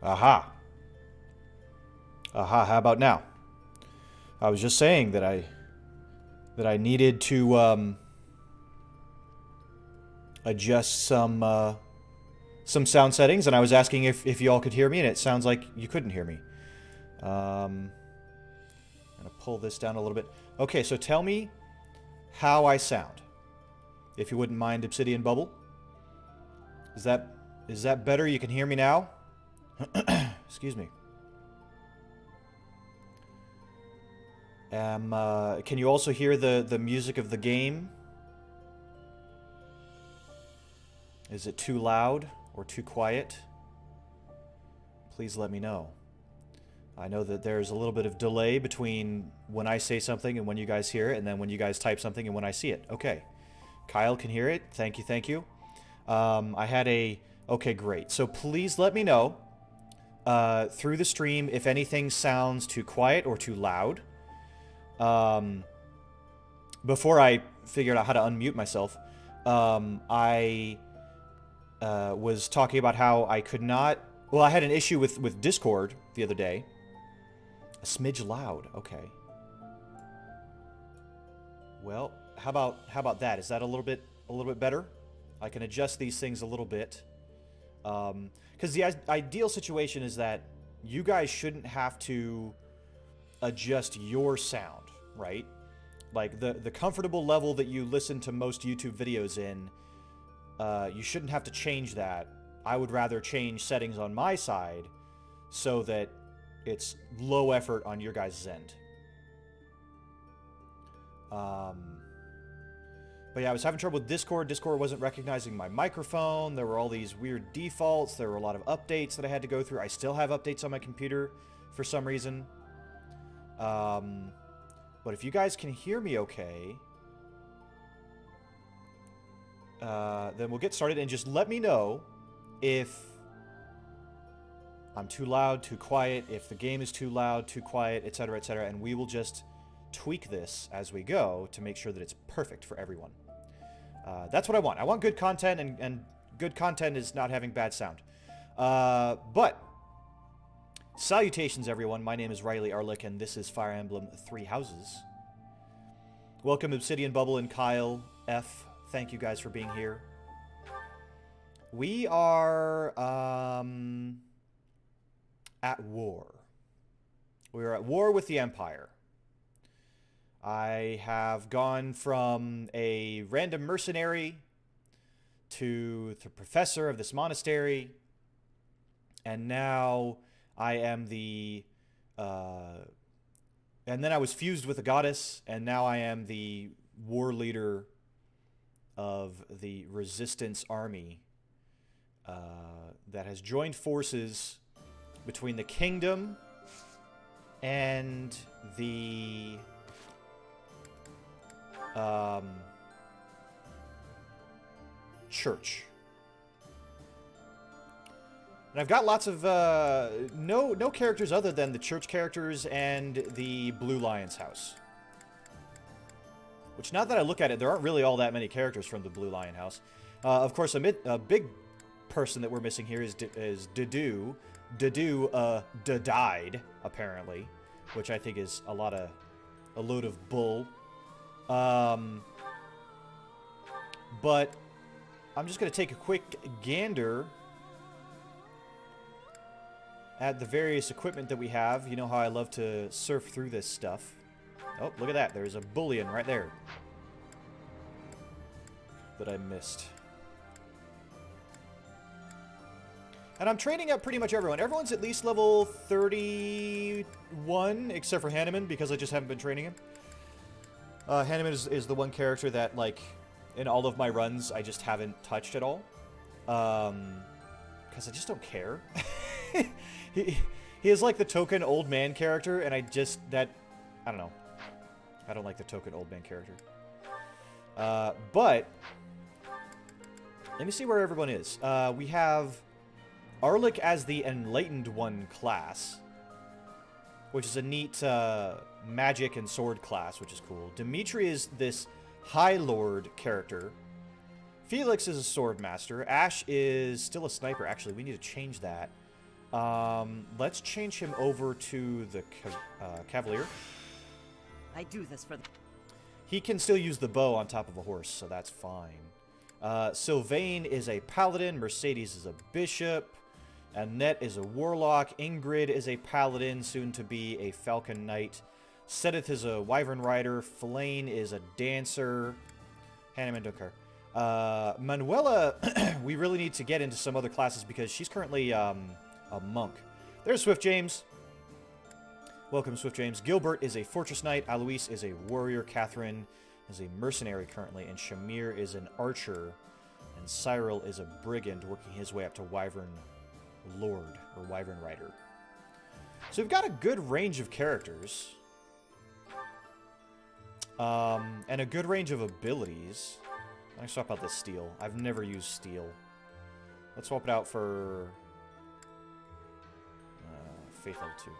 Aha. Aha, how about now? I was just saying that I needed to adjust some sound settings, and I was asking if y'all could hear me, and it sounds like you couldn't hear me. I'm gonna pull this down a little bit. Okay, so tell me how I sound, if you wouldn't mind, Obsidian Bubble. Is that better? You can hear me now? Excuse me. Can you also hear the music of the game? Is it too loud or too quiet? Please let me know. I know that there's a little bit of delay between when I say something and when you guys hear it, and then when you guys type something and when I see it. Okay. Kyle can hear it. Thank you, thank you. I had a... Okay, great. So please let me know through the stream if anything sounds too quiet or too loud. Before I figured out how to unmute myself, I was talking about how I could not... Well, I had an issue with Discord the other day. A smidge loud. Okay. Well, how about that? Is that a little bit better? I can adjust these things a little bit. Because the ideal situation is that you guys shouldn't have to adjust your sound, right? Like the comfortable level that you listen to most YouTube videos in, you shouldn't have to change that. I would rather change settings on my side so that it's low effort on your guys' end. But yeah, I was having trouble with Discord. Discord wasn't recognizing my microphone. There were all these weird defaults. There were a lot of updates that I had to go through. I still have updates on my computer for some reason. But if you guys can hear me okay, then we'll get started, and just let me know if I'm too loud, too quiet, if the game is too loud, too quiet, etc., etc., and we will just tweak this as we go to make sure that it's perfect for everyone. That's what I want. I want good content, and good content is not having bad sound. But salutations, everyone. My name is Riley Arlick, and this is Fire Emblem Three Houses. Welcome, Obsidian Bubble and Kyle F. Thank you guys for being here. We are at war. We are at war with the Empire. I have gone from a random mercenary to the professor of this monastery, and now I am the... and then I was fused with a goddess, and now I am the war leader of the resistance army that has joined forces between the kingdom and the church. And I've got lots of no characters other than the church characters and the Blue Lion's house. Which, now that I look at it, there aren't really all that many characters from the Blue Lion house. Of course, a big person that we're missing here is Dedue. Dedue died, apparently, which I think is a load of bull. But I'm just going to take a quick gander at the various equipment that we have. You know how I love to surf through this stuff. Oh, look at that. There's a bullion right there that I missed. And I'm training up pretty much everyone. Everyone's at least level 31, except for Hanneman, because I just haven't been training him. Hanneman is the one character that, like, in all of my runs, I just haven't touched at all. Because I just don't care. He is like the token old man character, and I don't know. I don't like the token old man character. But let me see where everyone is. We have Arlick as the Enlightened One class, which is a neat magic and sword class, which is cool. Dimitri is this High Lord character. Felix is a sword master. Ash is still a sniper. Actually, we need to change that. Let's change him over to the Cavalier. I do this for the... He can still use the bow on top of a horse, so that's fine. Sylvain is a paladin. Mercedes is a bishop. Annette is a warlock. Ingrid is a paladin, soon to be a falcon knight. Sedith is a wyvern rider. Flane is a dancer. Hannah Mendokar. Manuela, we really need to get into some other classes because she's currently a monk. There's Swift James. Welcome, Swift James. Gilbert is a fortress knight. Alois is a warrior. Catherine is a mercenary currently. And Shamir is an archer. And Cyril is a brigand working his way up to wyvern lord or wyvern rider. So we've got a good range of characters. And a good range of abilities. I'm going to swap out this steel. I've never used steel. Let's swap it out for Faith level 2.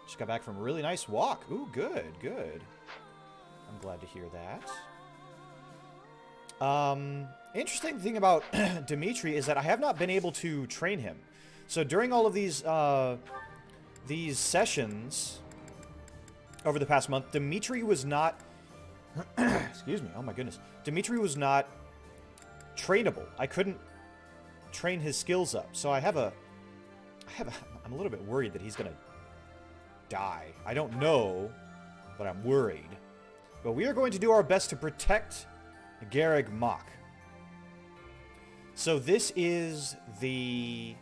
Just got back from a really nice walk. Ooh, good, good. I'm glad to hear that. Interesting thing about Dimitri is that I have not been able to train him. So during all of these sessions over the past month, Dimitri was not... excuse me, oh my goodness. Dimitri was not trainable. I couldn't train his skills up. So I'm a little bit worried that he's going to die. I don't know, but I'm worried. But we are going to do our best to protect Garreg Mach. So this is the...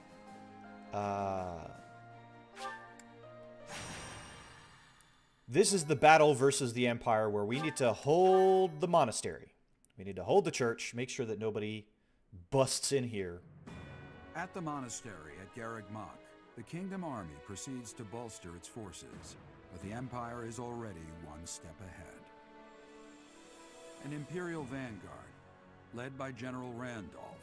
this is the battle versus the Empire where we need to hold the monastery. We need to hold the church, make sure that nobody busts in here. At the monastery at Garreg Mach, the Kingdom Army proceeds to bolster its forces, but the Empire is already one step ahead. An Imperial vanguard, led by General Randolph,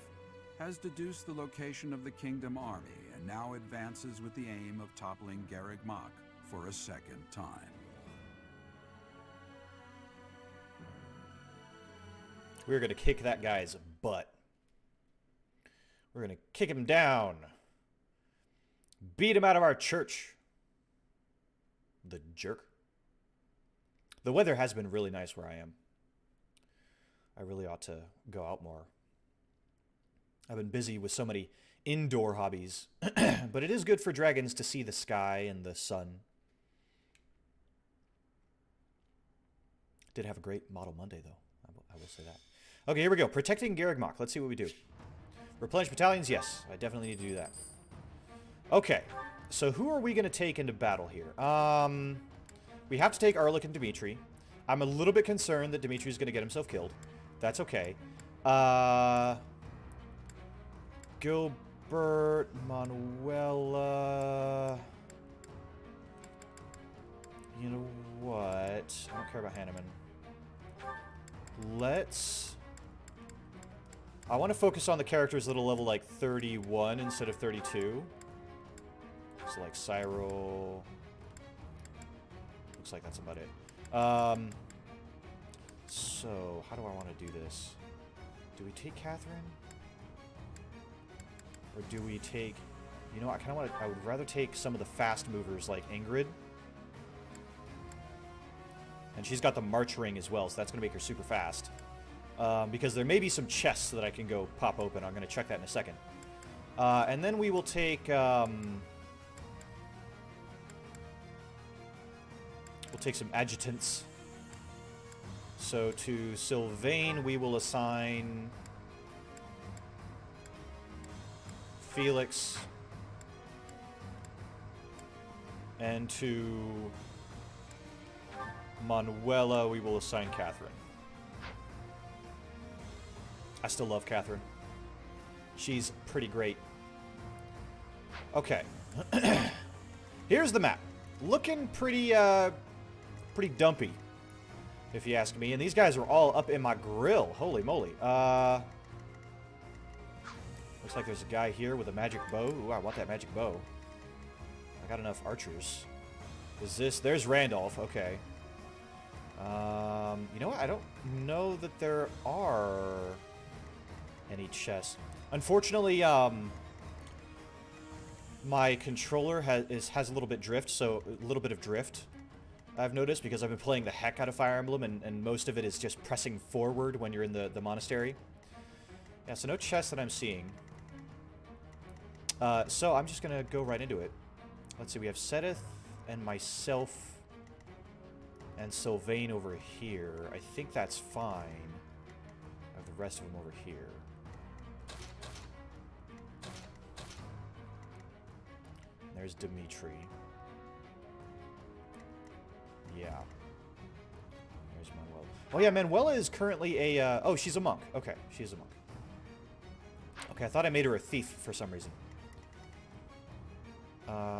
has deduced the location of the Kingdom Army and now advances with the aim of toppling Garreg Mach for a second time. We're going to kick that guy's butt. We're going to kick him down. Beat him out of our church. The jerk. The weather has been really nice where I am. I really ought to go out more. I've been busy with so many indoor hobbies. But it is good for dragons to see the sky and the sun. Did have a great Model Monday, though. I will say that. Okay, here we go. Protecting Garreg Mach. Let's see what we do. Replenish battalions? Yes, I definitely need to do that. Okay, so who are we going to take into battle here? We have to take Arlik and Dimitri. I'm a little bit concerned that Dimitri's going to get himself killed. That's okay. Gilbert, Manuela... You know what? I don't care about Hanneman. Let's... I want to focus on the characters that will level like 31 instead of 32. So like Cyril... Looks like that's about it. So, how do I want to do this? Do we take Catherine? Or do we take... You know, I kind of want to... I would rather take some of the fast movers like Ingrid. And she's got the March Ring as well, so that's going to make her super fast. Because there may be some chests that I can go pop open. I'm going to check that in a second. And then we will take... we'll take some adjutants. So to Sylvain, we will assign... Felix. And to... Manuela, we will assign Catherine. I still love Catherine. She's pretty great. Okay. Here's the map. Looking pretty, pretty dumpy, if you ask me. And these guys are all up in my grill. Holy moly. Looks like there's a guy here with a magic bow. Ooh, I want that magic bow. I got enough archers. Is this... There's Randolph. Okay. You know what? I don't know that there are any chests. Unfortunately, my controller has a little bit drift, so a little bit of drift I've noticed, because I've been playing the heck out of Fire Emblem, and most of it is just pressing forward when you're in the monastery. Yeah, so no chest that I'm seeing. So I'm just gonna go right into it. Let's see, we have Sedith and myself and Sylvain over here. I think that's fine. I have the rest of them over here. And there's Dimitri. Yeah. There's Manuel. Oh yeah, Manuela is currently a, oh, she's a monk. Okay, she's a monk. Okay, I thought I made her a thief for some reason.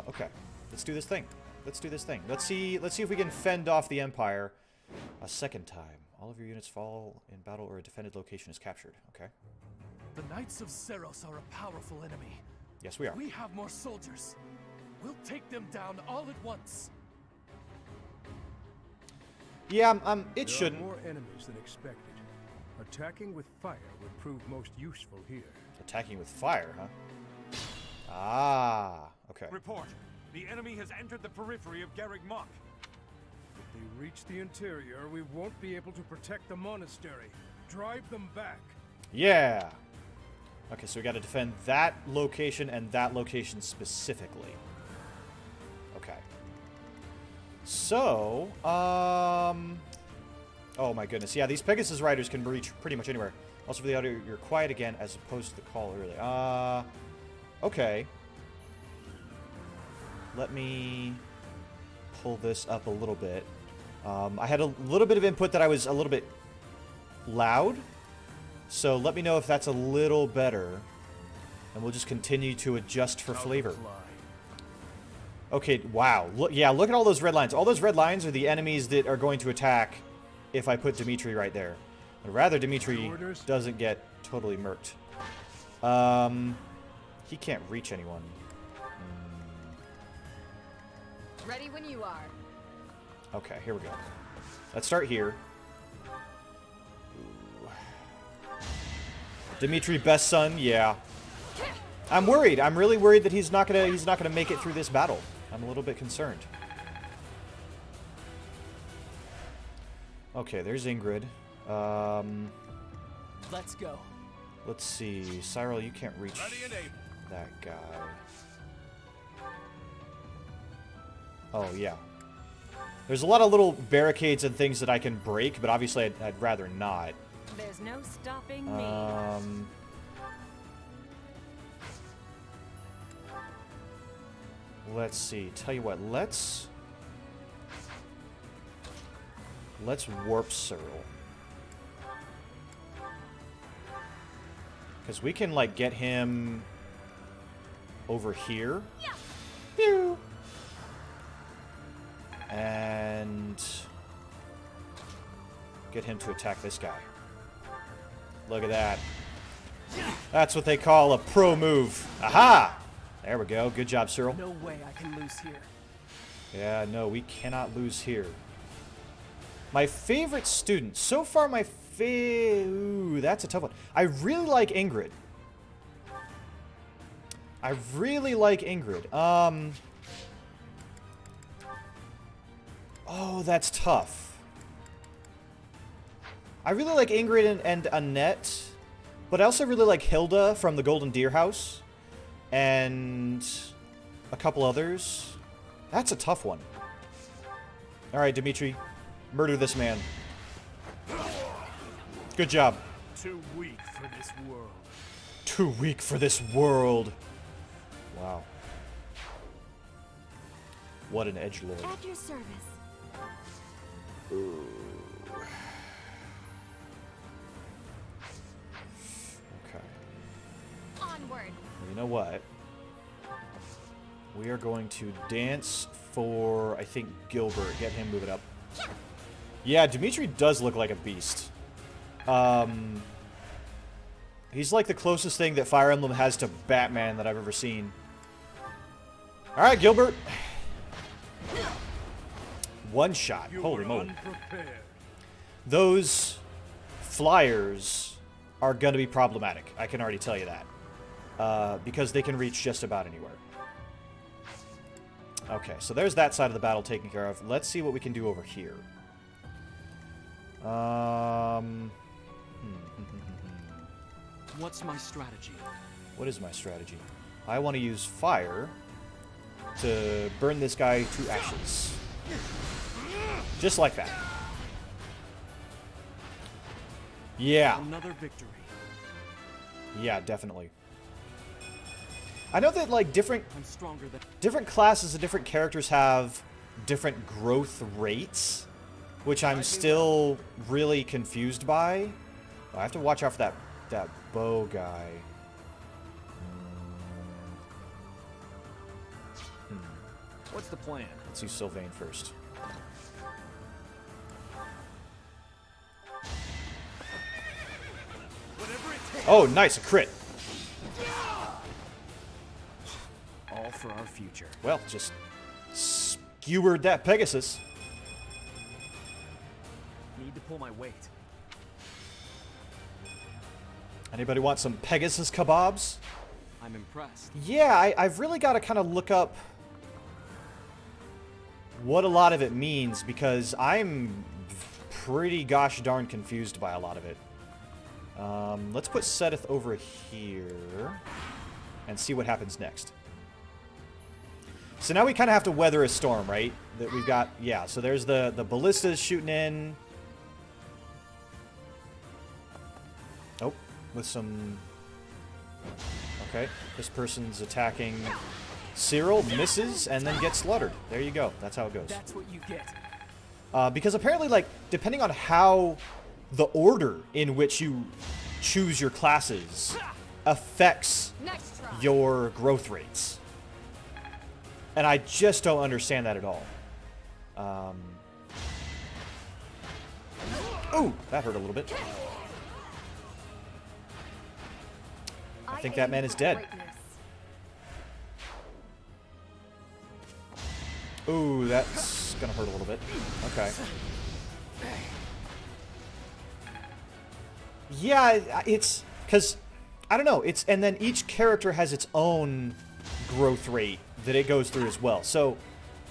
Okay. Let's do this thing. Let's do this thing. Let's see if we can fend off the Empire a second time. All of your units fall in battle or a defended location is captured. Okay. The Knights of Seros are a powerful enemy. Yes, we are. We have more soldiers. We'll take them down all at once. Yeah, it There shouldn't. are more enemies than expected. Attacking with fire would prove most useful here. Attacking with fire, huh? Ah, okay. Report. The enemy has entered the periphery of Garreg Mach. If they reach the interior, we won't be able to protect the monastery. Drive them back. Yeah. Okay, so we got to defend that location and that location specifically. Okay. So, oh my goodness. Yeah, these Pegasus Riders can reach pretty much anywhere. Also, for the audio, you're quiet again as opposed to the call earlier. Okay. Let me pull this up a little bit. I had a little bit of input that I was a little bit loud. So let me know if that's a little better. And we'll just continue to adjust for flavor. Okay, wow. Look, yeah, look at all those red lines. All those red lines are the enemies that are going to attack if I put Dimitri right there. I'd rather Dimitri doesn't get totally murked. He can't reach anyone. Ready when you are. Okay, here we go. Let's start here. Ooh. Dimitri, best son, yeah. I'm worried. I'm really worried that he's not gonna make it through this battle. I'm a little bit concerned. Okay, there's Ingrid. Let's go. Let's see. Cyril, you can't reach that guy. Oh, yeah. There's a lot of little barricades and things that I can break, but obviously I'd rather not. There's no stopping me. Let's see. Tell you what, let's warp Cyril. Because we can, like, get him over here. Yeah. Pew! And get him to attack this guy. Look at that. That's what they call a pro move. Aha! There we go. Good job, Cyril. No way I can lose here. Yeah, no, we cannot lose here. My favorite student. So far, ooh, that's a tough one. I really like Ingrid. I really like Ingrid. Oh, that's tough. I really like Ingrid and Annette, but I also really like Hilda from the Golden Deer House, and a couple others. That's a tough one. All right, Dimitri, murder this man. Good job. Too weak for this world. Too weak for this world. Wow. What an edgelord. At your service. Ooh. Okay. Onward. You know what? We are going to dance for, I think, Gilbert. Get him moving up. Yeah, Dimitri does look like a beast. He's like the closest thing that Fire Emblem has to Batman that I've ever seen. Alright, Gilbert. One shot. Holy moly. Those flyers are going to be problematic. I can already tell you that. Because they can reach just about anywhere. Okay, so there's that side of the battle taken care of. Let's see what we can do over here. What's my strategy? What is my strategy? I want to use fire to burn this guy to ashes. Just like that. Yeah. Another victory. Yeah, definitely. I know that, like, different I'm stronger than... different classes and different characters have different growth rates, which I'm still really confused by. I have to watch out for that bow guy. What's the plan? Let's use Sylvain first. Oh, nice, a crit. All for our future. Well, just skewered that Pegasus. Need to pull my weight. Anybody want some Pegasus kebabs? I'm impressed. Yeah, I've really got to kind of look up what a lot of it means, because I'm pretty gosh darn confused by a lot of it. Let's put Seteth over here and see what happens next. So now we kind of have to weather a storm, right? That we've got, yeah, so there's the ballistas shooting in. Oh, with some... Okay, this person's attacking Cyril, misses, and then gets slaughtered. There you go. That's how it goes. That's what you get. Because apparently, like, depending on how the order in which you choose your classes affects Next try. your growth rates. And I just don't understand that at all. Ooh, that hurt a little bit. I think that man is dead. Ooh, that's gonna hurt a little bit. Okay. Yeah, it's... Because, I don't know, it's... And then each character has its own growth rate that it goes through as well. So,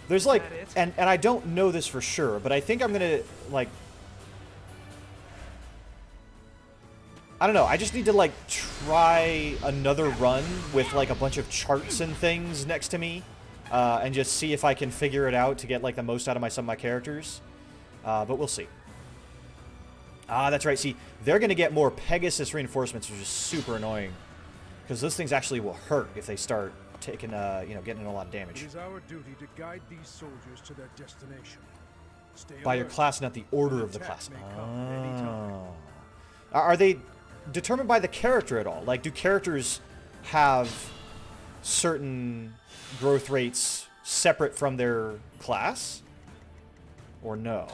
there's like... And I don't know this for sure, but I think I'm gonna, like... I don't know, I just need to, like, try another run with, like, a bunch of charts and things next to me. And just see if I can figure it out to get, like, the most out of some of my characters. But we'll see. Ah, that's right. See, they're going to get more Pegasus reinforcements, which is super annoying. Because those things actually will hurt if they start taking, you know, getting a lot of damage. It is our duty to guide these soldiers to their destination. Stay By your alert. class, not the order An of the attack class. may come anytime. Oh. Are they determined by the character at all? Like, do characters have certain growth rates separate from their class? Or no?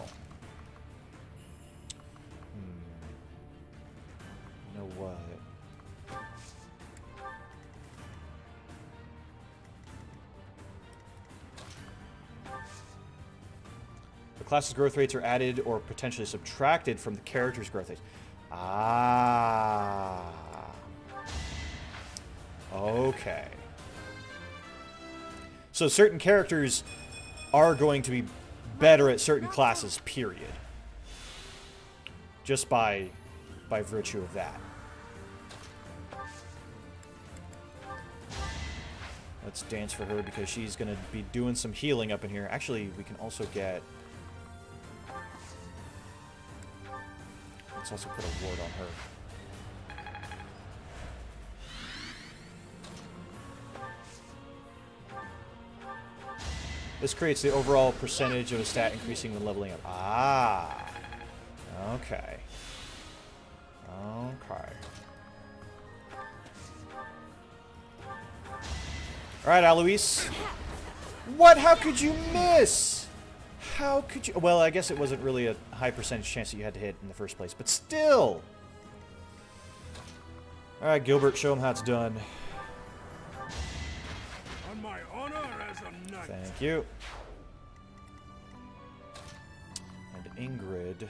You know what? The class's growth rates are added or potentially subtracted from the character's growth rate. Ah. Okay. So certain characters are going to be better at certain classes, period. Just by virtue of that. Let's dance for her because she's going to be doing some healing up in here. Actually, we can also get... Let's also put a ward on her. This creates the overall percentage of a stat increasing when leveling up. Ah. Okay. Okay. Alright, Alois. What? How could you miss? How could you... Well, I guess it wasn't really a high percentage chance that you had to hit in the first place, but still! Alright, Gilbert, show him how it's done. On my honor as a knight. Thank you. And Ingrid.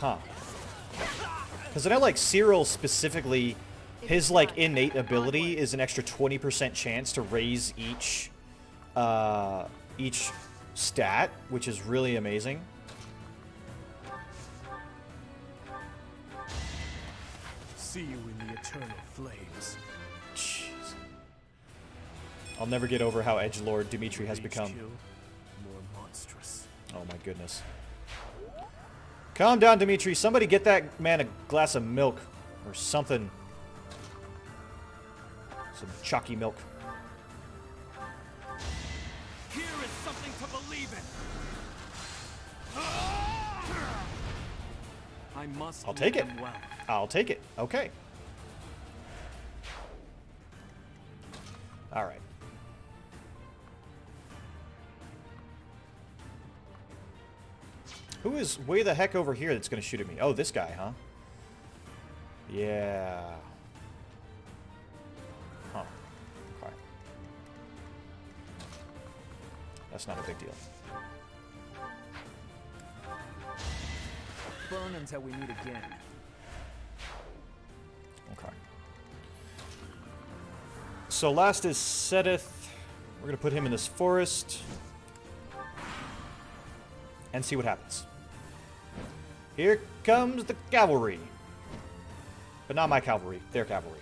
Huh. Because I know, like, Cyril specifically his like innate ability is an extra 20% chance to raise each stat, which is really amazing. See you in the eternal flames. Jeez. I'll never get over how edgelord Dimitri has become. More monstrous. Oh my goodness. Calm down, Dimitri. Somebody get that man a glass of milk or something. Some chalky milk. Here is something to believe in. I must I'll take lead it. them well. I'll take it. Okay. All right. Who is way the heck over here that's going to shoot at me? Oh, this guy, huh? Yeah. Huh. Okay. That's not a big deal. Burn until we meet again. Okay. So last is Sedith. We're going to put him in this forest. And see what happens. Here comes the cavalry. But not my cavalry, their cavalry.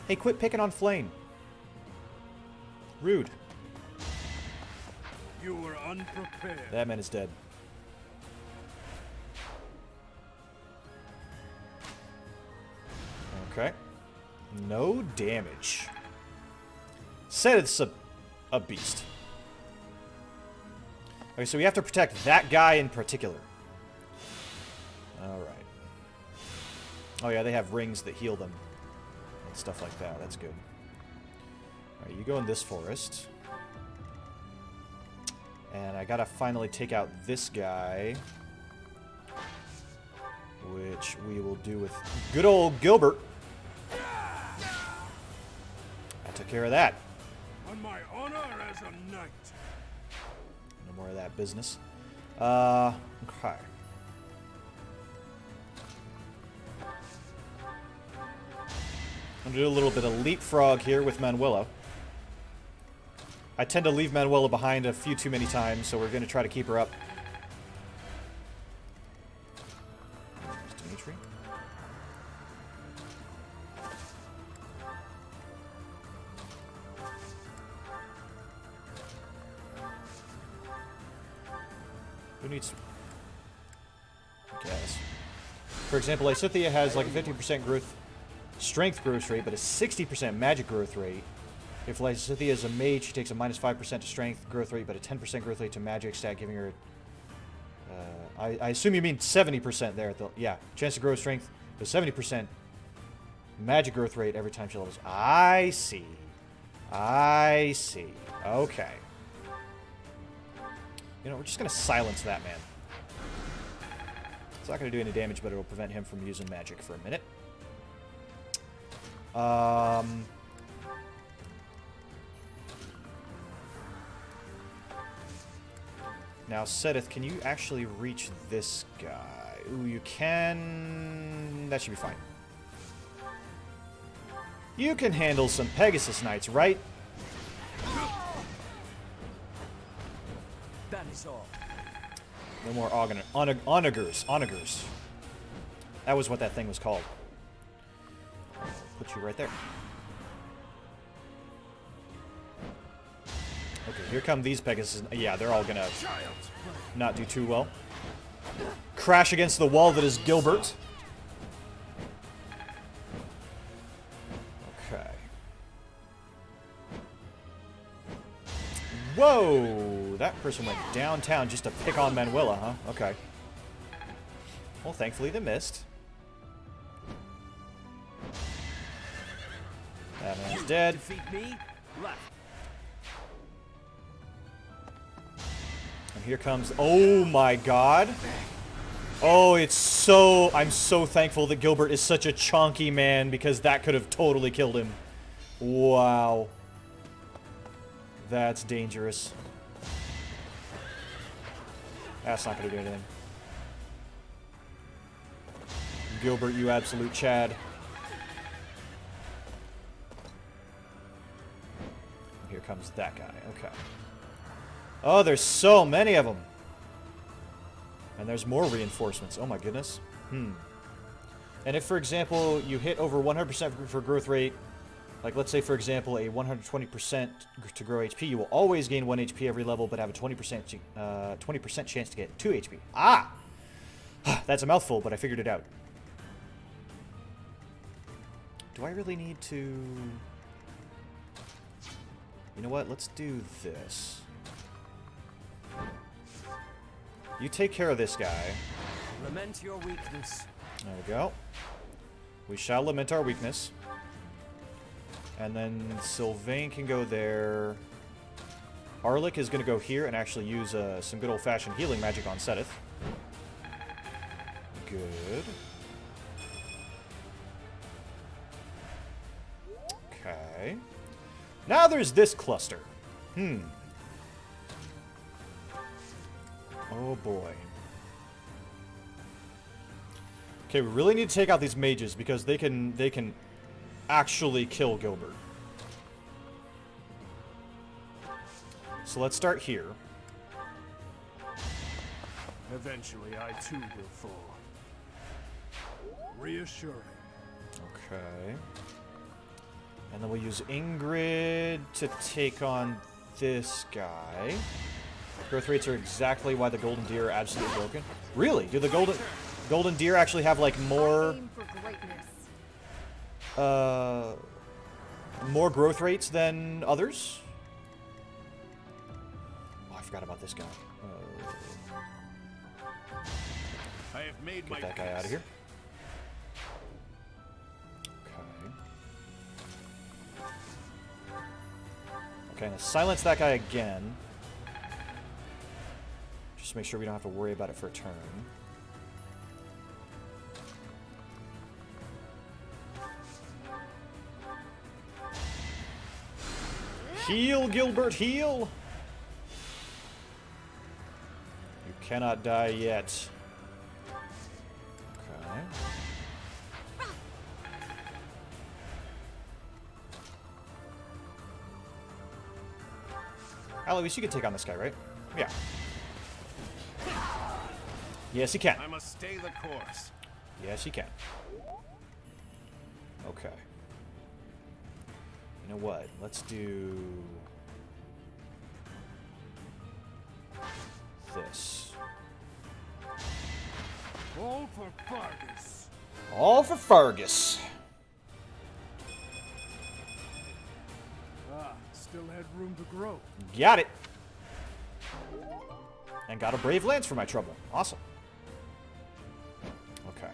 Hey, quit picking on Flame. Rude. You were unprepared. That man is dead. Okay. No damage. Sedith's a beast. Okay, so we have to protect that guy in particular. Alright. Oh yeah, they have rings that heal them. And stuff like that. That's good. Alright, you go in this forest. And I gotta finally take out this guy. Which we will do with good old Gilbert. I took care of that. On my honor as a knight. No more of that business. Okay. I'm gonna do a little bit of leapfrog here with Manuela. I tend to leave Manuela behind a few too many times, so we're gonna try to keep her up. There's Dimitri. Who needs... Guess. For example, Lysithea has like a 50% growth, strength growth rate, but a 60% magic growth rate. If Lysithea is a mage, she takes a -5% to strength growth rate, but a 10% growth rate to magic stat, giving her... I assume you mean 70% there. Yeah, chance to grow strength, but 70% magic growth rate every time she levels. I see. I see. Okay. You know, we're just going to silence that man. It's not going to do any damage, but it'll prevent him from using magic for a minute. Now, Sedith, can you actually reach this guy? Ooh, you can... That should be fine. You can handle some Pegasus Knights, right? That is all. No more onagers. That was what that thing was called. Put you right there. Okay, here come these Pegasus. Yeah, they're all gonna not do too well. Crash against the wall that is Gilbert. Okay. Whoa! That person went downtown just to pick on Manuela, huh? Okay. Well, thankfully they missed. That man's dead. Defeat me? Left. And here comes... Oh my god. Oh, it's so... I'm so thankful that Gilbert is such a chonky man, because that could have totally killed him. Wow. That's dangerous. That's not going to do anything. Gilbert, you absolute Chad. Here comes that guy. Okay. Oh, there's so many of them. And there's more reinforcements. Oh my goodness. And if, for example, you hit over 100% for growth rate, like let's say, for example, a 120% to grow HP, you will always gain 1 HP every level, but have a 20% chance to get 2 HP. Ah! That's a mouthful, but I figured it out. Do I really need to... You know what? Let's do this. You take care of this guy. Lament your weakness. There we go. We shall lament our weakness. And then Sylvain can go there. Arlic is going to go here and actually use some good old-fashioned healing magic on Seteth. Good. Okay. Now there's this cluster. Oh boy. Okay, we really need to take out these mages because they can actually kill Gilbert. So let's start here. Eventually, I too will fall. Reassuring. Okay. And then we'll use Ingrid to take on this guy. Growth rates are exactly why the golden deer are absolutely broken. Really? Do the golden deer actually have like more Aim for greatness. more growth rates than others? Oh, I forgot about this guy. I have made Get my that guy out of peace. here. Okay. Okay, now silence that guy again. Just make sure we don't have to worry about it for a turn. Heal, Gilbert, heal! You cannot die yet. Okay. Alois, you can take on this guy, right? Yeah. Yes, he can. I must stay the course. Yes, he can. Okay. You know what? Let's do this. All for Fargus. All for Fargus. Ah, still had room to grow. Got it. And got a brave lance for my trouble. Awesome. Okay.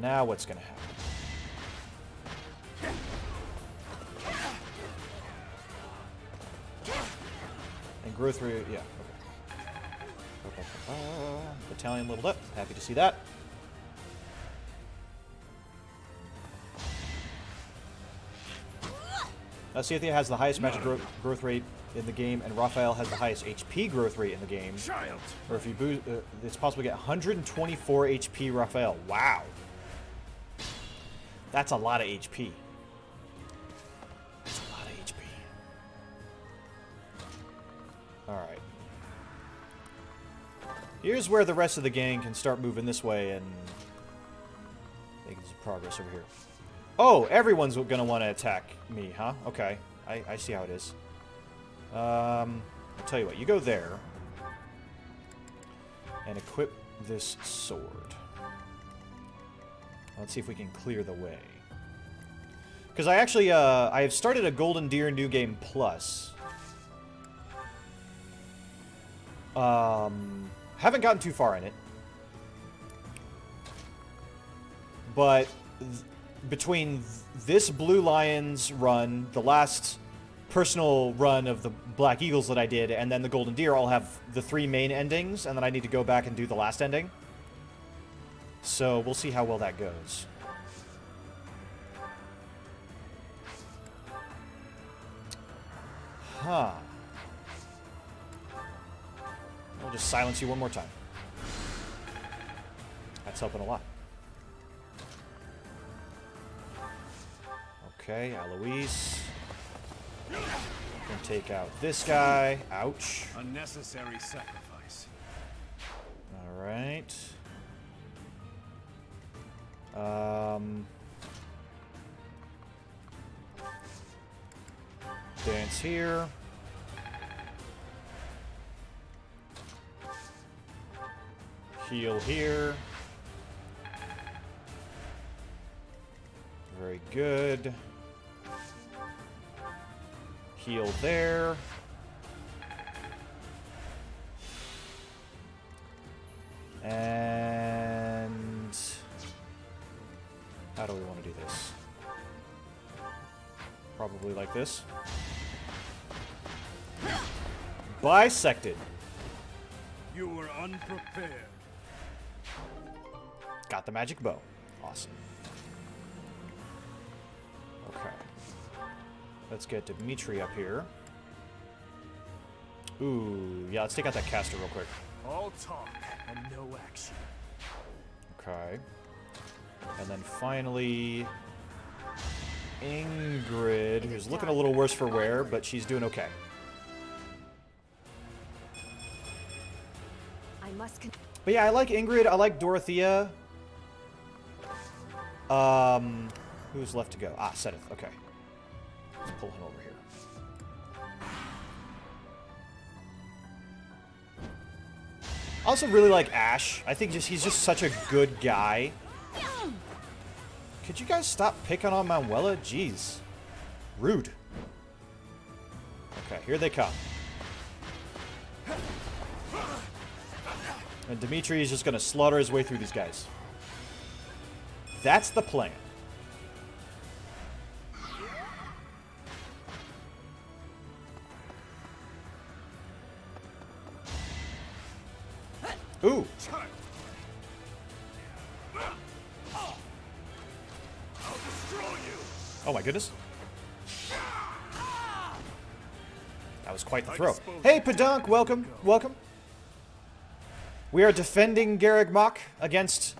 Now what's gonna happen? And growth rate, yeah, okay. Battalion leveled up. Happy to see that. Cynthia has the highest magic growth rate in the game, and Raphael has the highest HP growth rate in the game. Child. Or if you boost, it's possible to get 124 HP Raphael. Wow. That's a lot of HP. That's a lot of HP. Alright. Here's where the rest of the gang can start moving this way and making some progress over here. Oh, everyone's going to want to attack me, huh? Okay. I see how it is. I'll tell you what. You go there and equip this sword. Let's see if we can clear the way. Because I actually, I have started a Golden Deer New Game Plus. Haven't gotten too far in it. But between this Blue Lions run, the last personal run of the Black Eagles that I did, and then the Golden Deer, I'll have the 3 main endings, and then I need to go back and do the last ending. So we'll see how well that goes. Huh. I'll just silence you one more time. That's helping a lot. Okay, Eloise. Can take out this guy. Ouch. Unnecessary sacrifice. Alright. Dance here. Heal here. Very good. Heal there. And how do we want to do this? Probably like this. Bisected. You were unprepared. Got the magic bow. Awesome. Okay. Let's get Dimitri up here. Ooh, yeah, let's take out that caster real quick. All talk and no action. Okay. And then finally, Ingrid, who's looking a little worse for wear, but she's doing okay. I must. But yeah, I like Ingrid. I like Dorothea. Who's left to go? Ah, Sedith. Okay. Let's pull him over here. I also really like Ash. I think he's just such a good guy. Could you guys stop picking on Manuela? Jeez. Rude. Okay, here they come. And Dimitri is just going to slaughter his way through these guys. That's the plan. Ooh. Oh my goodness. That was quite the throw. Hey, Pedunk, welcome, welcome. We are defending Garreg Mach against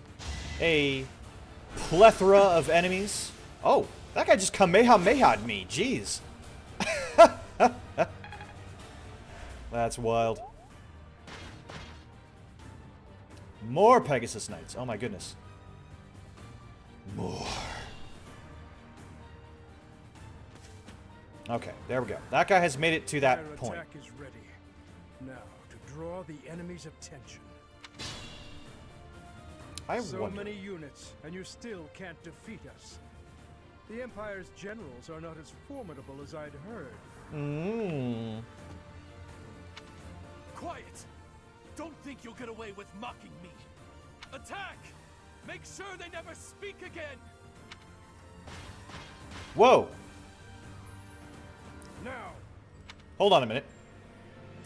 a plethora of enemies. Oh, that guy just Kamehameha'd me. Jeez. That's wild. More Pegasus Knights. Oh my goodness. More. Okay, there we go. That guy has made it to that Our point. attack is ready. Now, to draw the enemy's attention. So wonder. many units, and you still can't defeat us. The Empire's generals are not as formidable as I'd heard. Quiet! Don't think you'll get away with mocking me. Attack! Make sure they never speak again! Whoa. Now! Hold on a minute.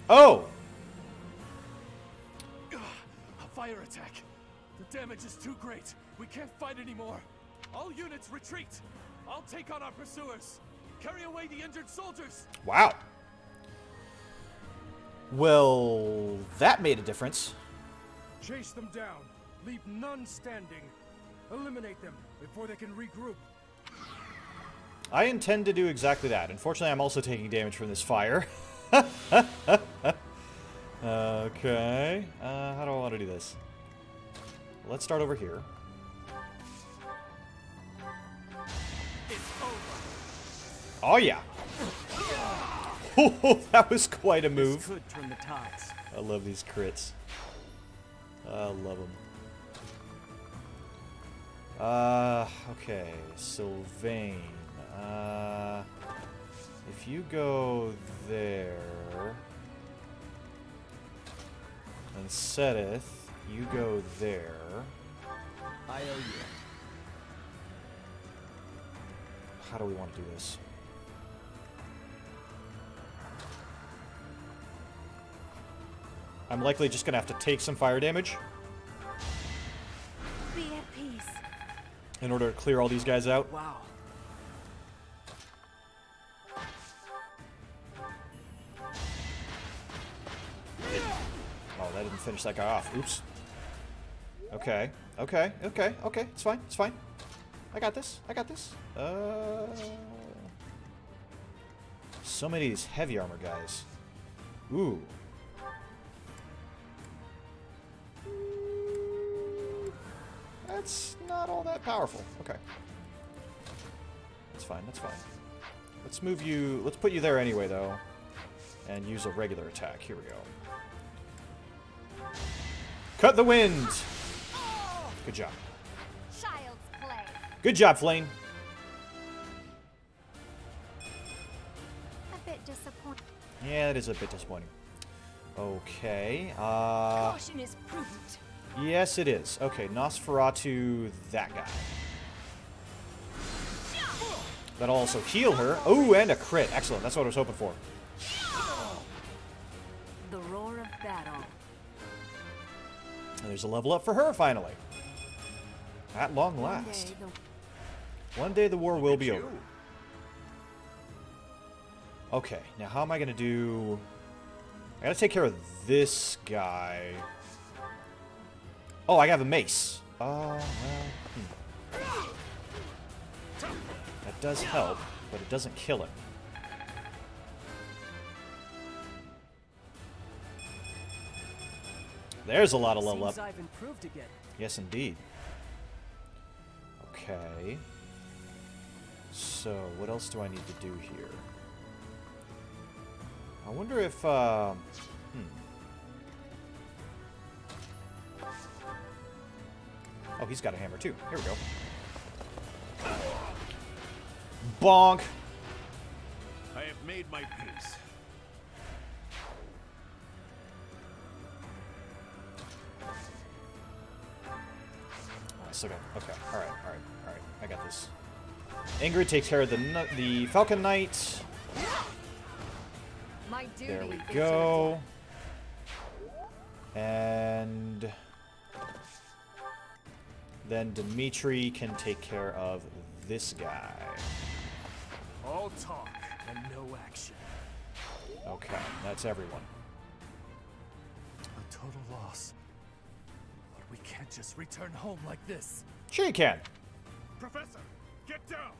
Oh! A fire attack! The damage is too great. We can't fight anymore. All units retreat. I'll take on our pursuers. Carry away the injured soldiers. Wow. Well, that made a difference. Chase them down. Leave none standing. Eliminate them before they can regroup. I intend to do exactly that. Unfortunately, I'm also taking damage from this fire. Okay. How do I want to do this? Let's start over here. It's over. Oh, yeah. Oh, that was quite a This move. could turn the tides. I love these crits. I love them. Okay. Sylvain. If you go there... And Sedith, you go there. I owe you. How do we want to do this? I'm likely just gonna have to take some fire damage Be at peace. in order to clear all these guys out. Wow. Oh, that didn't finish that guy off. Oops. Okay. Okay, okay, okay. It's fine. It's fine. I got this. I got this. So many of these heavy armor guys. Ooh. That's not all that powerful. Okay. That's fine. That's fine. Let's move you. Let's put you there anyway, though. And use a regular attack. Here we go. Cut the wind! Good job. Child's play. Good job, Flame. A bit disappointing. Yeah, it is a bit disappointing. Okay. Caution is prudent. Yes, it is. Okay, Nosferatu, that guy. That'll also heal her. Oh, and a crit. Excellent. That's what I was hoping for. The roar of battle. And there's a level up for her, finally. At long last. One day the war will be over. Okay, now how am I going to do... I got to take care of this guy. Oh, I have a mace. Well... That does help, but it doesn't kill him. There's a lot of level up. Seems I've improved again. Yes, indeed. Okay. So, what else do I need to do here? I wonder if, Oh, he's got a hammer too. Here we go. Bonk! I have made my peace. I still got... Okay, alright, alright, alright. I got this. Ingrid takes care of the Falcon Knight. My duty There we is go. And... then Dimitri can take care of this guy. All talk and no action. Okay, that's everyone. A total loss. But we can't just return home like this. Sure you can. Professor, get down!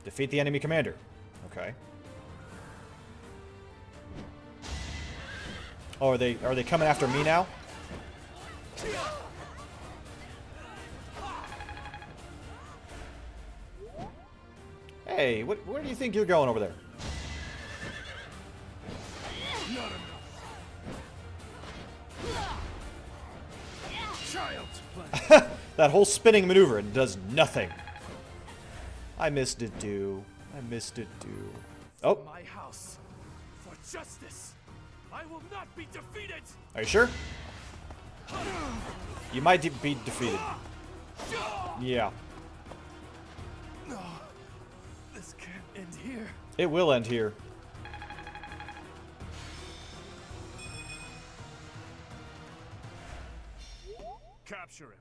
Defeat the enemy commander. Okay. Oh, are they coming after me now? Hey, where do you think you're going over there? Child's play. That whole spinning maneuver, it does nothing. I missed it, do. I missed it, do. Oh, My house. For justice. I will not be defeated. are you sure? You might be defeated. Yeah, No. This can't end here. it will end here. Capture him.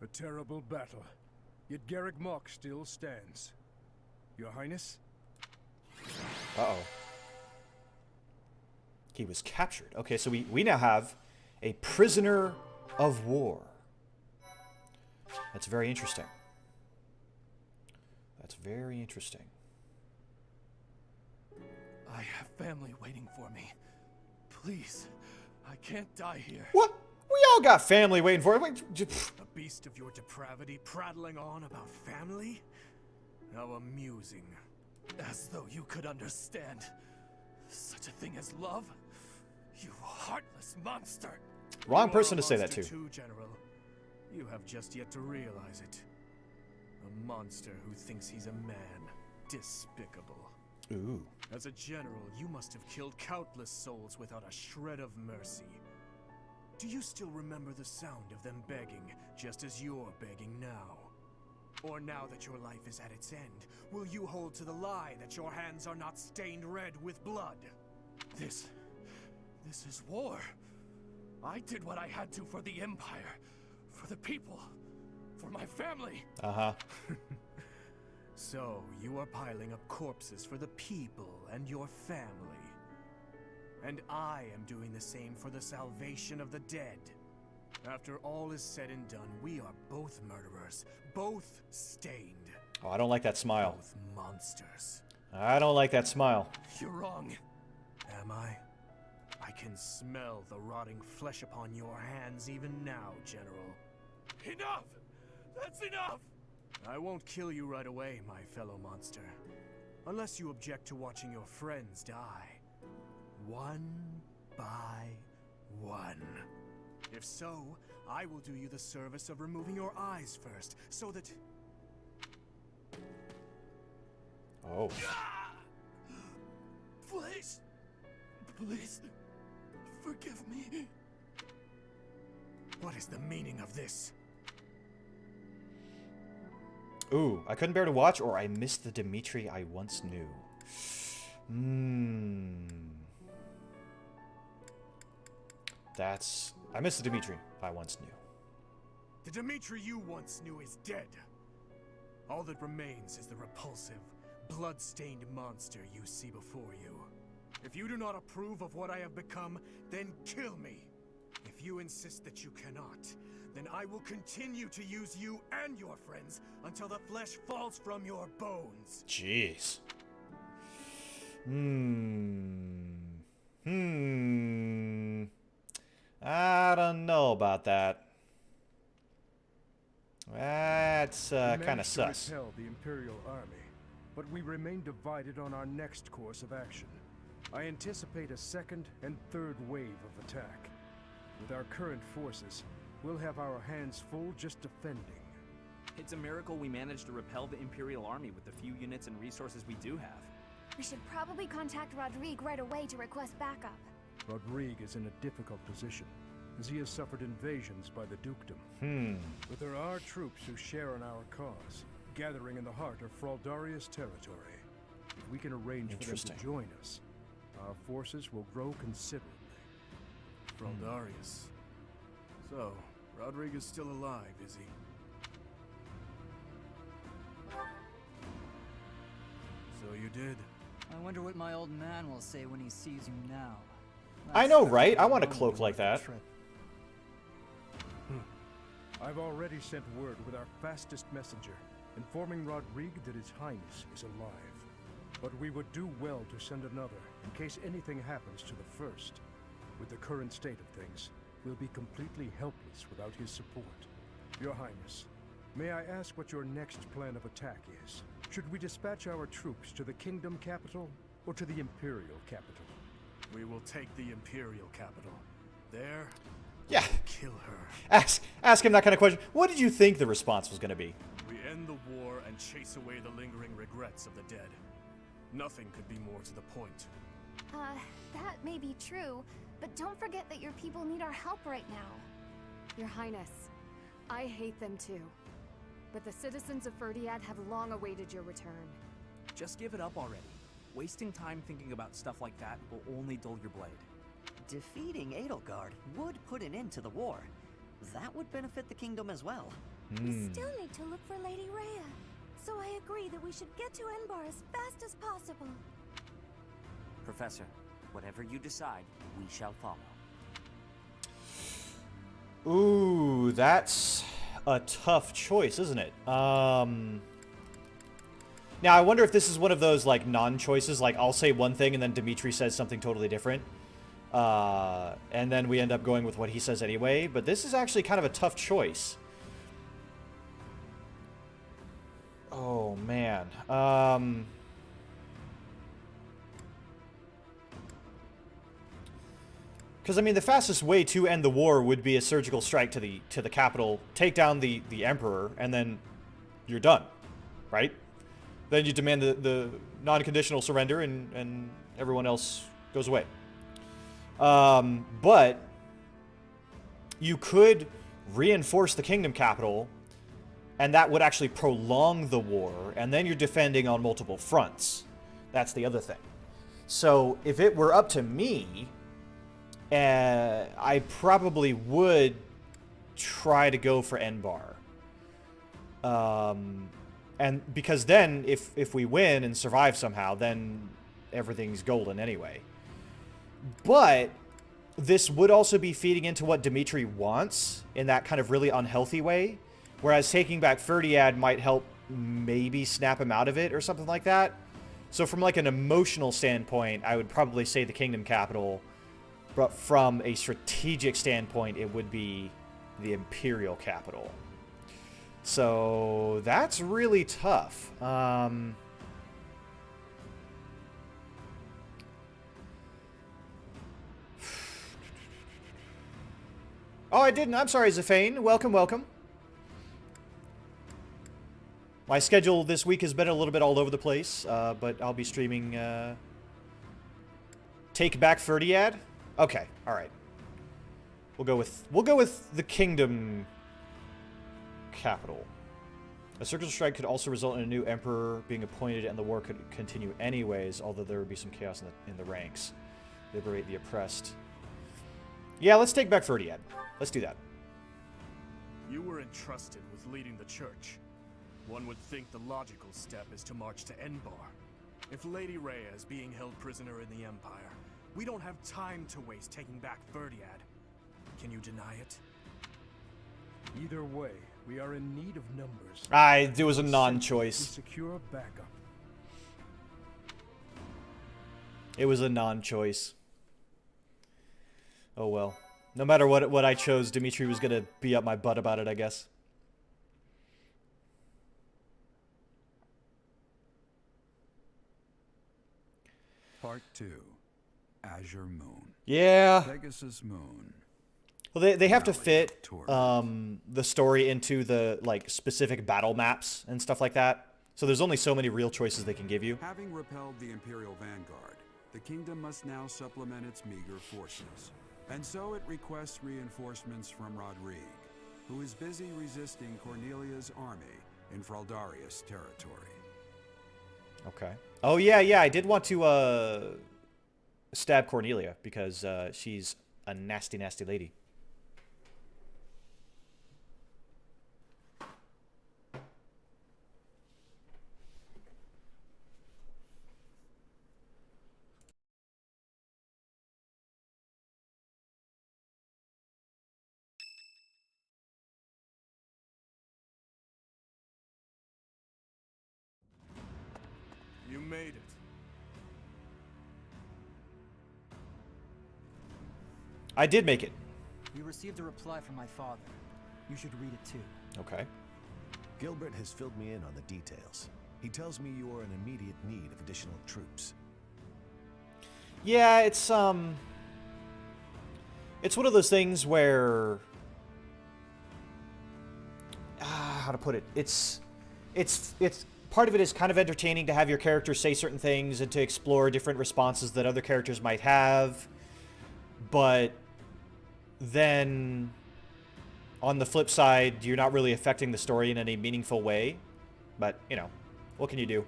A terrible battle. Yet Garrick Mach still stands. Your Highness? Uh-oh. He was captured. Okay, so we now have a prisoner of war. That's very interesting. That's very interesting. I have family waiting for me. Please, I can't die here. What? We all got family waiting for it. A beast of your depravity prattling on about family? How amusing. As though you could understand such a thing as love? You heartless monster! Wrong You are person a to say that monster to. too, General. You have just yet to realize it. A monster who thinks he's a man. Despicable. Ooh. As a general, you must have killed countless souls without a shred of mercy. Do you still remember the sound of them begging, just as you're begging now? Or now that your life is at its end, will you hold to the lie that your hands are not stained red with blood? This is war. I did what I had to for the Empire, for the people, for my family. Uh-huh. So, you are piling up corpses for the people and your family. And I am doing the same for the salvation of the dead. After all is said and done, we are both murderers, both stained, Oh, I don't like that smile. both monsters. I don't like that smile. You're wrong. Am I? I can smell the rotting flesh upon your hands even now, General. Enough! That's enough! I won't kill you right away, my fellow monster. Unless you object to watching your friends die. One by one. If so, I will do you the service of removing your eyes first, so that... Oh. Please! Please, forgive me. What is the meaning of this? Ooh, I couldn't bear to watch, or I missed the Dimitri I once knew. That's... I missed the Dimitri I once knew. The Dimitri you once knew is dead. All that remains is the repulsive, blood-stained monster you see before you. If you do not approve of what I have become, then kill me. If you insist that you cannot, then I will continue to use you and your friends until the flesh falls from your bones. Jeez. I don't know about that. That's We kind of managed to sus. repel the Imperial Army, but we remain divided on our next course of action. I anticipate a second and third wave of attack. With our current forces, we'll have our hands full just defending. It's a miracle we managed to repel the Imperial Army with the few units and resources we do have. We should probably contact Rodrigue right away to request backup. Rodrigue is in a difficult position, as he has suffered invasions by the dukedom. But there are troops who share in our cause, gathering in the heart of Fraldaria's territory. If we can arrange for them to Interesting. join us, our forces will grow considerably. Fraldarius. So, Rodrigue is still alive, is he? So you did. I wonder what my old man will say when he sees you now. I know, right? I want a cloak like that. I've already sent word with our fastest messenger, informing Rodrigue that His Highness is alive. But we would do well to send another, in case anything happens to the first. With the current state of things, we'll be completely helpless without his support. Your Highness, may I ask what your next plan of attack is? Should we dispatch our troops to the kingdom capital, or to the Imperial capital? We will take the Imperial capital. There, Yeah. kill her. Ask him that kind of question. What did you think the response was going to be? We end the war and chase away the lingering regrets of the dead. Nothing could be more to the point. That may be true, but don't forget that your people need our help right now. Your Highness, I hate them too. But the citizens of Ferdiad have long awaited your return. Just give it up already. Wasting time thinking about stuff like that will only dull your blade. Defeating Edelgard would put an end to the war. That would benefit the kingdom as well. We still need to look for Lady Rhea. So I agree that we should get to Enbar as fast as possible. Professor, whatever you decide, we shall follow. Ooh, that's a tough choice, isn't it? Now, I wonder if this is one of those, like, non-choices. Like, I'll say one thing and then Dimitri says something totally different. And then we end up going with what he says anyway. But this is actually kind of a tough choice. Oh, man. Because, I mean, the fastest way to end the war would be a surgical strike to the capital, take down the Emperor, and then you're done, right? Then you demand the non-conditional surrender, and everyone else goes away. But you could reinforce the kingdom capital, and that would actually prolong the war, and then you're defending on multiple fronts. That's the other thing. So if it were up to me, I probably would try to go for Enbar. And because then, if we win and survive somehow, then everything's golden anyway. But this would also be feeding into what Dimitri wants in that kind of really unhealthy way. Whereas taking back Ferdiad might help maybe snap him out of it or something like that. So from like an emotional standpoint, I would probably say the Kingdom Capital. But from a strategic standpoint, it would be the Imperial Capital. So that's really tough. Oh, I didn't. I'm sorry, Zafane. Welcome, welcome. My schedule this week has been a little bit all over the place, but I'll be streaming Take Back Ferdiad. Okay, all right. We'll go with the Kingdom Capital. A surgical strike could also result in a new emperor being appointed, and the war could continue anyways, although there would be some chaos in the ranks. Liberate the oppressed. Yeah, let's take back Ferdiad. Let's do that. You were entrusted with leading the church. One would think the logical step is to march to Enbar. If Lady Rhea is being held prisoner in the Empire, we don't have time to waste taking back Ferdiad. Can you deny it? Either way, we are in need of numbers. It was a non-choice. Secure backup. It was a non-choice. Oh well. No matter what I chose, Dimitri was gonna be up my butt about it, I guess. Part 2. Azure Moon. Yeah. Pegasus Moon. Well, they have to Valley fit of Torment. the story into the like specific battle maps and stuff like that. So there's only so many real choices they can give you. Having repelled the Imperial Vanguard, the kingdom must now supplement its meager forces. And so it requests reinforcements from Rodrigue, who is busy resisting Cornelia's army in Fraldarius territory. Okay. Oh yeah, I did want to stab Cornelia because she's a nasty, nasty lady. You made it. I did make it. We received a reply from my father. You should read it too. Okay. Gilbert has filled me in on the details. He tells me you are in immediate need of additional troops. Yeah, it's one of those things where how to put it? It's part of it is kind of entertaining to have your character say certain things and to explore different responses that other characters might have. But then on the flip side, you're not really affecting the story in any meaningful way. But, you know, what can you do?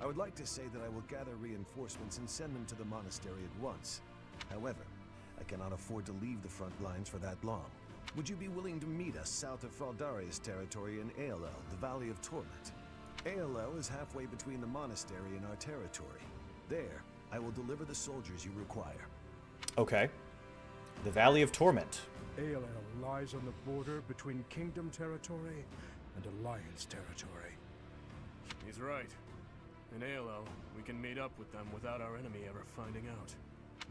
I would like to say that I will gather reinforcements and send them to the monastery at once. However, I cannot afford to leave the front lines for that long. Would you be willing to meet us south of Fraldarius territory in Alel, the Valley of Torment? Alel is halfway between the monastery and our territory. There, I will deliver the soldiers you require. Okay. The Valley of Torment. Alel lies on the border between Kingdom territory and Alliance territory. He's right. In Alel, we can meet up with them without our enemy ever finding out.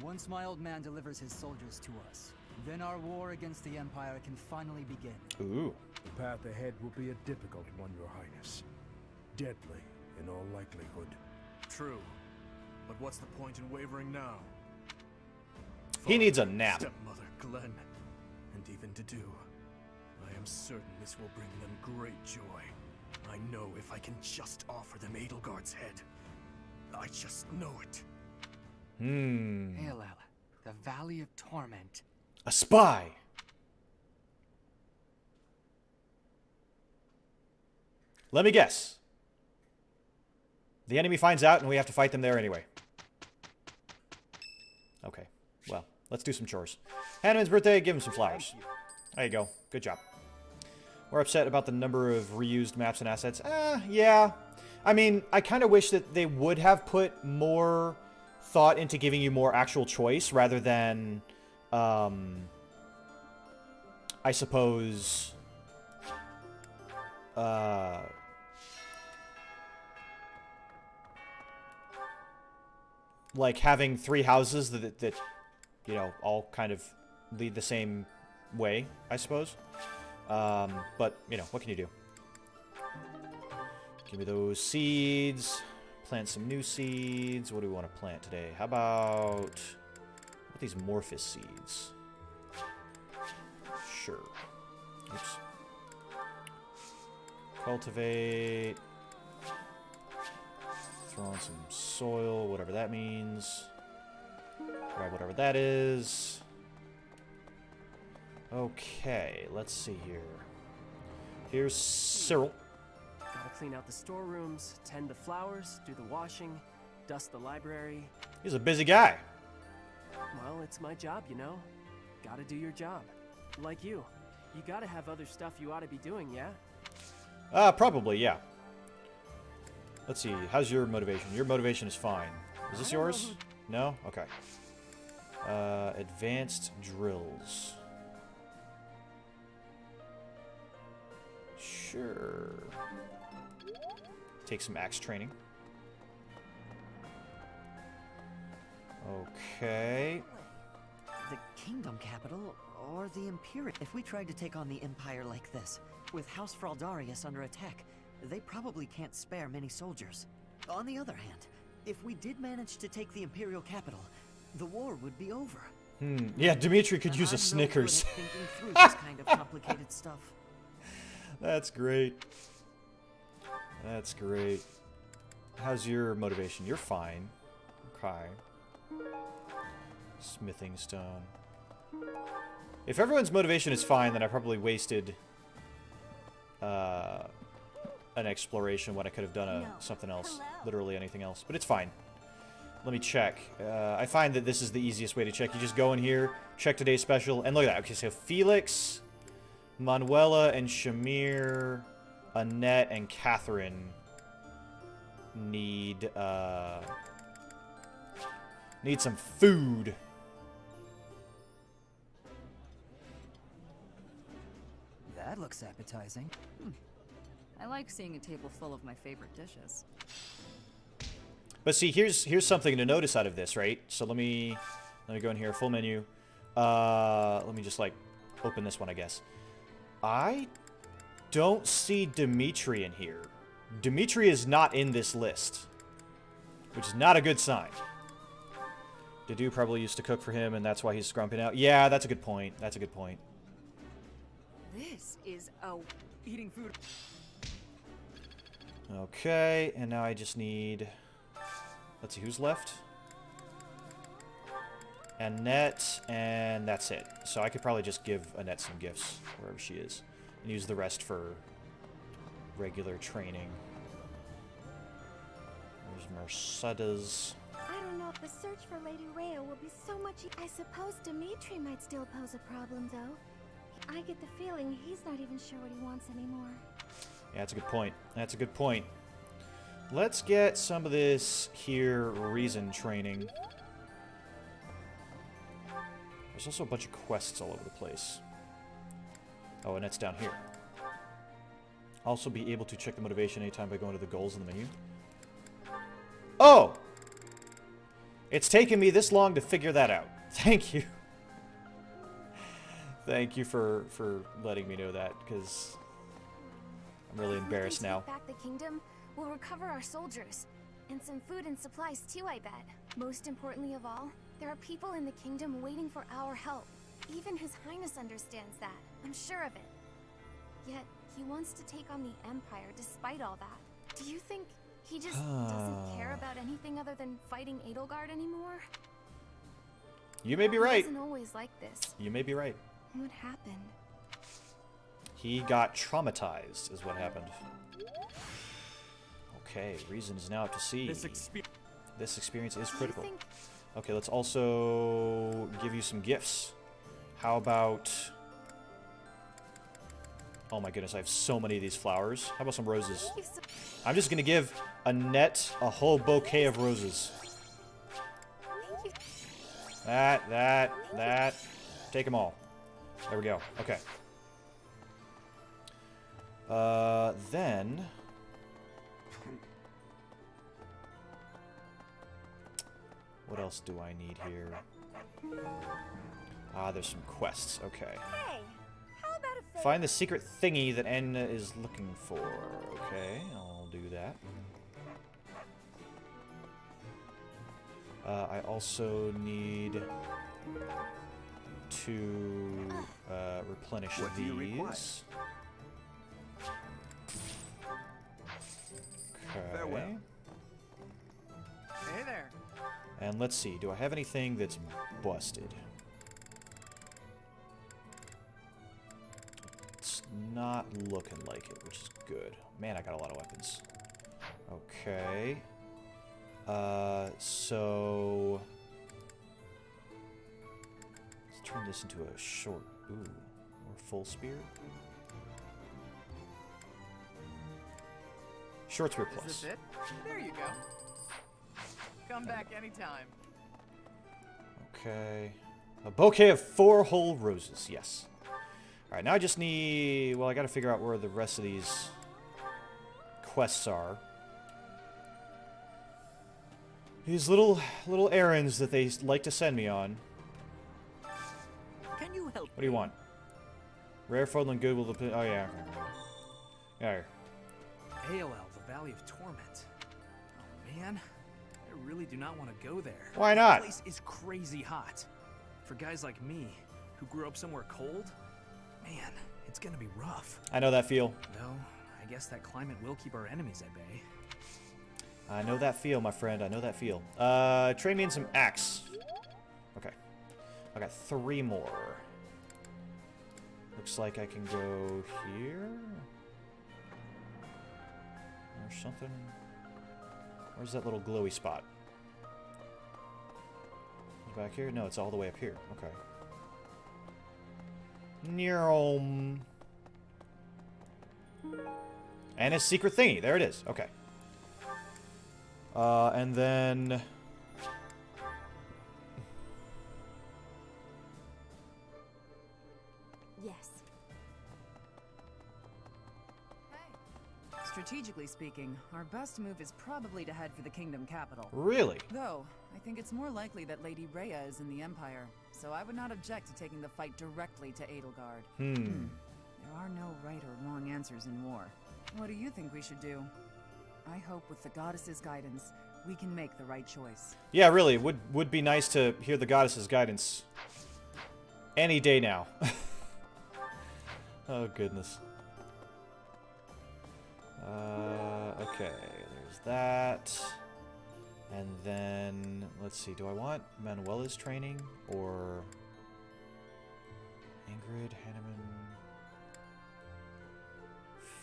Once my old man delivers his soldiers to us, then our war against the Empire can finally begin. Ooh. The path ahead will be a difficult one, Your Highness. Deadly, in all likelihood. True. But what's the point in wavering now? He needs a nap. Stepmother Glenn, and even Dedu. I am certain this will bring them great joy. I know if I can just offer them Edelgard's head. I just know it. Alel, the Valley of Torment. A spy. Let me guess. The enemy finds out and we have to fight them there anyway. Okay. Well, let's do some chores. Hanneman's birthday, give him some flowers. There you go. Good job. We're upset about the number of reused maps and assets. Yeah. I mean, I kind of wish that they would have put more thought into giving you more actual choice rather than I suppose, like having 3 houses that you know, all kind of lead the same way, I suppose. But, you know, what can you do? Give me those seeds. Plant some new seeds. What do we want to plant today? How about these Morphous seeds? Sure. Oops. Cultivate. Throw on some soil, whatever that means. Grab whatever that is. Okay, let's see here. Here's Cyril. Gotta clean out the storerooms, tend the flowers, do the washing, dust the library. He's a busy guy. Well, it's my job, you know. Gotta do your job. Like you. You gotta have other stuff you ought to be doing, yeah? Probably, yeah. Let's see, how's your motivation? Your motivation is fine. Is this yours? No? Okay. Advanced drills. Sure. Take some axe training. Okay. The kingdom capital or the Imperial? If we tried to take on the Empire like this, with House Fraldarius under attack, they probably can't spare many soldiers. On the other hand, if we did manage to take the Imperial capital, the war would be over. Yeah, Dimitri could use a Snickers. I'm no good at thinking through this kind of complicated stuff. That's great. That's great. How's your motivation? You're fine. Okay. Smithing stone. If everyone's motivation is fine, then I probably wasted an exploration when I could have done something else. Literally anything else. But it's fine. Let me check. I find that this is the easiest way to check. You just go in here, check today's special, and look at that. Okay, so Felix, Manuela, and Shamir, Annette, and Catherine need some food. That looks appetizing. I like seeing a table full of my favorite dishes. But see, here's something to notice out of this, right? So let me go in here, full menu. Let me just like open this one, I guess. I don't see Dimitri in here. Dimitri is not in this list, which is not a good sign. Dedu probably used to cook for him, and that's why he's scrumping out. Yeah, that's a good point. That's a good point. This is eating food. Okay, and now I just need... Let's see, who's left? Annette, and that's it. So I could probably just give Annette some gifts, wherever she is, and use the rest for regular training. There's Mercedes. I don't know if the search for Lady Rhea will be so much I suppose Dimitri might still pose a problem, though. I get the feeling he's not even sure what he wants anymore. Yeah, that's a good point. That's a good point. Let's get some of this here reason training. There's also a bunch of quests all over the place. Oh, and that's down here. Also be able to check the motivation anytime by going to the goals in the menu. Oh! It's taken me this long to figure that out. Thank you. Thank you for letting me know that, because I'm really embarrassed now. If we take back the kingdom, we'll recover our soldiers. And some food and supplies too, I bet. Most importantly of all, there are people in the kingdom waiting for our help. Even His Highness understands that. I'm sure of it. Yet, he wants to take on the Empire despite all that. Do you think he just doesn't care about anything other than fighting Edelgard anymore? You may be right. He wasn't always like this. You may be right. What happened? He got traumatized, is what happened. Okay, reason is now up to C. This experience is critical. Okay, let's also give you some gifts. How about... Oh my goodness, I have so many of these flowers. How about some roses? I'm just gonna give Annette a whole bouquet of roses. That. Take them all. There we go. Okay. Then... what else do I need here? Ah, there's some quests. Okay. Hey, how about a favor? Find the secret thingy that Enna is looking for. Okay, I'll do that. I also need to replenish What do you require? these. Farewell. Okay. Hey there. And let's see, do I have anything that's busted? It's not looking like it, which is good. Man, I got a lot of weapons. Okay. So... let's turn this into a short... ooh, or full spear? Short spear plus. Is this it? There you go. Come back anytime. Okay. A bouquet of 4 whole roses, yes. Alright, now I just need... well, I gotta figure out where the rest of these quests are. These little errands that they like to send me on. Can you help? What do you want? Rare Fodlan good will... oh, yeah. Okay. Yeah. Alel, the Valley of Torment. Oh man, I really do not want to go there. Why not? The place is crazy hot. For guys like me, who grew up somewhere cold, man, it's gonna be rough. I know that feel. Though, I guess that climate will keep our enemies at bay. I know that feel, my friend. I know that feel. Train me in some axe. Okay. I got 3 more. Looks like I can go here. Or something. Where's that little glowy spot? Is it back here? No, it's all the way up here. Okay. Neom. And a secret thingy. There it is. Okay. And then... Yes. Strategically speaking, our best move is probably to head for the kingdom capital. Really? Though, I think it's more likely that Lady Rhea is in the Empire, so I would not object to taking the fight directly to Edelgard. There are no right or wrong answers in war. What do you think we should do? I hope with the goddess's guidance, we can make the right choice. Yeah, really. Would be nice to hear the goddess's guidance any day now. Oh, goodness. Okay, there's that. And then, let's see, do I want Manuela's training or Ingrid, Hanneman,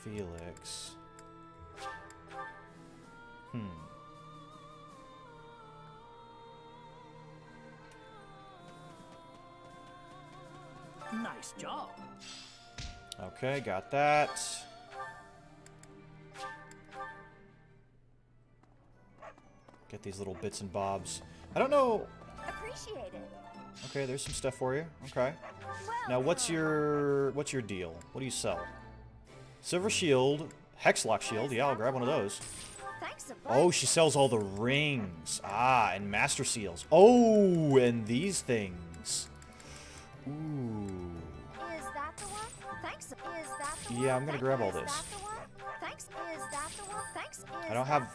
Felix? Nice job. Okay, got that. Get these little bits and bobs. I don't know. Appreciate it. Okay, there's some stuff for you. Okay. Well, Now, what's your deal? What do you sell? Silver shield, hexlock shield. Yeah, I'll grab one of those. thanks a bunch. Oh, she sells all the rings. Ah, and master seals. Oh, and these things. Ooh. Is that the one? Thanks. Is that the one? Yeah, I'm gonna grab all Is this. that the one? Thanks. Is that the one? Thanks. I don't have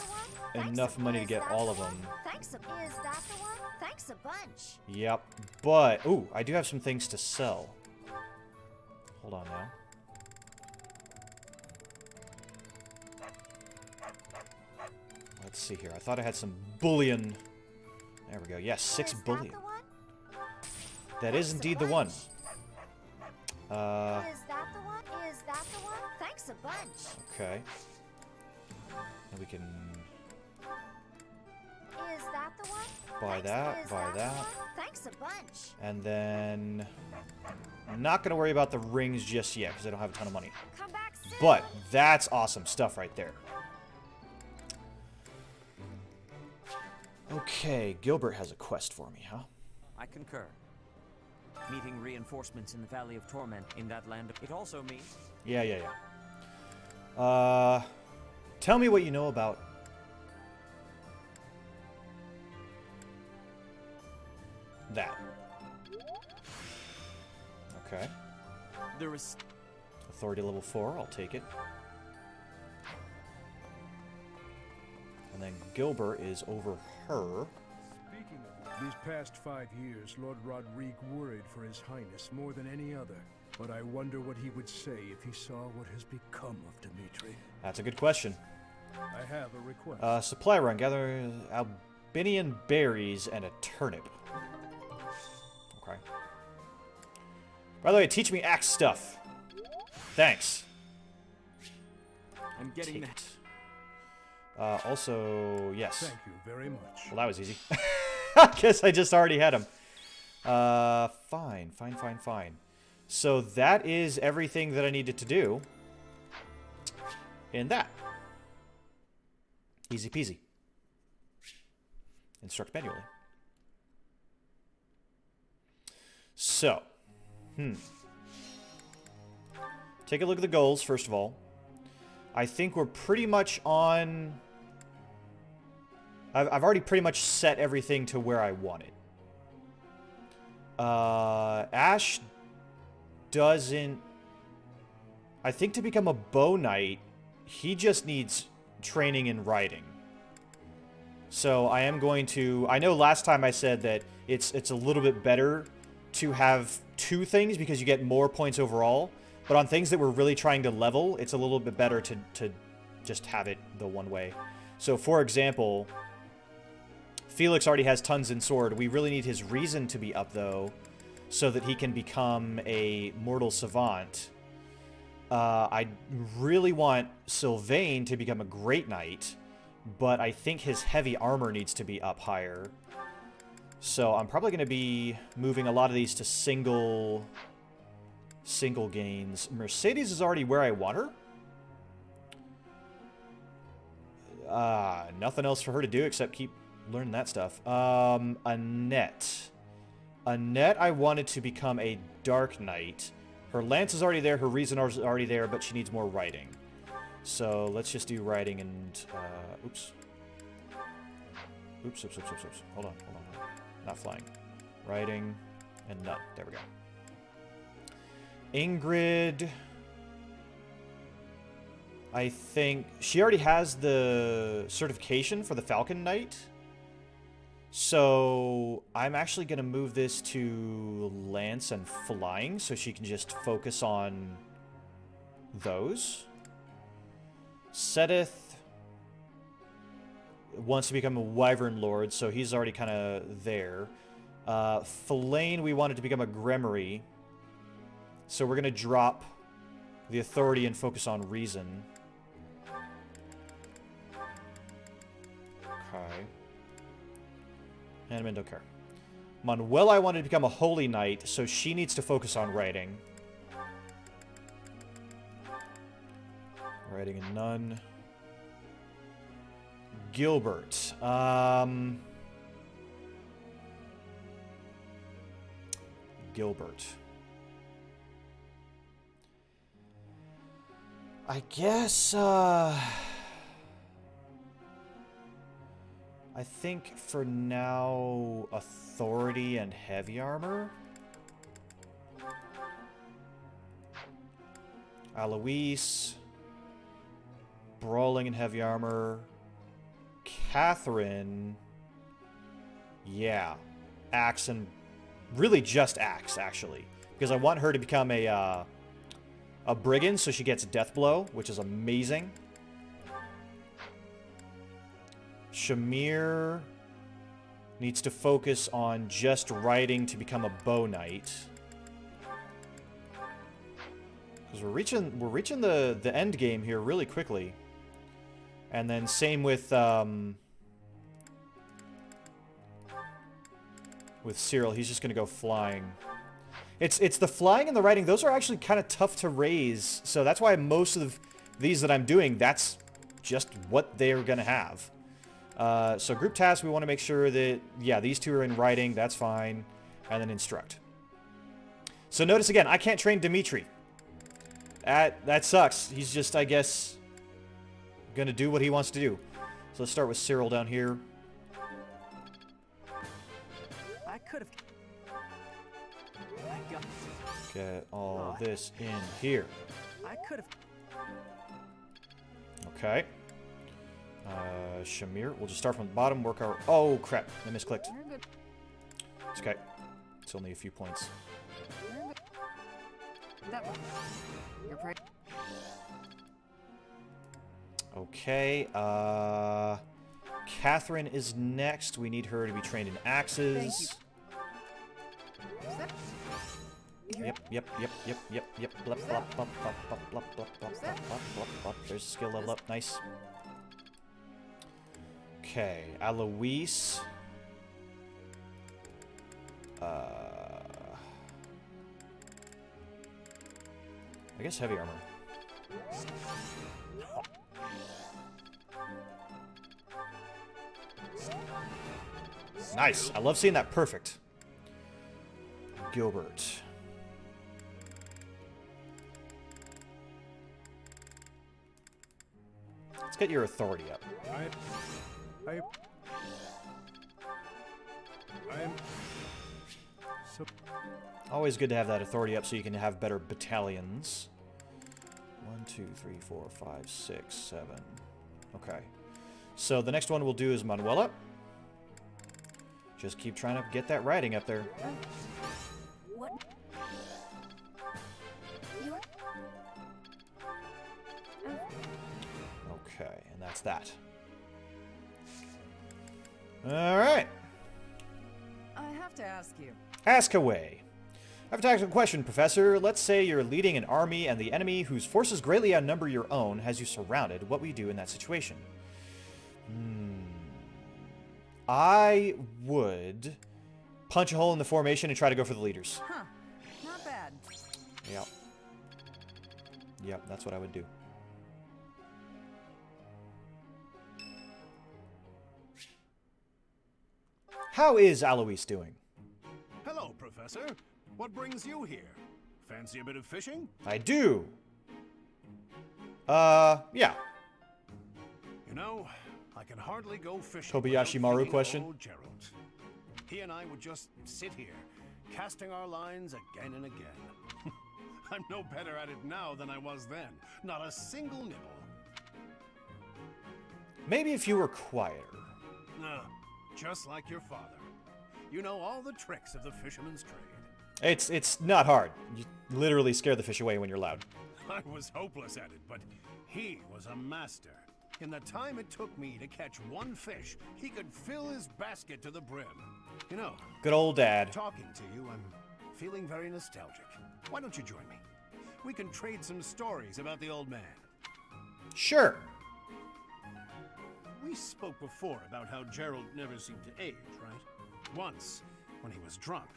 enough money to get all of them. Thanks. Is that the one? Thanks a bunch. Yep, but ooh, I do have some things to sell. Hold on now. Let's see here. I thought I had some bullion. There we go. Yes, 6 bullion. That is indeed the one. Is that the one? Is that the one? Thanks a bunch. Okay. And we can Is that the one? buy Thanks. that, Is buy the that. one? Thanks a bunch. And then I'm not going to worry about the rings just yet because I don't have a ton of money. Come back soon. But that's awesome stuff right there. Okay, Gilbert has a quest for me, huh? I concur. meeting reinforcements in the Valley of Torment in that land. It also means... Yeah. Tell me what you know about... that. Okay. There is... Authority level 4, I'll take it. And then Gilbert is over her. Speaking of these past 5 years, Lord Rodrigue worried for His Highness more than any other. But I wonder what he would say if he saw what has become of Dimitri. That's a good question. I have a request. Supply run. Gather Albinian berries and a turnip. Okay. By the way, teach me axe stuff. Thanks. I'm getting that. Also, yes. Thank you very much. Well, that was easy. I guess I just already had him. Fine. So that is everything that I needed to do in that. Easy peasy. Instruct manually. So, take a look at the goals, first of all. I think we're pretty much on... I've already pretty much set everything to where I want it. Ash doesn't... I think to become a bow knight, he just needs training in riding. So I am going to... I know last time I said that it's a little bit better to have 2 things because you get more points overall. But on things that we're really trying to level, it's a little bit better to just have it the one way. So for example, Felix already has tons in sword. We really need his reason to be up though, so that he can become a mortal savant. I really want Sylvain to become a great knight, but I think his heavy armor needs to be up higher. So I'm probably going to be moving a lot of these to single gains. Mercedes is already where I want her. Nothing else for her to do except keep learning that stuff. Annette. Annette, I wanted to become a Dark Knight. Her lance is already there, her reason is already there, but she needs more riding. So let's just do riding and... Oops. Hold on. Not flying. Riding and nut. There we go. Ingrid... I think... She already has the certification for the Falcon Knight. So I'm actually going to move this to Lance and Flying so she can just focus on those. Sedith wants to become a Wyvern Lord, so he's already kind of there. Fillane, we wanted to become a Gremory. So we're going to drop the authority and focus on reason. Okay. Hanneman don't care. Manuela, I wanted to become a Holy Knight, so she needs to focus on writing. Writing a nun. Gilbert. Gilbert. I guess, I think for now, authority and heavy armor. Alois. Brawling and heavy armor. Catherine. Yeah. Axe and... Really just Axe, actually. Because I want her to become a brigand, so she gets Death Blow, which is amazing. Shamir needs to focus on just riding to become a bow knight. Because we're reaching the end game here really quickly. And then same with Cyril. He's just gonna go flying. It's the flying and the riding. Those are actually kind of tough to raise. So that's why most of these that I'm doing, that's just what they're gonna have. So group tasks, we want to make sure that, yeah, these two are in writing, that's fine. And then instruct. So notice again, I can't train Dimitri. That sucks. He's just, I guess, gonna do what he wants to do. So let's start with Cyril down here. I could have. Get all this in here. I could have. Okay. Shamir, we'll just start from the bottom, work our... Oh, crap. I misclicked. It's okay. It's only a few points. Okay, Catherine is next. We need her to be trained in axes. Yep. Blop, blop, blop, blop, blop, blop, blop, blop, blop, blop. There's a skill level up. Nice. Okay, Alois. I guess heavy armor. Nice. I love seeing that perfect. Gilbert. Let's get your authority up. Always good to have that authority up so you can have better battalions. 1, 2, 3, 4, 5, 6, 7. Okay. So the next one we'll do is Manuela. Just keep trying to get that writing up there. What? Okay, and that's that. Alright. I have to ask you. Ask away. I have a tactical question, Professor. Let's say you're leading an army and the enemy, whose forces greatly outnumber your own, has you surrounded. What will you do in that situation? I would punch a hole in the formation and try to go for the leaders. Huh. Not bad. Yep. Yep, that's what I would do. How is Alois doing? Hello, Professor. What brings you here? Fancy a bit of fishing? I do. Yeah. You know, I can hardly go fishing. Kobayashi Maru question. Old Gerald. He and I would just sit here, casting our lines again and again. I'm no better at it now than I was then. Not a single nibble. Maybe if you were quieter. Just like your father. You know all the tricks of the fisherman's trade. It's not hard. You literally scare the fish away when you're loud. I was hopeless at it, but he was a master. In the time it took me to catch one fish, he could fill his basket to the brim. You know, good old Dad. Talking to you, I'm feeling very nostalgic. Why don't you join me? We can trade some stories about the old man. Sure. We spoke before about how Gerald never seemed to age, right? Once, when he was drunk,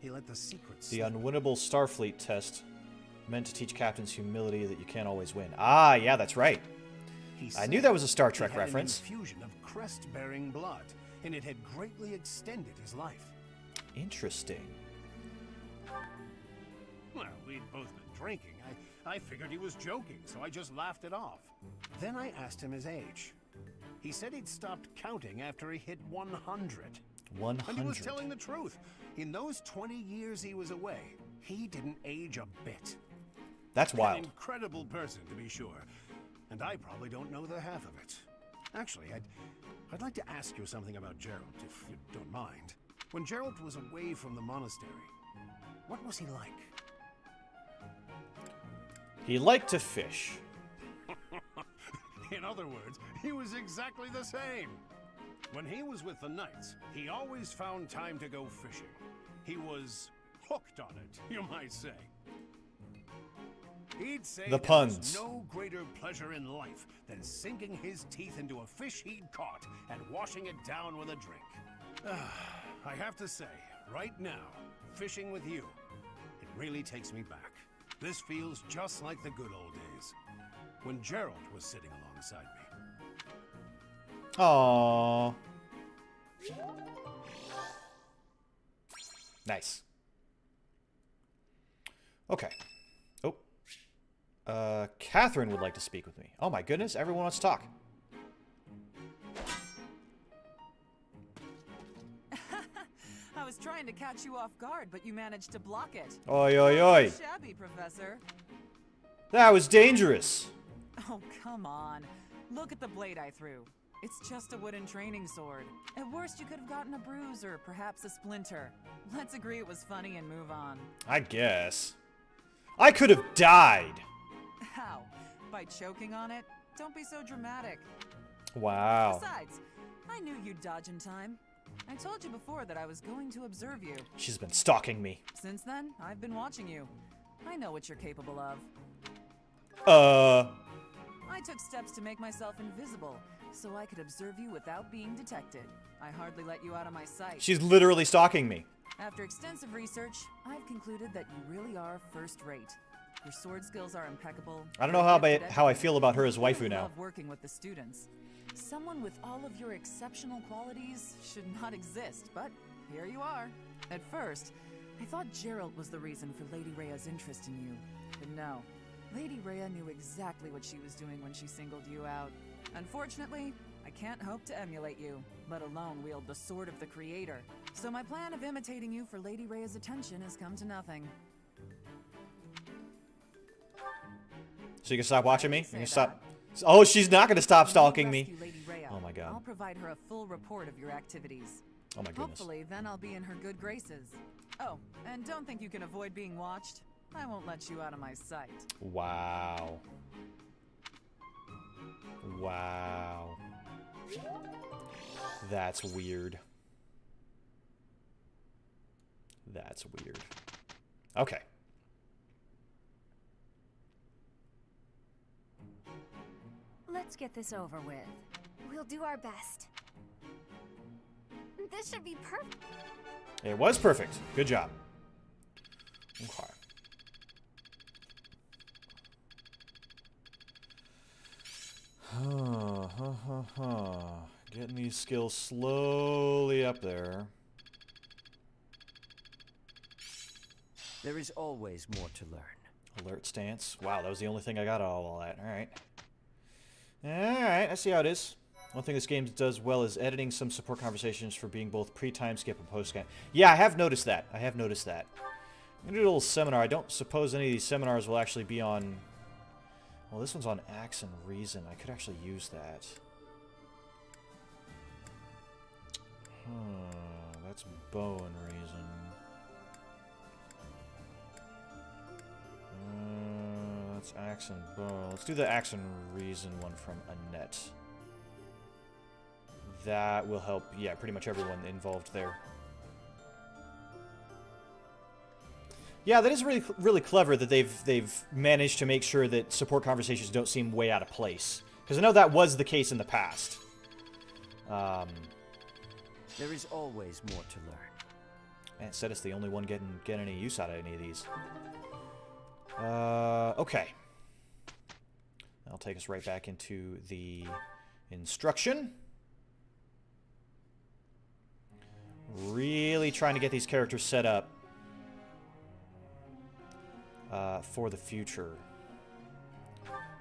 he let the secrets The unwinnable Starfleet test, meant to teach captains humility that you can't always win. Ah, yeah, that's right. I knew that was a Star Trek reference. An infusion of crest-bearing blood, and it had greatly extended his life. Interesting. Well, we'd both been drinking. I figured he was joking, so I just laughed it off. Then I asked him his age. He said he'd stopped counting after he hit 100. 100. And he was telling the truth. In those 20 years he was away, he didn't age a bit. That's wild. An incredible person, to be sure. And I probably don't know the half of it. Actually, I'd like to ask you something about Gerald, if you don't mind. When Gerald was away from the monastery, what was he like? He liked to fish. In other words, he was exactly the same. When he was with the Knights, he always found time to go fishing. He was hooked on it, you might say. He'd say the there puns. was no greater pleasure in life than sinking his teeth into a fish he'd caught and washing it down with a drink. I have to say, right now, fishing with you, it really takes me back. This feels just like the good old days, when Gerald was sitting alongside me. Aww. Nice. Okay. Catherine would like to speak with me. Oh my goodness, everyone wants to talk. I was trying to catch you off guard, but you managed to block it. Oi, oi, oi. Shabby, Professor. That was dangerous. Oh, come on. Look at the blade I threw. It's just a wooden training sword. At worst, you could have gotten a bruise or perhaps a splinter. Let's agree it was funny and move on. I guess. I could have died. How? By choking on it? Don't be so dramatic. Wow. Besides, I knew you'd dodge in time. I told you before that I was going to observe you. She's been stalking me. Since then, I've been watching you. I know what you're capable of. I took steps to make myself invisible, so I could observe you without being detected. I hardly let you out of my sight. She's literally stalking me. After extensive research, I've concluded that you really are first-rate. Your sword skills are impeccable. I don't know how I feel about her as waifu now. I love working with the students. Someone with all of your exceptional qualities should not exist, but here you are. At first, I thought Gerald was the reason for Lady Rhea's interest in you. But no, Lady Rhea knew exactly what she was doing when she singled you out. Unfortunately, I can't hope to emulate you, let alone wield the sword of the Creator. So my plan of imitating you for Lady Rhea's attention has come to nothing. So you can stop watching me? You can stop. Oh, she's not going to stop stalking me. Oh my god. I'll provide her a full report of your activities. Oh my goodness. Hopefully, then I'll be in her good graces. Oh, and don't think you can avoid being watched. I won't let you out of my sight. Wow. Wow. That's weird. That's weird. Okay. Let's get this over with. We'll do our best. This should be perfect. It was perfect. Good job. Okay. Getting these skills slowly up there. There is always more to learn. Alert stance. Wow, that was the only thing I got out of all that. Alright. Alright, I see how it is. One thing this game does well is editing some support conversations for being both pre-time skip and post-game. Yeah, I have noticed that. I have noticed that. I'm gonna do a little seminar. I don't suppose any of these seminars will actually be on... Well, this one's on Axe and Reason. I could actually use that. That's Bow and Reason. That's Axe and Bow. Let's do the Axe and Reason one from Annette. That will help, yeah, pretty much everyone involved there. Yeah, that is really, really clever that they've managed to make sure that support conversations don't seem way out of place. Because I know that was the case in the past. There is always more to learn. Man, Seta's the only one getting any use out of any of these. Okay. That'll take us right back into the instruction. Really trying to get these characters set up for the future.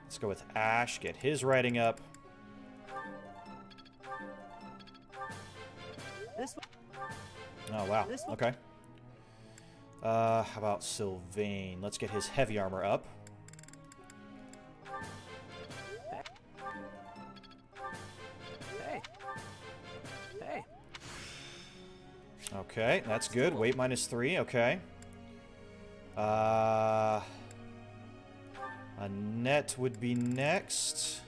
Let's go with Ash, get his writing up. This one. Oh, wow. Okay. How about Sylvain? Let's get his heavy armor up. Hey. Hey. Okay, that's good. Weight -3, okay. Annette would be next.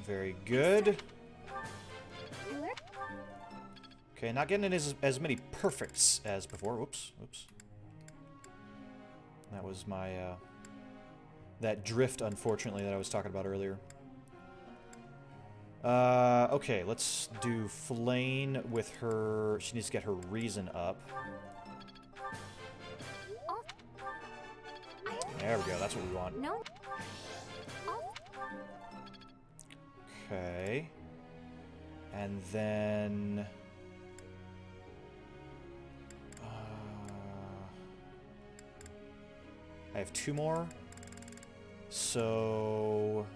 Very good. Okay, not getting as many perfects as before. Whoops, whoops. That was my, that drift, unfortunately, that I was talking about earlier. Okay, let's do Flane with her... She needs to get her reason up. There we go, that's what we want. No. Okay. And then... I have 2 more. So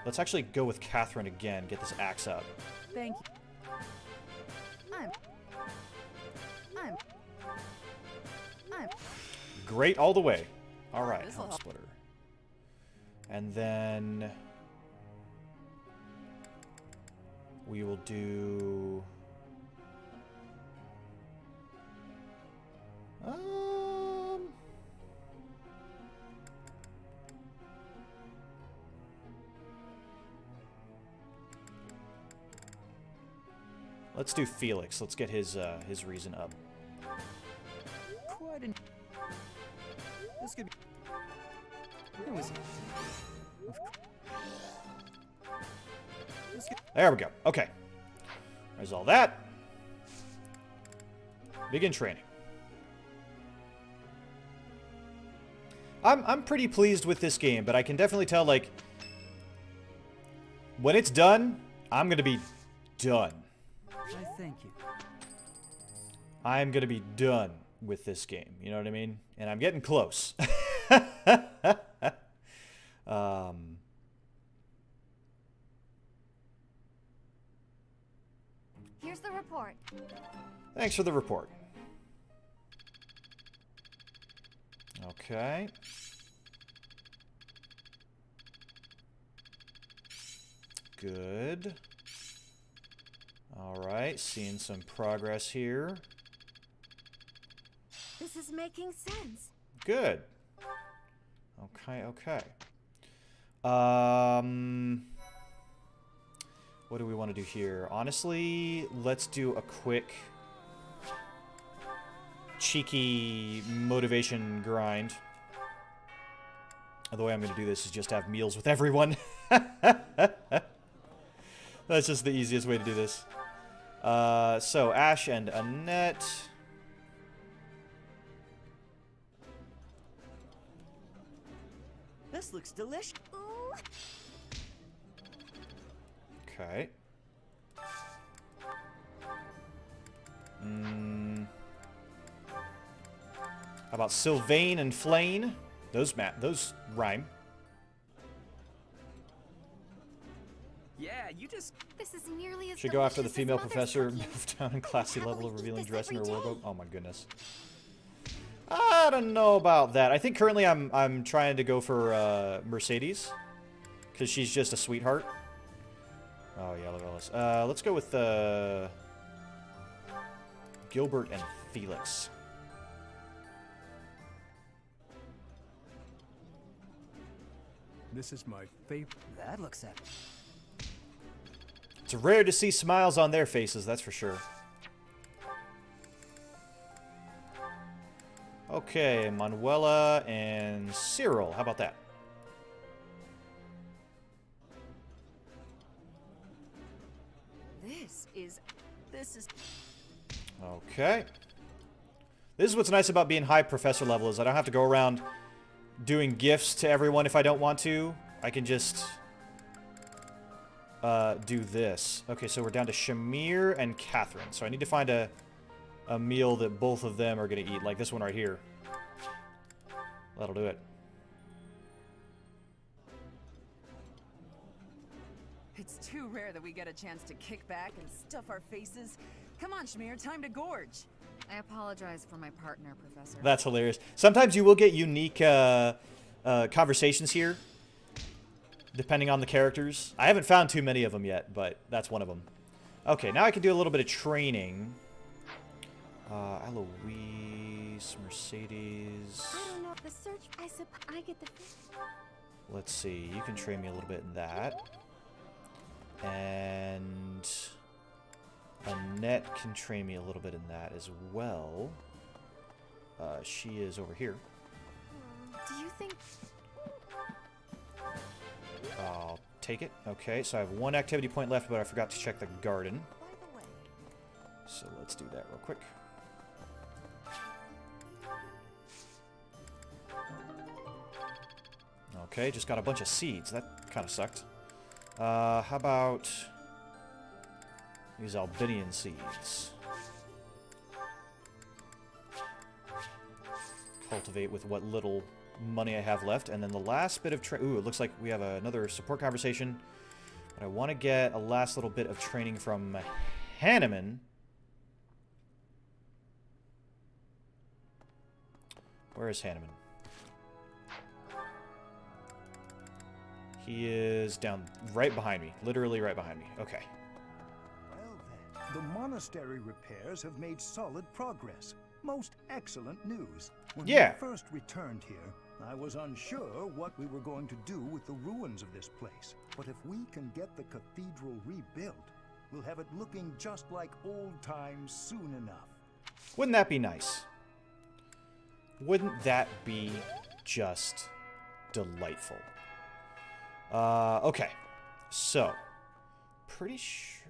let's actually go with Catherine again. Get this axe up. Thank you. I'm Great all the way. All right, This'll helm help. splitter. And then we will do... let's do Felix. Let's get his reason up. Quite an... This could be... It was... There we go. Okay. There's all that. Begin training. I'm pretty pleased with this game, but I can definitely tell, like, when it's done, I'm gonna be done. I thank you. I'm gonna be done with this game. You know what I mean? And I'm getting close. Here's the report. Thanks for the report. Okay. Good. All right, seeing some progress here. This is making sense. Good. Okay, okay. What do we want to do here? Honestly, let's do a quick cheeky motivation grind. The way I'm going to do this is just have meals with everyone. That's just the easiest way to do this. So, Ash and Annette. This looks delicious. Ooh. Okay. How about Sylvain and Flayn? Those rhyme. Yeah, you just... This is nearly as Should go after the delicious as female Mother's professor, cooking. move down in classy level of eat revealing this dress in her every wardrobe. day. Oh my goodness. I don't know about that. I think currently I'm trying to go for Mercedes, because she's just a sweetheart. Oh yeah, look at all this. Let's go with Gilbert and Felix. This is my favorite. That looks epic. It's rare to see smiles on their faces, that's for sure. Okay, Manuela and Cyril. How about that? This is... Okay. This is what's nice about being high professor level is I don't have to go around doing gifts to everyone if I don't want to. I can just do this. Okay, so we're down to Shamir and Catherine. So I need to find a meal that both of them are going to eat, like this one right here. That'll do it. It's too rare that we get a chance to kick back and stuff our faces. Come on, Shamir, time to gorge. I apologize for my partner, Professor. That's hilarious. Sometimes you will get unique conversations here, depending on the characters. I haven't found too many of them yet, but that's one of them. Okay, now I can do a little bit of training. Eloise, Mercedes. I don't know. The search. I get the. Let's see. You can train me a little bit in that. And Annette can train me a little bit in that as well. She is over here. Do you think? I'll take it. Okay, so I have one activity point left, but I forgot to check the garden. So let's do that real quick. Okay, just got a bunch of seeds. That kind of sucked. How about these Albinian seeds? cultivate with what little money I have left. And then the last bit of ooh, it looks like we have another support conversation. But I want to get a last little bit of training from Hanneman. Where is Hanneman? He is down right behind me. Literally right behind me. Okay. Well then, the monastery repairs have made solid progress. Most excellent news. When we first returned here, I was unsure what we were going to do with the ruins of this place. But if we can get the cathedral rebuilt, we'll have it looking just like old times soon enough. Wouldn't that be nice? Wouldn't that be just delightful? Okay. So, pretty sure...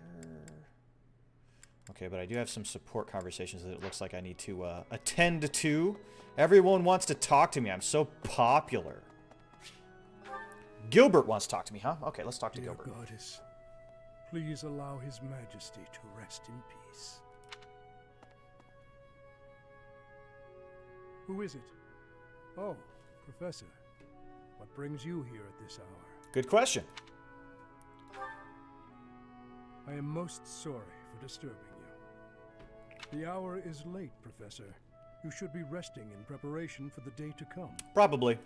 Okay, but I do have some support conversations that it looks like I need to attend to. Everyone wants to talk to me. I'm so popular. Gilbert wants to talk to me, huh? Okay, let's talk to Dear Gilbert. Goddess, please allow His Majesty to rest in peace. Who is it? Oh, Professor. What brings you here at this hour? Good question. I am most sorry for disturbing you. The hour is late, Professor. You should be resting in preparation for the day to come. Probably.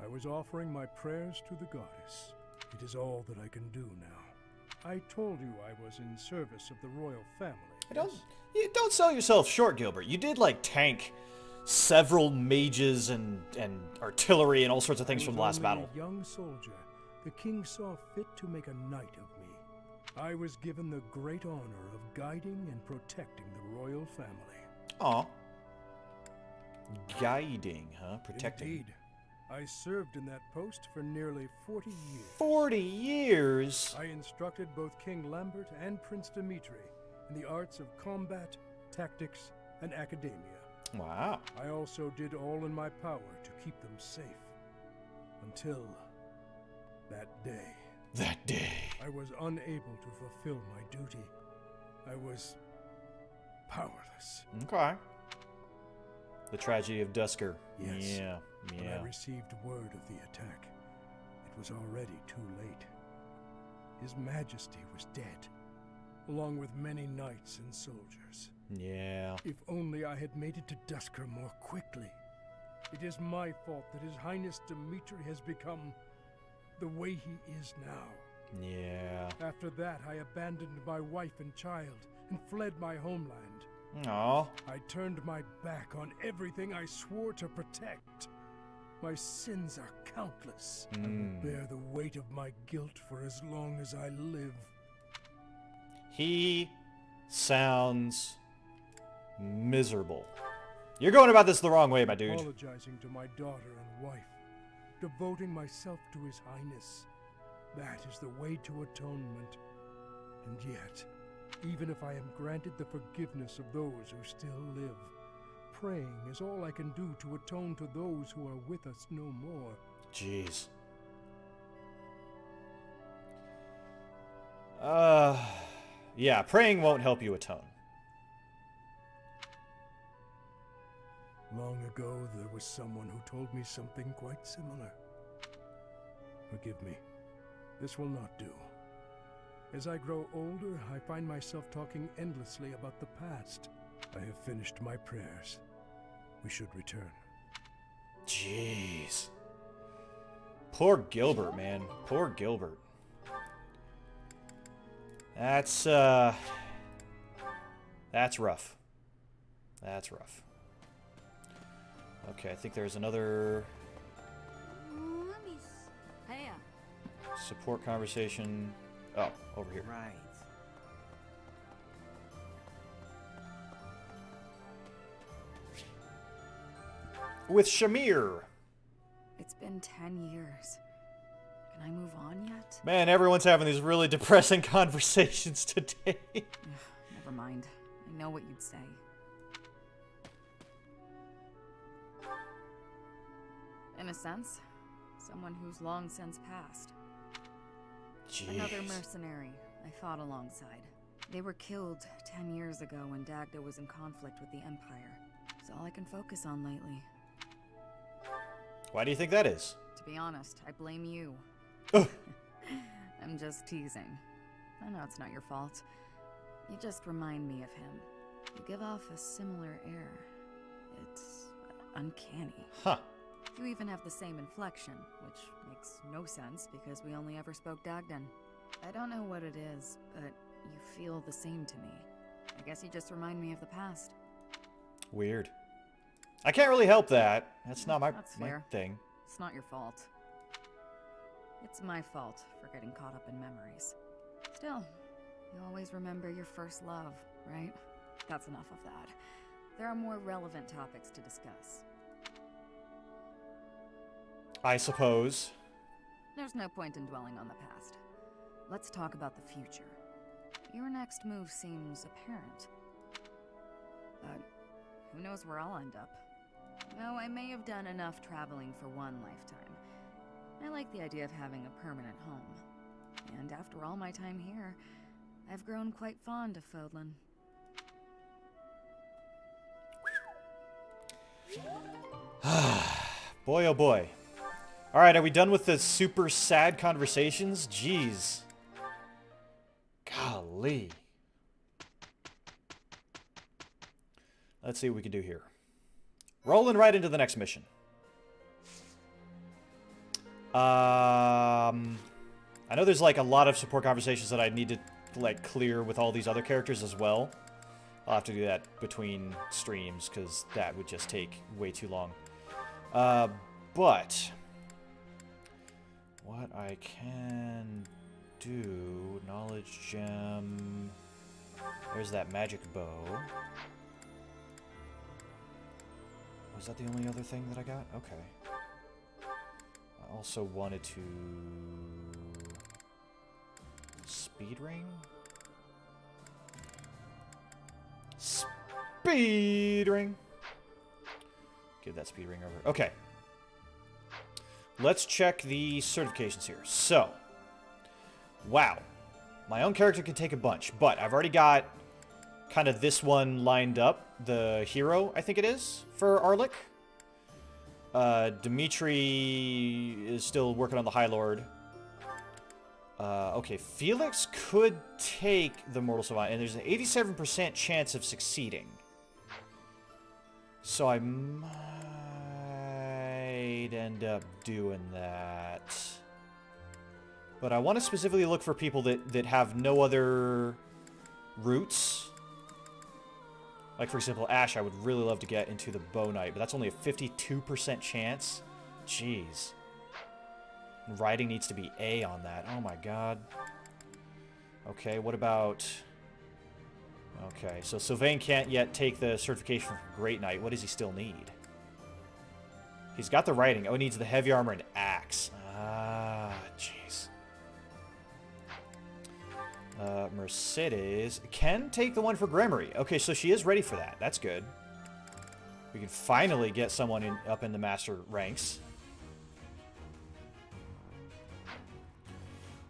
I was offering my prayers to the goddess. It is all that I can do now. I told you I was in service of the royal family. Don't sell yourself short, Gilbert. You did, like, tank several mages and artillery and all sorts of things from the last battle. A young soldier, the king saw fit to make a knight of me. I was given the great honor of guiding and protecting the royal family. Aw. Guiding, huh? Protecting. Indeed. I served in that post for nearly 40 years. 40 years? I instructed both King Lambert and Prince Dimitri in the arts of combat, tactics, and academia. Wow. I also did all in my power to keep them safe. Until that day. That day. I was unable to fulfill my duty. I was powerless. Okay. The tragedy of Dusker. Yes. Yeah. When I received word of the attack, it was already too late. His Majesty was dead, along with many knights and soldiers. Yeah. If only I had made it to Dusker more quickly. It is my fault that His Highness Dimitri has become the way he is now. Yeah. After that, I abandoned my wife and child and fled my homeland. Aw. I turned my back on everything I swore to protect. My sins are countless. I will bear the weight of my guilt for as long as I live. He sounds miserable. You're going about this the wrong way, my dude. Apologizing to my daughter and wife. Devoting myself to His Highness. That is the way to atonement. And yet, even if I am granted the forgiveness of those who still live, praying is all I can do to atone to those who are with us no more. Jeez. Yeah, praying won't help you atone. Long ago, there was someone who told me something quite similar. Forgive me. This will not do. As I grow older, I find myself talking endlessly about the past. I have finished my prayers. We should return. Jeez. Poor Gilbert, man. Poor Gilbert. That's rough. That's rough. Okay, I think there's another support conversation. Oh, over here. Right. With Shamir. It's been 10 years. Can I move on yet? Man, everyone's having these really depressing conversations today. Never mind. I know what you'd say. In a sense, someone who's long since passed. Jeez. Another mercenary I fought alongside. They were killed 10 years ago when Dagda was in conflict with the Empire. It's all I can focus on lately. Why do you think that is? To be honest, I blame you. Ugh. I'm just teasing. I know it's not your fault. You just remind me of him. You give off a similar air. It's uncanny. Huh. You even have the same inflection, which makes no sense because we only ever spoke Dagdan. I don't know what it is, but you feel the same to me. I guess you just remind me of the past. Weird. I can't really help that. That's not my fair. thing. It's not your fault. It's my fault for getting caught up in memories. Still, you always remember your first love, right? That's enough of that. There are more relevant topics to discuss. I suppose. There's no point in dwelling on the past. Let's talk about the future. Your next move seems apparent. But who knows where I'll end up? Though I may have done enough traveling for one lifetime. I like the idea of having a permanent home. And after all my time here, I've grown quite fond of Fodlan. Boy, oh boy. Alright, are we done with the super sad conversations? Jeez. Golly. Let's see what we can do here. Rolling right into the next mission. I know there's like a lot of support conversations that I need to like clear with all these other characters as well. I'll have to do that between streams because that would just take way too long. But what I can do, knowledge gem. There's that magic bow. Was that the only other thing that I got? Okay. I also wanted to... Speed ring? Speed ring! Give that speed ring over. Okay. Let's check the certifications here. So. Wow. My own character can take a bunch, but I've already got kind of this one lined up. The hero, I think it is, for Arlic. Dimitri is still working on the High Lord. Okay, Felix could take the Mortal Savant, and there's an 87% chance of succeeding. So I might end up doing that. But I want to specifically look for people that have no other routes. Like, for example, Ash, I would really love to get into the Bow Knight, but that's only a 52% chance. Jeez. And riding needs to be A on that. Oh my god. Okay, what about... Okay, so Sylvain can't yet take the certification for Great Knight. What does he still need? He's got the riding. Oh, he needs the heavy armor and axe. Ah, jeez. Mercedes can take the one for Gremory. Okay, so she is ready for that. That's good. We can finally get someone up in the master ranks.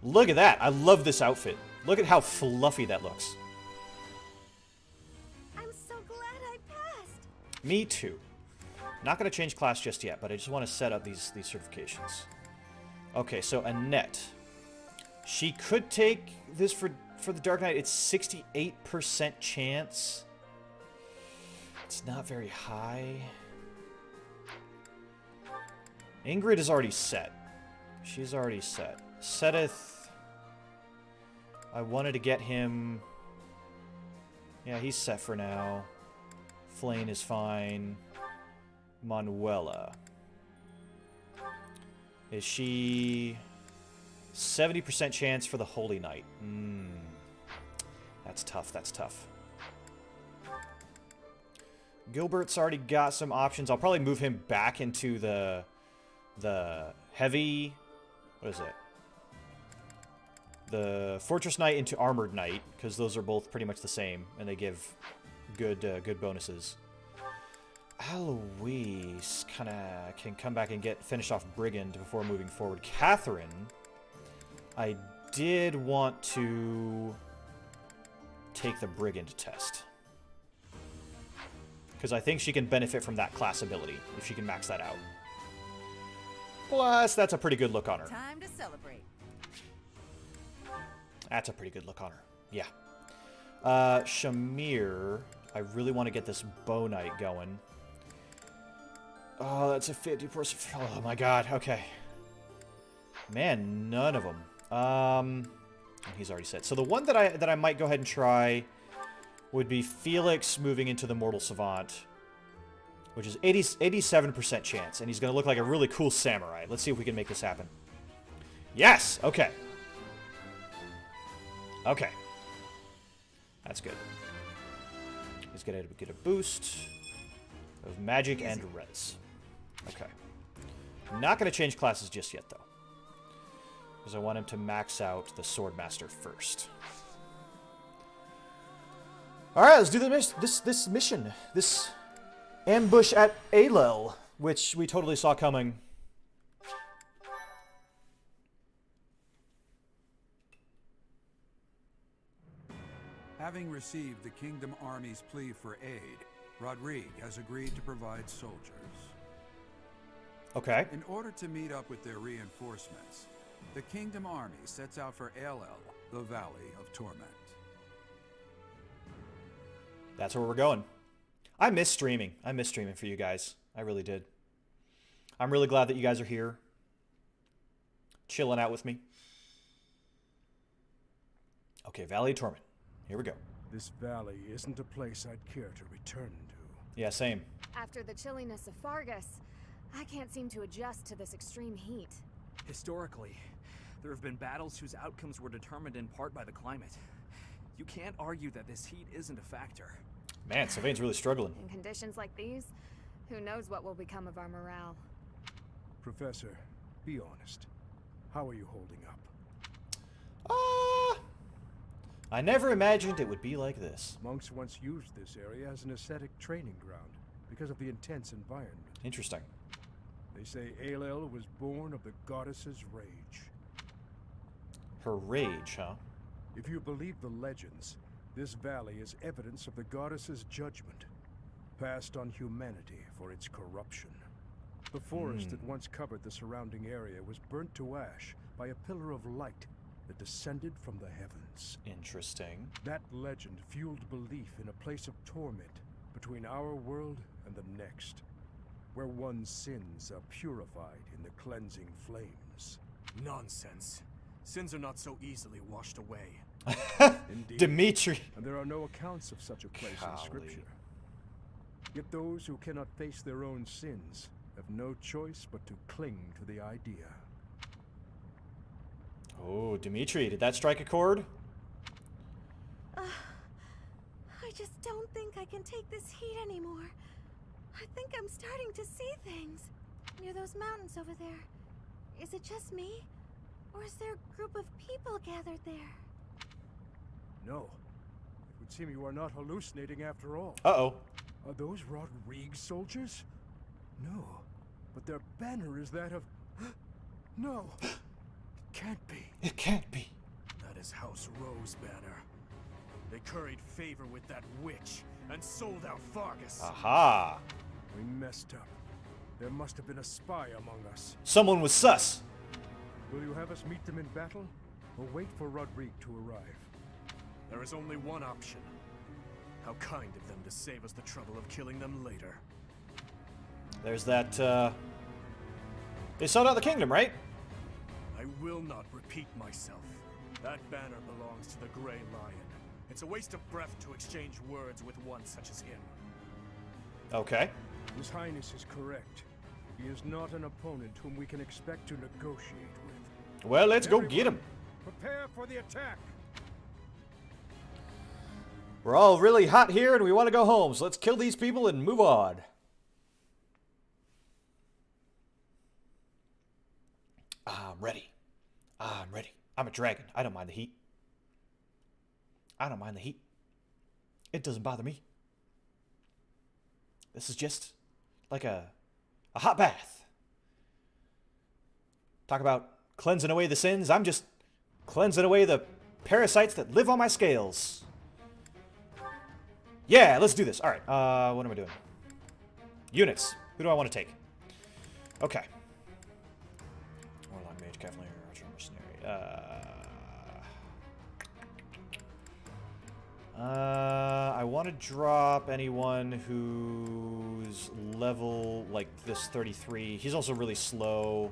Look at that. I love this outfit. Look at how fluffy that looks. I'm so glad I passed. Me too. Not going to change class just yet, but I just want to set up these certifications. Okay, so Annette. She could take this for the Dark Knight. It's 68% chance. It's not very high. Ingrid is already set. She's already set. Seteth. I wanted to get him... Yeah, he's set for now. Flane is fine. Manuela. Is she... 70% chance for the Holy Knight. That's tough, that's tough. Gilbert's already got some options. I'll probably move him back into the heavy... What is it? The Fortress Knight into Armored Knight, because those are both pretty much the same, and they give good bonuses. Alois kind of can come back and finish off Brigand before moving forward. Catherine, I did want to take the Brigand test. Because I think she can benefit from that class ability, if she can max that out. Plus, that's a pretty good look on her. Time to celebrate. That's a pretty good look on her. Yeah. Shamir, I really want to get this Bow Knight going. Oh, that's a 50%. Oh my god, okay. Man, none of them. He's already said. So the one that I might go ahead and try would be Felix moving into the Mortal Savant, which is 87% chance, and he's going to look like a really cool samurai. Let's see if we can make this happen. Yes! Okay. Okay. That's good. He's going to get a boost of magic and res. Okay. Not going to change classes just yet, though, because I want him to max out the Swordmaster first. Alright, let's do this mission. This ambush at Alel, which we totally saw coming. Having received the Kingdom Army's plea for aid, Rodrigue has agreed to provide soldiers. Okay. In order to meet up with their reinforcements, the Kingdom Army sets out for Alel, the Valley of Torment. That's where we're going. I miss streaming. I miss streaming for you guys. I really did. I'm really glad that you guys are here, chilling out with me. Okay, Valley of Torment. Here we go. This valley isn't a place I'd care to return to. Yeah, same. After the chilliness of Fargus, I can't seem to adjust to this extreme heat. Historically, there have been battles whose outcomes were determined in part by the climate. You can't argue that this heat isn't a factor. Man, Sylvain's really struggling. In conditions like these, who knows what will become of our morale. Professor, be honest. How are you holding up? I never imagined it would be like this. Monks once used this area as an ascetic training ground because of the intense environment. Interesting. They say Alel was born of the goddess's rage. Her rage, huh? If you believe the legends, this valley is evidence of the goddess's judgment, passed on humanity for its corruption. The forest that once covered the surrounding area was burnt to ash by a pillar of light that descended from the heavens. Interesting. That legend fueled belief in a place of torment between our world and the next, where one's sins are purified in the cleansing flames. Nonsense. Sins are not so easily washed away. Indeed. Dimitri. And there are no accounts of such a place in Scripture. Yet those who cannot face their own sins have no choice but to cling to the idea. Oh, Dimitri, did that strike a chord? I just don't think I can take this heat anymore. I think I'm starting to see things. Near those mountains over there. Is it just me? Or is there a group of people gathered there? No. It would seem you are not hallucinating after all. Uh-oh. Are those Rodrigue soldiers? No. But their banner is that of... No. It can't be. It can't be. That is House Rose banner. They curried favor with that witch and sold out Fargus. Aha. We messed up. There must have been a spy among us. Someone was sus. Will you have us meet them in battle, or wait for Rodrigue to arrive? There is only one option. How kind of them to save us the trouble of killing them later. There's that, They sold out the kingdom, right? I will not repeat myself. That banner belongs to the Grey Lion. It's a waste of breath to exchange words with one such as him. Okay. His Highness is correct. He is not an opponent whom we can expect to negotiate with. Well, let's go get him. Prepare for the attack! We're all really hot here and we want to go home, so let's kill these people and move on. I'm ready. I'm ready. I'm a dragon. I don't mind the heat. I don't mind the heat. It doesn't bother me. This is just like a hot bath. Talk about cleansing away the sins. I'm just cleansing away the parasites that live on my scales. Yeah, let's do this. All right. What am I doing? Units. Who do I want to take? Okay. Warlock, Mage, Cavalier, Archer, Mercenary. I want to drop anyone who's level, like, this 33. He's also really slow.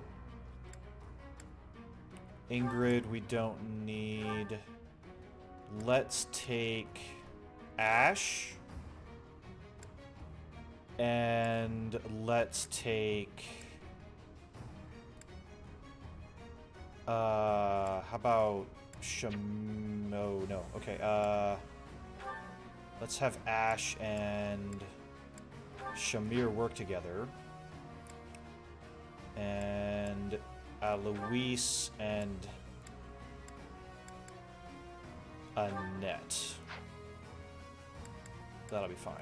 Ingrid, we don't need. Let's take Ash. And let's take... how about Oh, no. Okay, let's have Ash and Shamir work together. And Luis and Annette. That'll be fine.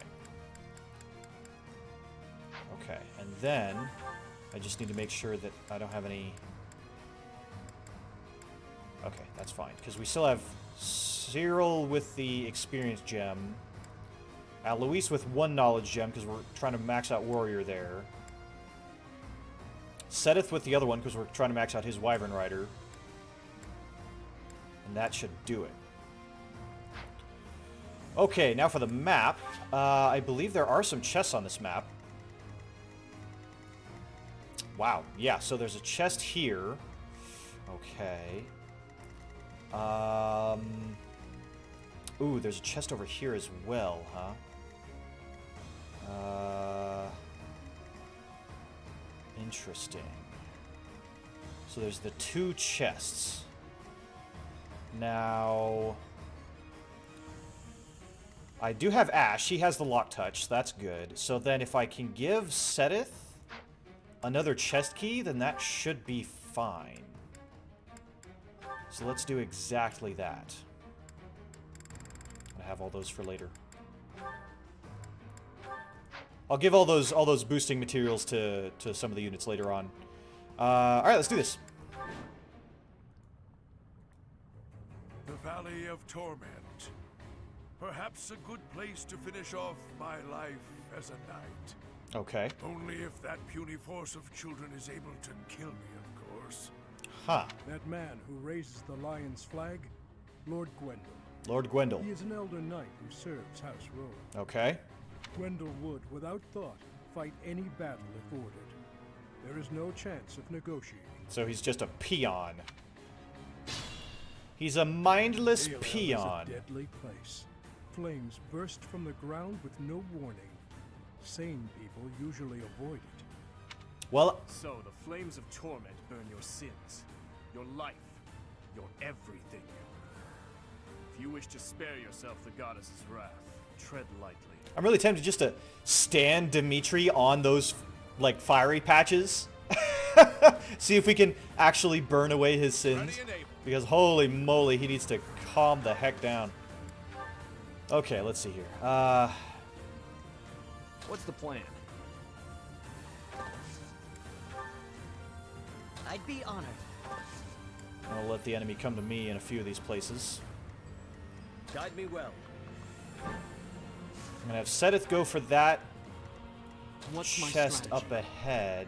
Okay, and then I just need to make sure that I don't have any... Okay, that's fine, because we still have Cyril with the experience gem, Luis with 1 knowledge gem, because we're trying to max out warrior there, Sedith with the other one, because we're trying to max out his wyvern rider, and that should do it. Okay, now for the map. I believe there are some chests on this map. Wow, yeah, so there's a chest here. Okay. Ooh, there's a chest over here as well, huh? Interesting. So there's the 2 chests. Now... I do have Ash. He has the lock touch. That's good. So then if I can give Sedith another chest key, then that should be fine. So let's do exactly that. I have all those for later. I'll give all those boosting materials to some of the units later on. All right, let's do this. The Valley of Torment. Perhaps a good place to finish off my life as a knight. Okay. Only if that puny force of children is able to kill me, of course. Huh. That man who raises the lion's flag, Lord Gwendol. Lord Gwendol. He is an elder knight who serves House Rowe. Okay. Gwendol would, without thought, fight any battle if ordered. There is no chance of negotiating. So he's just a peon. He's a mindless Alel peon. is a deadly place. Flames burst from the ground with no warning. Sane people usually avoid it. Well... So the flames of torment burn your sins, your life, your everything. If you wish to spare yourself the goddess's wrath, tread lightly. I'm really tempted just to stand Dimitri on those, like, fiery patches. See if we can actually burn away his sins. Because holy moly, he needs to calm the heck down. Okay, let's see here. What's the plan? I'd be honored. I'll let the enemy come to me in a few of these places. Guide me well. I'm gonna have Sedith go for that chest up ahead.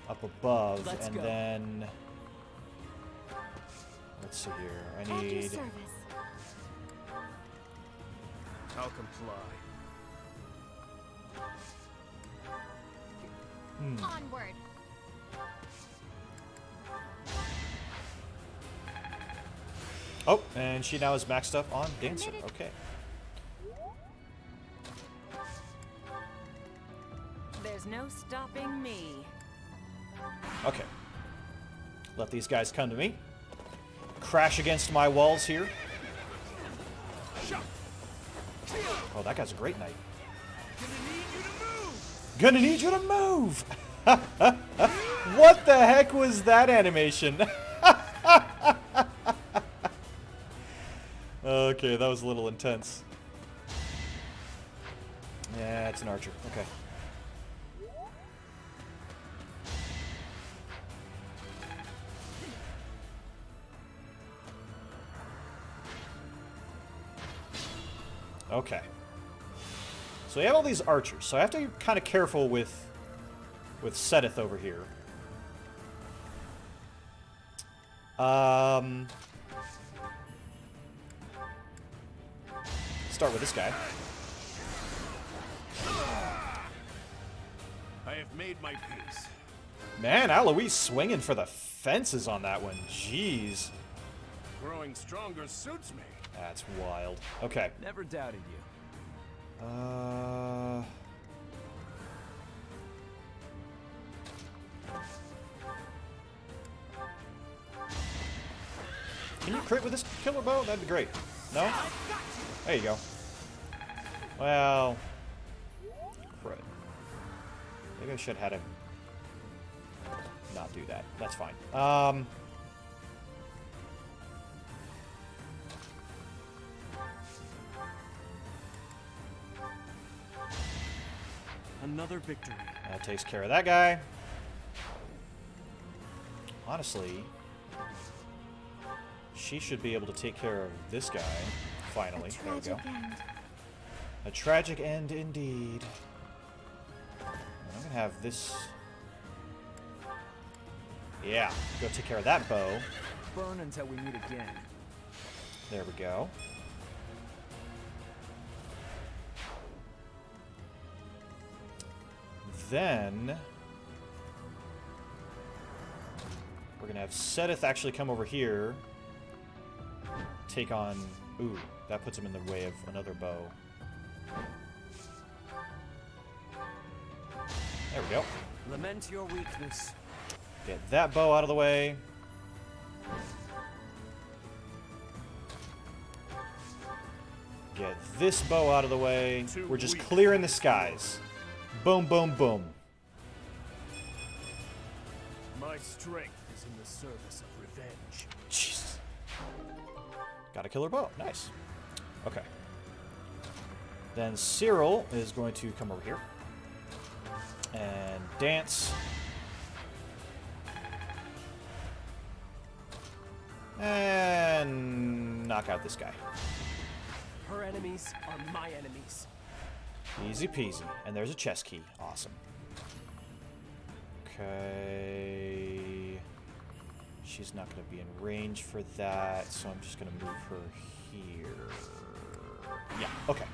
Up above, and then... Let's see here. I need... I'll comply. Onward. Oh, and she now is maxed up on Dancer. Okay. There's no stopping me. Okay. Let these guys come to me. Crash against my walls here. Oh, that guy's a great knight. Gonna need you to move! What the heck was that animation? Okay, that was a little intense. Yeah, it's an archer. Okay. Okay. So we have all these archers, so I have to be kind of careful with Seteth over here. Start with this guy. I have made my peace. Man, Alois swinging for the fences on that one. Jeez. Growing stronger suits me. That's wild. Okay. Never doubted you. Can you crit with this killer bow? That'd be great. No? There you go. Well, crit. Maybe I should have had him not do that. That's fine. Another victory. That takes care of that guy. Honestly, she should be able to take care of this guy. Finally. There we go. End. A tragic end indeed. And I'm going to have this... Yeah, go take care of that bow. Burn until we meet again. There we go. Then... we're going to have Seteth actually come over here. Take on... Ooh, that puts him in the way of another bow. There we go. Lament your weakness. Get that bow out of the way. Get this bow out of the way. We're just clearing the skies. Boom, boom, boom. My strength is in the service of revenge. Jeez. Got a killer bow. Nice. Okay. Then Cyril is going to come over here. And dance. And knock out this guy. Her enemies are my enemies. Easy peasy. And there's a chest key. Awesome. Okay. She's not going to be in range for that, so I'm just going to move her here. Yeah, okay.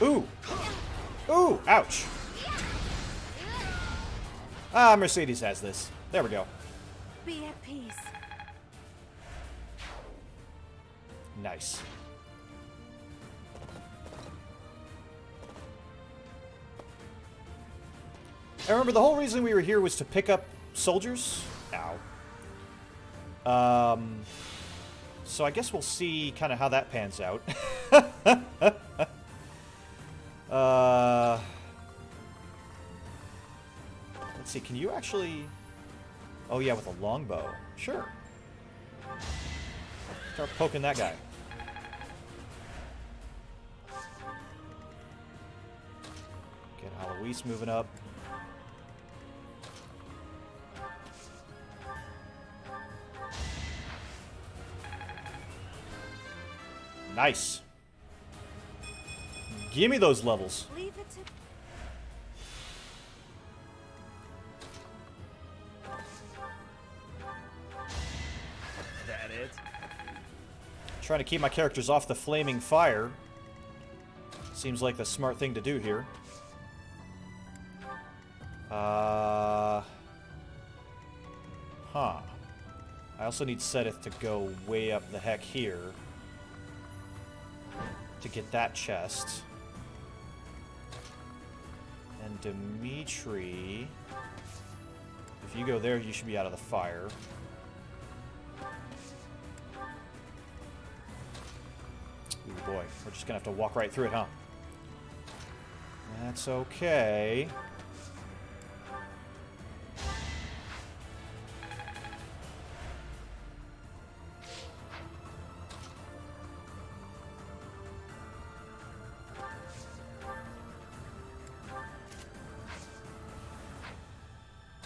Ooh! Ooh! Ouch! Ah, Mercedes has this. There we go. Be at peace. Nice. I remember the whole reason we were here was to pick up soldiers. Ow. So I guess we'll see kind of how that pans out. Let's see, can you actually... Oh yeah, with a longbow. Sure. Start poking that guy. Get Alois moving up. Nice. Give me those levels. Leave it to... That it? Trying to keep my characters off the flaming fire. Seems like the smart thing to do here. Huh. I also need Seteth to go way up the heck here to get that chest. And Dimitri, if you go there, you should be out of the fire. Ooh boy, we're just gonna have to walk right through it, huh? That's okay.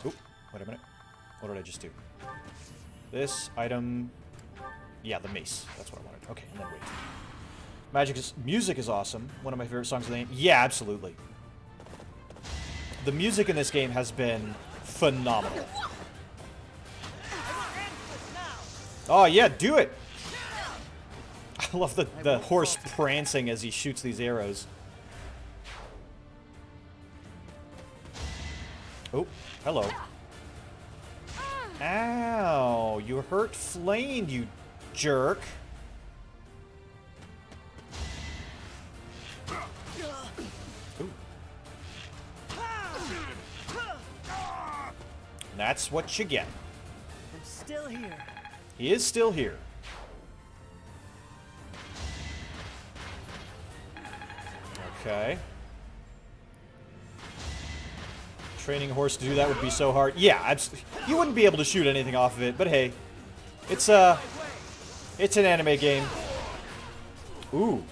Oop, wait a minute. What did I just do? This item... Yeah, the mace. That's what I wanted. Okay, and then wait. Music is awesome. One of my favorite songs of the game. Yeah, absolutely. The music in this game has been phenomenal. Oh yeah, do it! I love the horse prancing as he shoots these arrows. Oh, hello. Ow, you hurt Flame, you jerk. Ooh. That's what you get. I'm still here. He is still here. Okay. Training a horse to do that would be so hard. Yeah, you wouldn't be able to shoot anything off of it, but hey. It's an anime game. Ooh.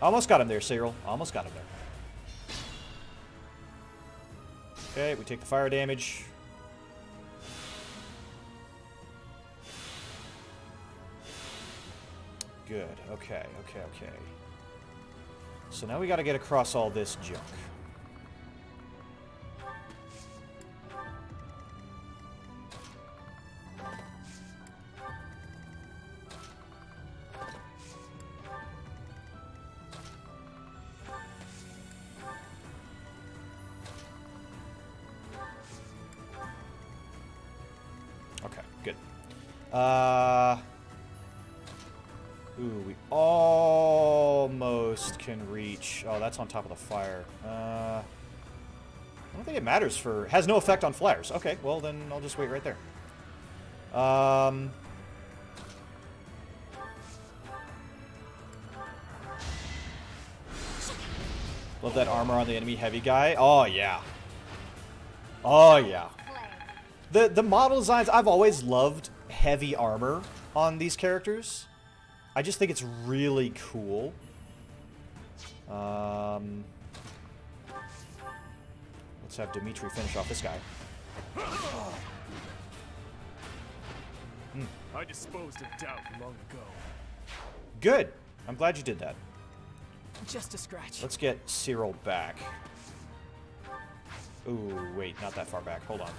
Almost got him there, Cyril. Almost got him there. Okay, we take the fire damage. Good. Okay. So now we got to get across all this junk. Okay, good. Ooh, we almost can reach... Oh, that's on top of the fire. I don't think it matters for... Has no effect on flares. Okay, well then I'll just wait right there. Love that armor on the enemy heavy guy. Oh, yeah. Oh, yeah. The model designs... I've always loved heavy armor on these characters. I just think it's really cool. Let's have Dimitri finish off this guy. I disposed of doubt long ago. Good. I'm glad you did that. Just a scratch. Let's get Cyril back. Ooh, wait, not that far back. Hold on.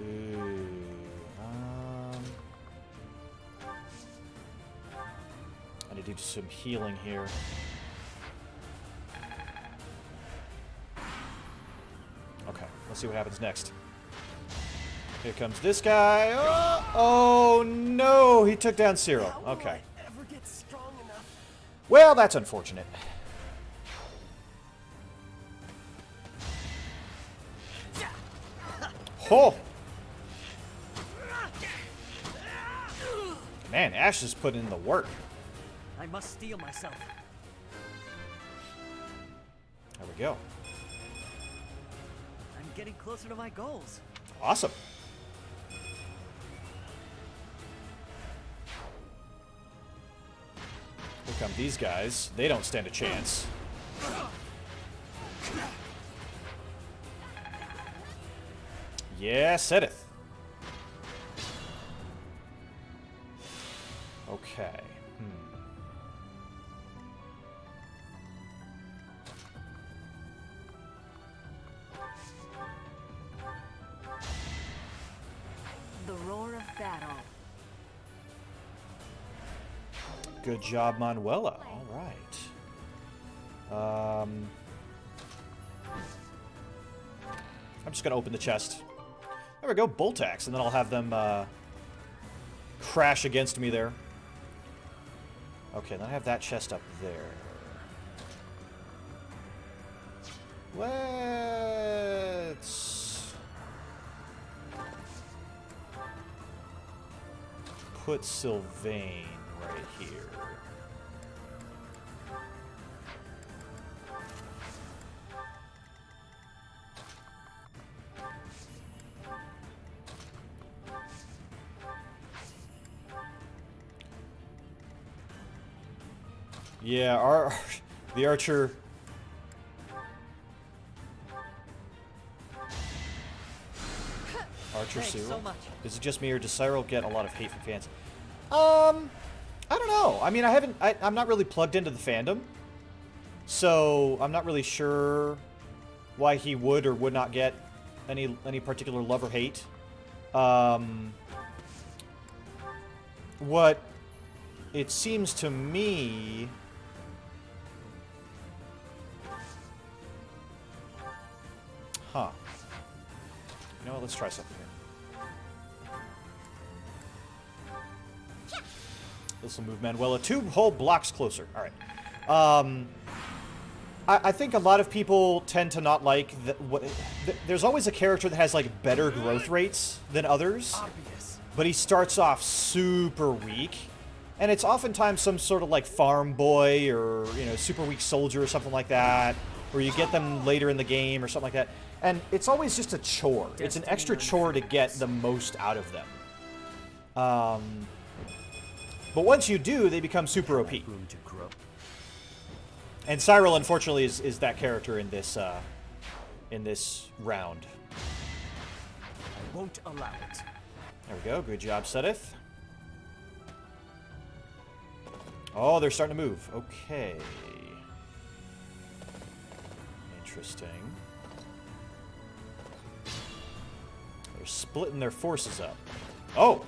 Ooh, I need to do some healing here. Okay, let's see what happens next. Here comes this guy. Oh no, he took down Cyril. Okay. Well, that's unfortunate. Oh! Man, Ash is putting in the work. I must steel myself. There we go. I'm getting closer to my goals. Awesome. Here come these guys. They don't stand a chance. Yeah, setteth. Okay. The roar of battle. Good job, Manuela. All right. I'm just gonna open the chest. There we go, bolt axe, and then I'll have them crash against me there. Okay, then I have that chest up there. Let's put Sylvain right here. Yeah, the archer. Archer Cyril. So much. Is it just me, or does Cyril get a lot of hate from fans? I don't know. I mean, I'm not really plugged into the fandom, so I'm not really sure why he would or would not get any particular love or hate. What it seems to me... Huh. You know what? Let's try something here. This will move Manuela 2 whole blocks closer. All right. I think a lot of people tend to not like... there's always a character that has, like, better growth rates than others. Obvious. But he starts off super weak. And it's oftentimes some sort of, like, farm boy or, you know, super weak soldier or something like that. Or you get them later in the game or something like that. And it's always just a chore. It's an extra chore to get the most out of them. But once you do, they become super OP. And Cyril, unfortunately, is that character in this round. I won't allow it. There we go. Good job, Sedith. Oh, they're starting to move. Okay. Interesting. They're splitting their forces up. Oh!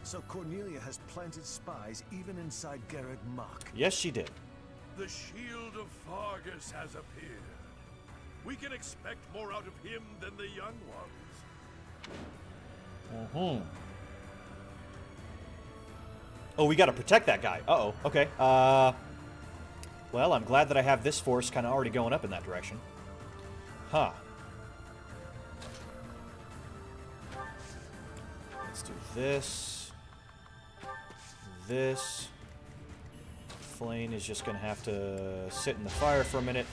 So Cornelia has planted spies even inside Garreg Mach. Yes, she did. The shield of Fargus has appeared. We can expect more out of him than the young ones. Oh, we gotta protect that guy. Uh-oh. Okay. Well, I'm glad that I have this force kind of already going up in that direction. Huh. Let's do this. This. Flane is just going to have to sit in the fire for a minute.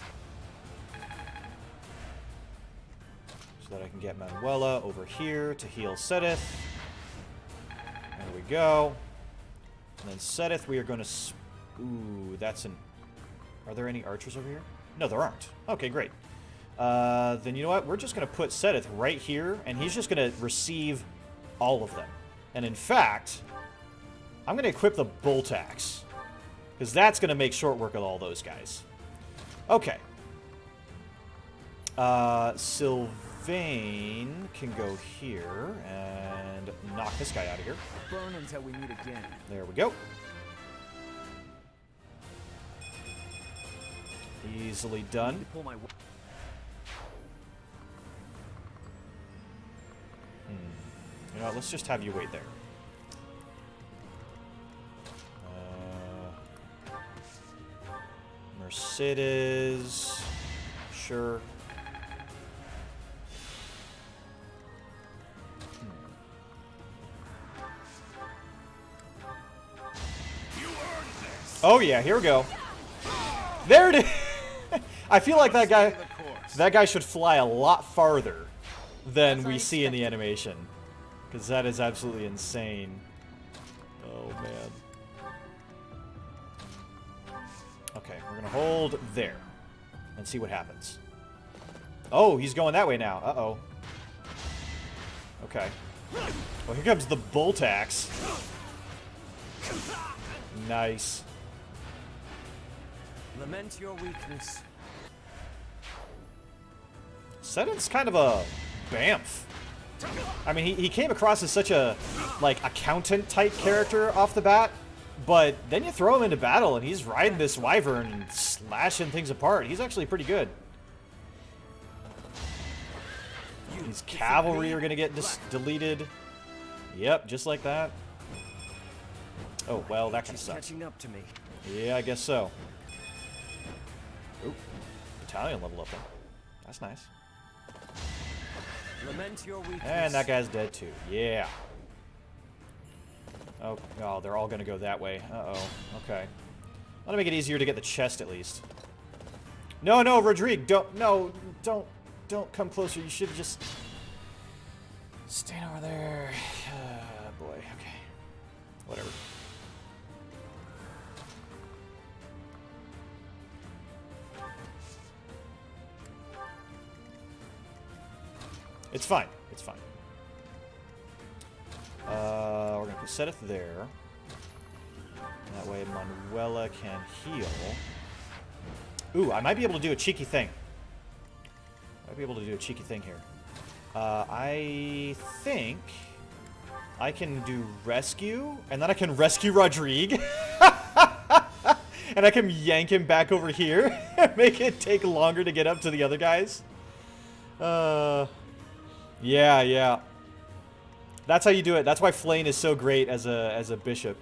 So that I can get Manuela over here to heal Sedith. There we go. And then Sedith, we are going to... Ooh, that's an... Are there any archers over here? No, there aren't. Okay, great. Then you know what? We're just going to put Sedith right here, and he's just going to receive all of them. And in fact, I'm going to equip the Bolt Axe, because that's going to make short work of all those guys. Okay. Sylvain can go here and knock this guy out of here. Burn until we meet again. There we go. Easily done. You know what, let's just have you wait there. Mercedes. Sure. Oh yeah, here we go. There it is. I feel like that guy should fly a lot farther than we see in the animation, because that is absolutely insane. Oh man. Okay, we're gonna hold there and see what happens. Oh, he's going that way now. Uh-oh. Okay. Well, here comes the Bolt Axe. Nice. Lament your weakness. Sedith's kind of a bamf. I mean, he came across as such a, like, accountant-type character off the bat, but then you throw him into battle and he's riding this wyvern and slashing things apart. He's actually pretty good. These cavalry are going to get deleted. Yep, just like that. Oh, well, that kind of sucks. Catching up to me. Yeah, I guess so. Oop, battalion level up then. That's nice. Lament your weakness. And that guy's dead too. Yeah. Oh, they're all gonna go that way. Uh-oh. Okay. Let me make it easier to get the chest at least. No, no, Rodrigue, don't come closer. You should just stand over there. Boy, okay. Whatever. It's fine. It's fine. We're gonna put can set it there. That way Manuela can heal. Ooh, I might be able to do a cheeky thing. Here. I think I can do rescue, and then I can rescue Rodrigue. And I can yank him back over here and make it take longer to get up to the other guys. Yeah. That's how you do it. That's why Flane is so great as a bishop.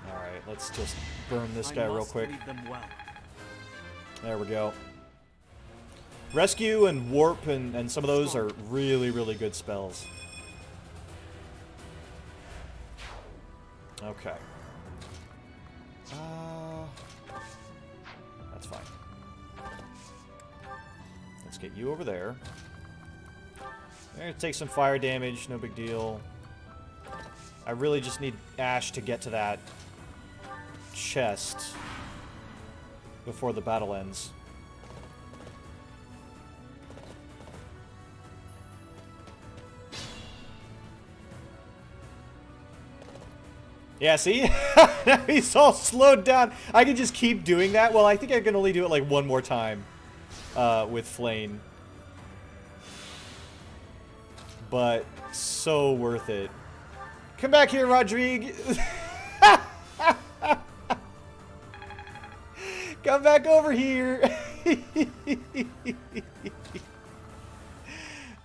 Alright, let's just burn this guy real quick. There we go. Rescue and warp and some of those are really, really good spells. Okay. That's fine. Let's get you over there. They're gonna take some fire damage, no big deal. I really just need Ash to get to that chest before the battle ends. Yeah, see? Now he's all slowed down. I can just keep doing that. Well, I think I can only do it like one more time with Flane. But so worth it. Come back here, Rodrigue. Come back over here.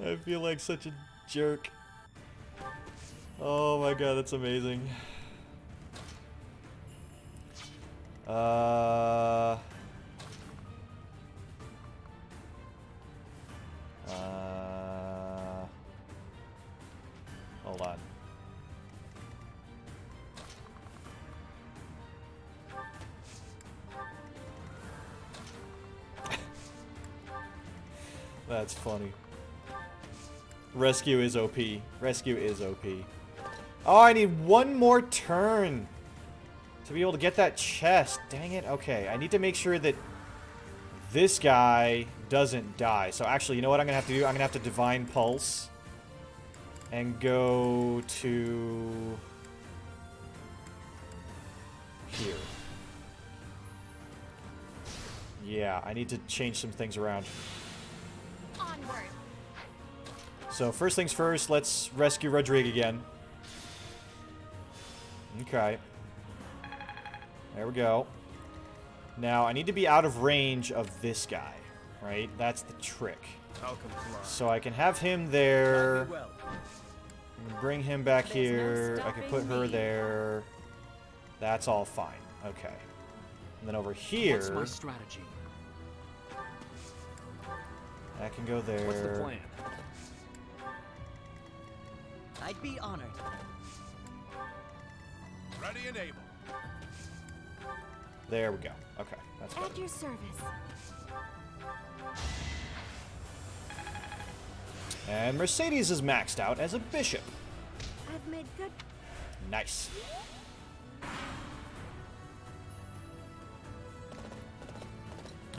I feel like such a jerk. Oh my god, that's amazing. Hold on. That's funny. Rescue is OP. Rescue is OP. Oh, I need one more turn to be able to get that chest. Dang it. Okay, I need to make sure that this guy doesn't die. So actually, you know what I'm going to have to do? I'm going to have to Divine Pulse and go to here. Yeah, I need to change some things around. Onward. So first things first, let's rescue Rodrigue again. Okay. There we go. Now, I need to be out of range of this guy, right? That's the trick. So I can have him there. Bring him back here. I can put her there. That's all fine. Okay. And then over here... What's my strategy? That can go there. What's the plan? I'd be honored. Ready and able. There we go. Okay, that's better. At your service. And Mercedes is maxed out as a bishop. I've made good. Nice.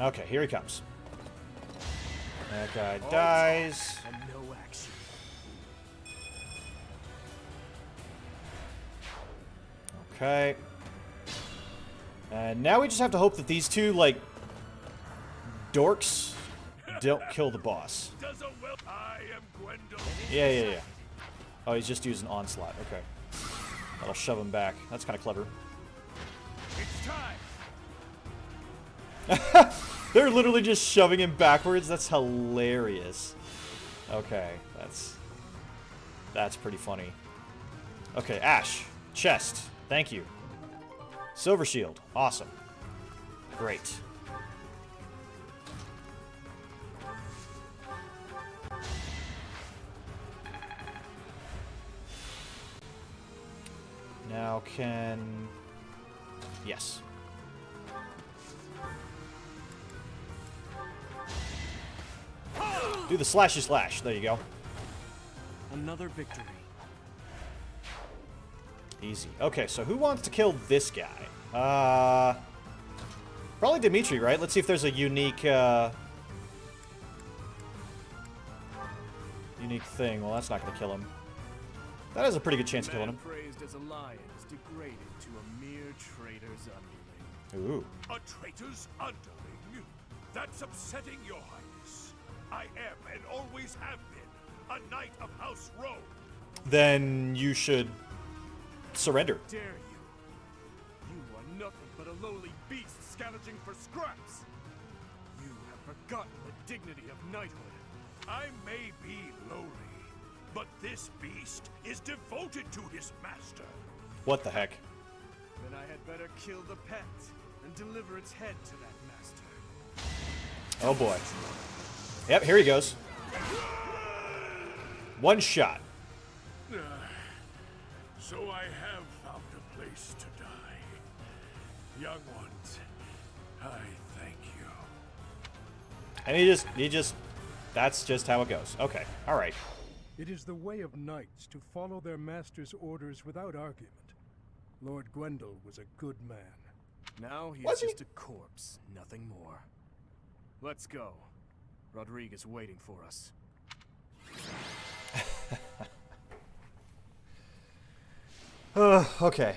Okay, here he comes. That guy dies. And no action. Okay. And now we just have to hope that these two, like, dorks don't kill the boss. Yeah. Oh, he's just using Onslaught. Okay. That'll shove him back. That's kind of clever. It's time. They're literally just shoving him backwards. That's hilarious. Okay, that's pretty funny. Okay, Ash. Chest. Thank you. Silver Shield. Awesome. Great. Now can... Yes. Do the slashy slash. There you go. Another victory. Easy. Okay, so who wants to kill this guy? Probably Dimitri, right? Let's see if there's a unique Unique thing. Well, that's not going to kill him. That has a pretty good chance of killing him. Praised as a lion is degraded to a mere traitor's underling. Ooh. A traitor's underling? That's upsetting, Your Highness. I am and always have been a knight of House Rome. Then you should surrender. Dare you? You are nothing but a lowly beast scavenging for scraps. You have forgotten the dignity of knighthood. I may be lowly, but this beast is devoted to his master. What the heck? Then I had better kill the pet and deliver its head to that master. Oh boy. Yep, here he goes. One shot. So I have found a place to die. Young ones, I thank you. And he just, that's just how it goes. Okay, all right. It is the way of knights to follow their master's orders without argument. Lord Gwendol was a good man. Now he's just a corpse, nothing more. Let's go. Rodrigue is waiting for us. Okay.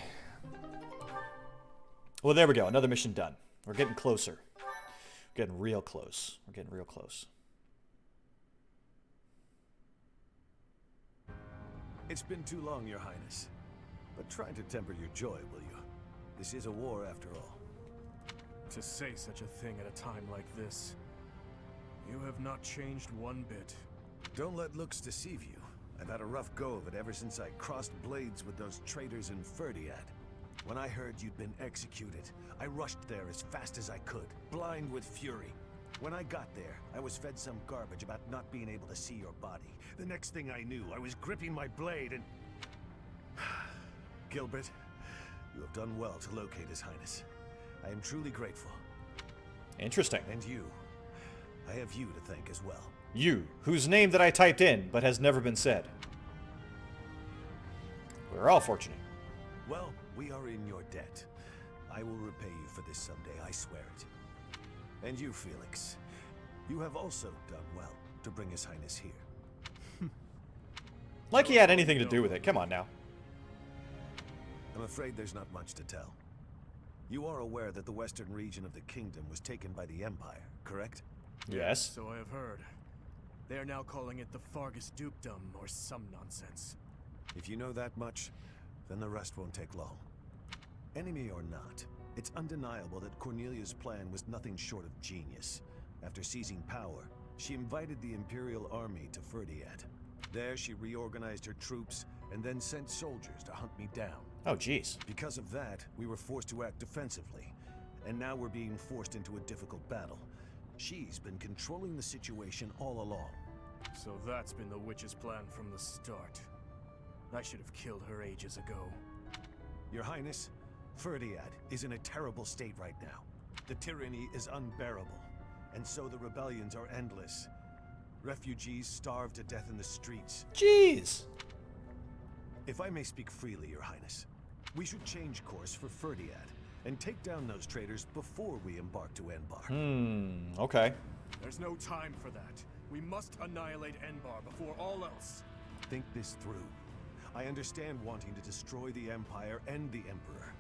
Well, there we go. Another mission done. We're getting closer. We're getting real close. We're getting real close. It's been too long, Your Highness. But try to temper your joy, will you? This is a war after all. To say such a thing at a time like this. You have not changed one bit. Don't let looks deceive you. I've had a rough go of it ever since I crossed blades with those traitors in Ferdiad. When I heard you'd been executed, I rushed there as fast as I could, blind with fury. When I got there, I was fed some garbage about not being able to see your body. The next thing I knew, I was gripping my blade and... Gilbert, you have done well to locate His Highness. I am truly grateful. Interesting. And you. I have you to thank as well. You, whose name that I typed in, but has never been said. We're all fortunate. Well, we are in your debt. I will repay you for this someday, I swear it. And you, Felix. You have also done well to bring His Highness here. Like he had anything to do with it. Come on now. I'm afraid there's not much to tell. You are aware that the western region of the kingdom was taken by the Empire, correct? Yes. So I have heard. They are now calling it the Fargus Dukedom or some nonsense. If you know that much, then the rest won't take long. Enemy or not, it's undeniable that Cornelia's plan was nothing short of genius. After seizing power, she invited the Imperial army to Ferdiad. There she reorganized her troops and then sent soldiers to hunt me down. Oh, jeez. Because of that, we were forced to act defensively. And now we're being forced into a difficult battle. She's been controlling the situation all along. So that's been the witch's plan from the start. I should have killed her ages ago. Your Highness, Ferdiad is in a terrible state right now. The tyranny is unbearable, and so the rebellions are endless. Refugees starve to death in the streets. Jeez! If I may speak freely, Your Highness, we should change course for Ferdiad and take down those traitors before we embark to Enbar. Okay. There's no time for that. We must annihilate Enbar before all else. Think this through. I understand wanting to destroy the Empire and the Emperor.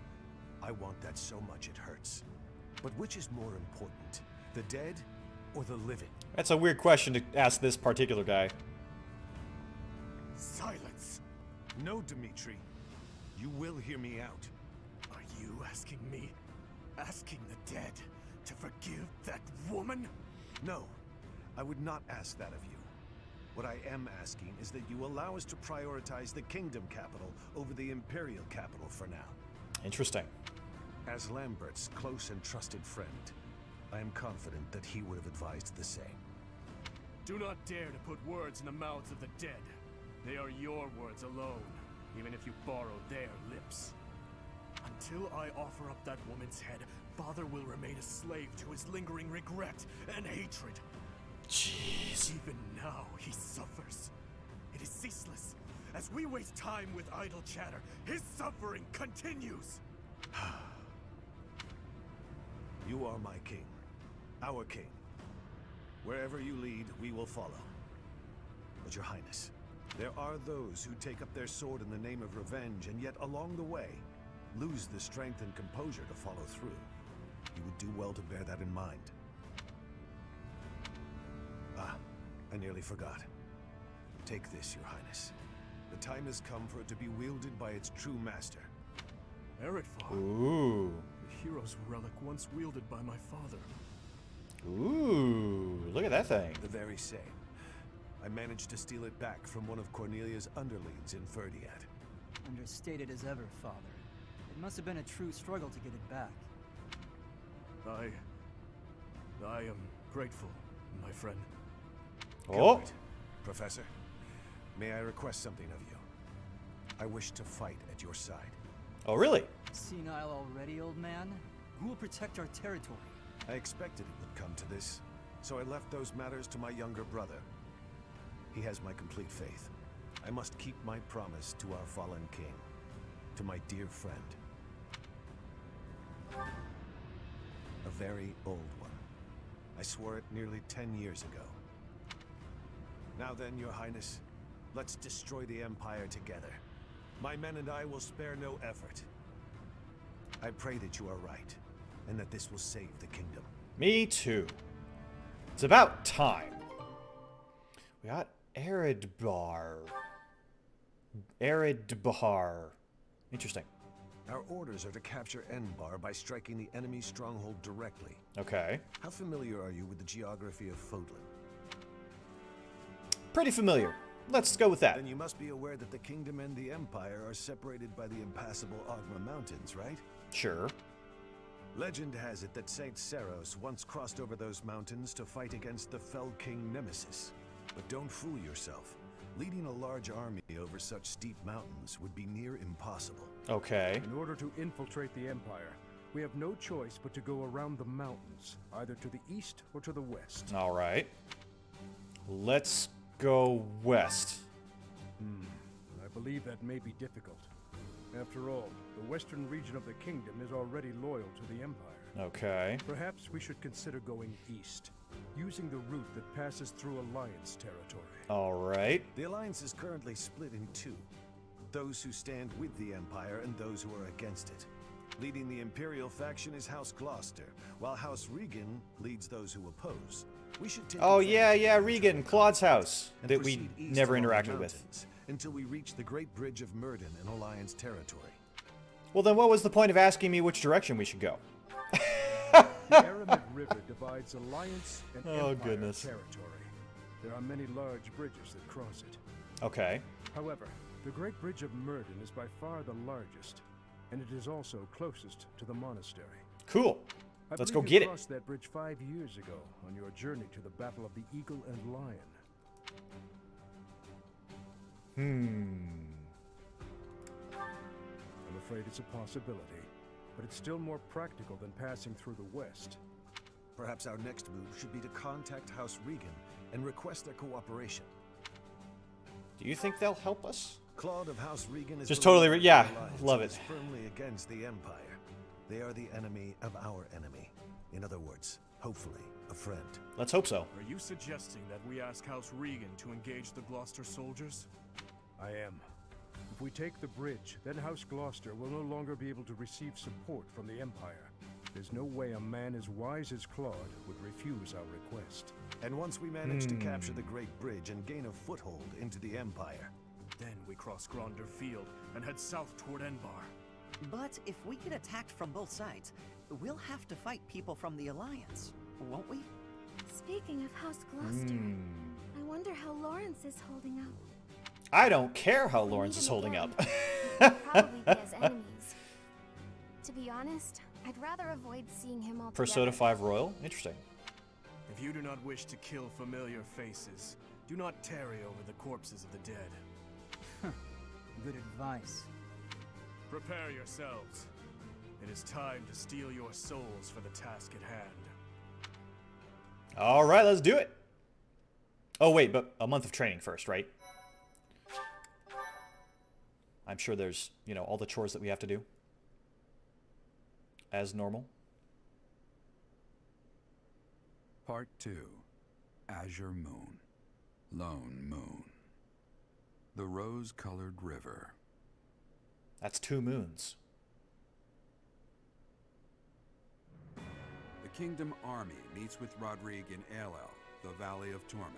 I want that so much it hurts. But which is more important, the dead or the living? That's a weird question to ask this particular guy. Silence! No, Dimitri. You will hear me out. Are you asking me? Asking the dead to forgive that woman? No, I would not ask that of you. What I am asking is that you allow us to prioritize the Kingdom Capital over the Imperial Capital for now. Interesting. As Lambert's close and trusted friend, I am confident that he would have advised the same. Do not dare to put words in the mouths of the dead. They are your words alone, even if you borrow their lips. Until I offer up that woman's head, Father will remain a slave to his lingering regret and hatred. Jeez. Even now, he suffers. It is ceaseless. As we waste time with idle chatter, his suffering continues. You are my king. Our king. Wherever you lead, we will follow. But Your Highness, there are those who take up their sword in the name of revenge and yet along the way lose the strength and composure to follow through. You would do well to bear that in mind. Ah, I nearly forgot. Take this, Your Highness. The time has come for it to be wielded by its true master. Eretvar. Ooh. The hero's relic once wielded by my father. Ooh, look at that thing. The very same. I managed to steal it back from one of Cornelia's underlings in Ferdiad. Understated as ever, Father. It must have been a true struggle to get it back. I am grateful, my friend. Oh. Good. Professor, may I request something of you? I wish to fight at your side. Oh, really? Senile already, old man? Who will protect our territory? I expected it would come to this, so I left those matters to my younger brother. He has my complete faith. I must keep my promise to our fallen king, to my dear friend. A very old one. I swore it nearly 10 years ago. Now then, Your Highness, let's destroy the Empire together. My men and I will spare no effort. I pray that you are right, and that this will save the kingdom. Me too. It's about time. We got Eredbar. Interesting. Our orders are to capture Enbar by striking the enemy's stronghold directly. Okay. How familiar are you with the geography of Fodlan? Pretty familiar. Let's go with that. Then you must be aware that the kingdom and the empire are separated by the impassable Ogma Mountains, right? Sure. Legend has it that Saint Seros once crossed over those mountains to fight against the Fell King Nemesis. But don't fool yourself. Leading a large army over such steep mountains would be near impossible. Okay. In order to infiltrate the Empire, we have no choice but to go around the mountains, either to the east or to the west. All right. Let's go west. I believe that may be difficult. After all, the western region of the kingdom is already loyal to the Empire. Okay. Perhaps we should consider going east, using the route that passes through Alliance territory. All right. The Alliance is currently split in two. Those who stand with the Empire and those who are against it. Leading the Imperial faction is House Gloucester, while House Regan leads those who oppose. We should take yeah, Regan, Claude's house, that we never interacted with. Until we reach the Great Bridge of Murden in Alliance territory. Well, then what was the point of asking me which direction we should go? The Aramid River divides Alliance and Empire territory. There are many large bridges that cross it. Okay. However, the Great Bridge of Murden is by far the largest, and it is also closest to the monastery. Cool. I Let's go believe get you it. crossed that bridge 5 years ago on your journey to the Battle of the Eagle and Lion. I'm afraid it's a possibility, but it's still more practical than passing through the west. Perhaps our next move should be to contact House Regan and request their cooperation. Do you think they'll help us? Claude of House Regan is just totally, yeah, Alliance love is it. firmly against the Empire. They are the enemy of our enemy. In other words, hopefully, a friend. Let's hope so. Are you suggesting that we ask House Regan to engage the Gloucester soldiers? I am. If we take the bridge, then House Gloucester will no longer be able to receive support from the Empire. There's no way a man as wise as Claude would refuse our request. And once we manage to capture the Great Bridge and gain a foothold into the Empire, then we cross Gronder Field and head south toward Enbar. But if we get attacked from both sides, we'll have to fight people from the Alliance, won't we? Speaking of House Gloucester, I wonder how Lawrence is holding up. I don't care how Lawrence is holding up. Probably be as enemies. To be honest, I'd rather avoid seeing him altogether. Persona 5 Royal? Interesting. If you do not wish to kill familiar faces, do not tarry over the corpses of the dead. Good advice. Prepare yourselves. It is time to steal your souls for the task at hand. All right, let's do it. Oh, wait, but a month of training first, right? I'm sure there's, you know, all the chores that we have to do. As normal. Part 2. Azure Moon. Lone Moon. The rose-colored river. That's 2 moons. The Kingdom Army meets with Rodrigue in Alel, the Valley of Torment.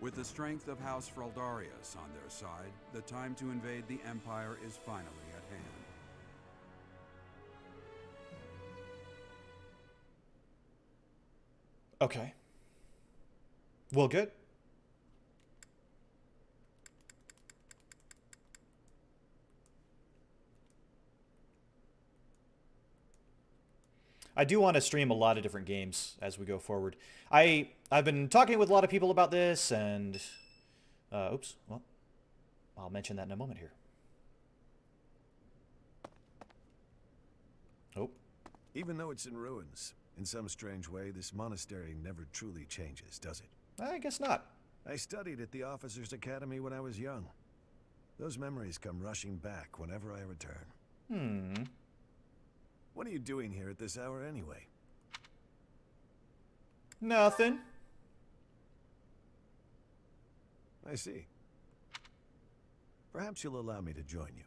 With the strength of House Fraldarius on their side, the time to invade the Empire is finally at hand. Okay. Well, good. I do want to stream a lot of different games as we go forward. I've been talking with a lot of people about this, and oops, well, I'll mention that in a moment here. Oh. Even though it's in ruins, in some strange way, this monastery never truly changes, does it? I guess not. I studied at the Officers' Academy when I was young. Those memories come rushing back whenever I return. What are you doing here at this hour anyway? Nothing. I see. Perhaps you'll allow me to join you.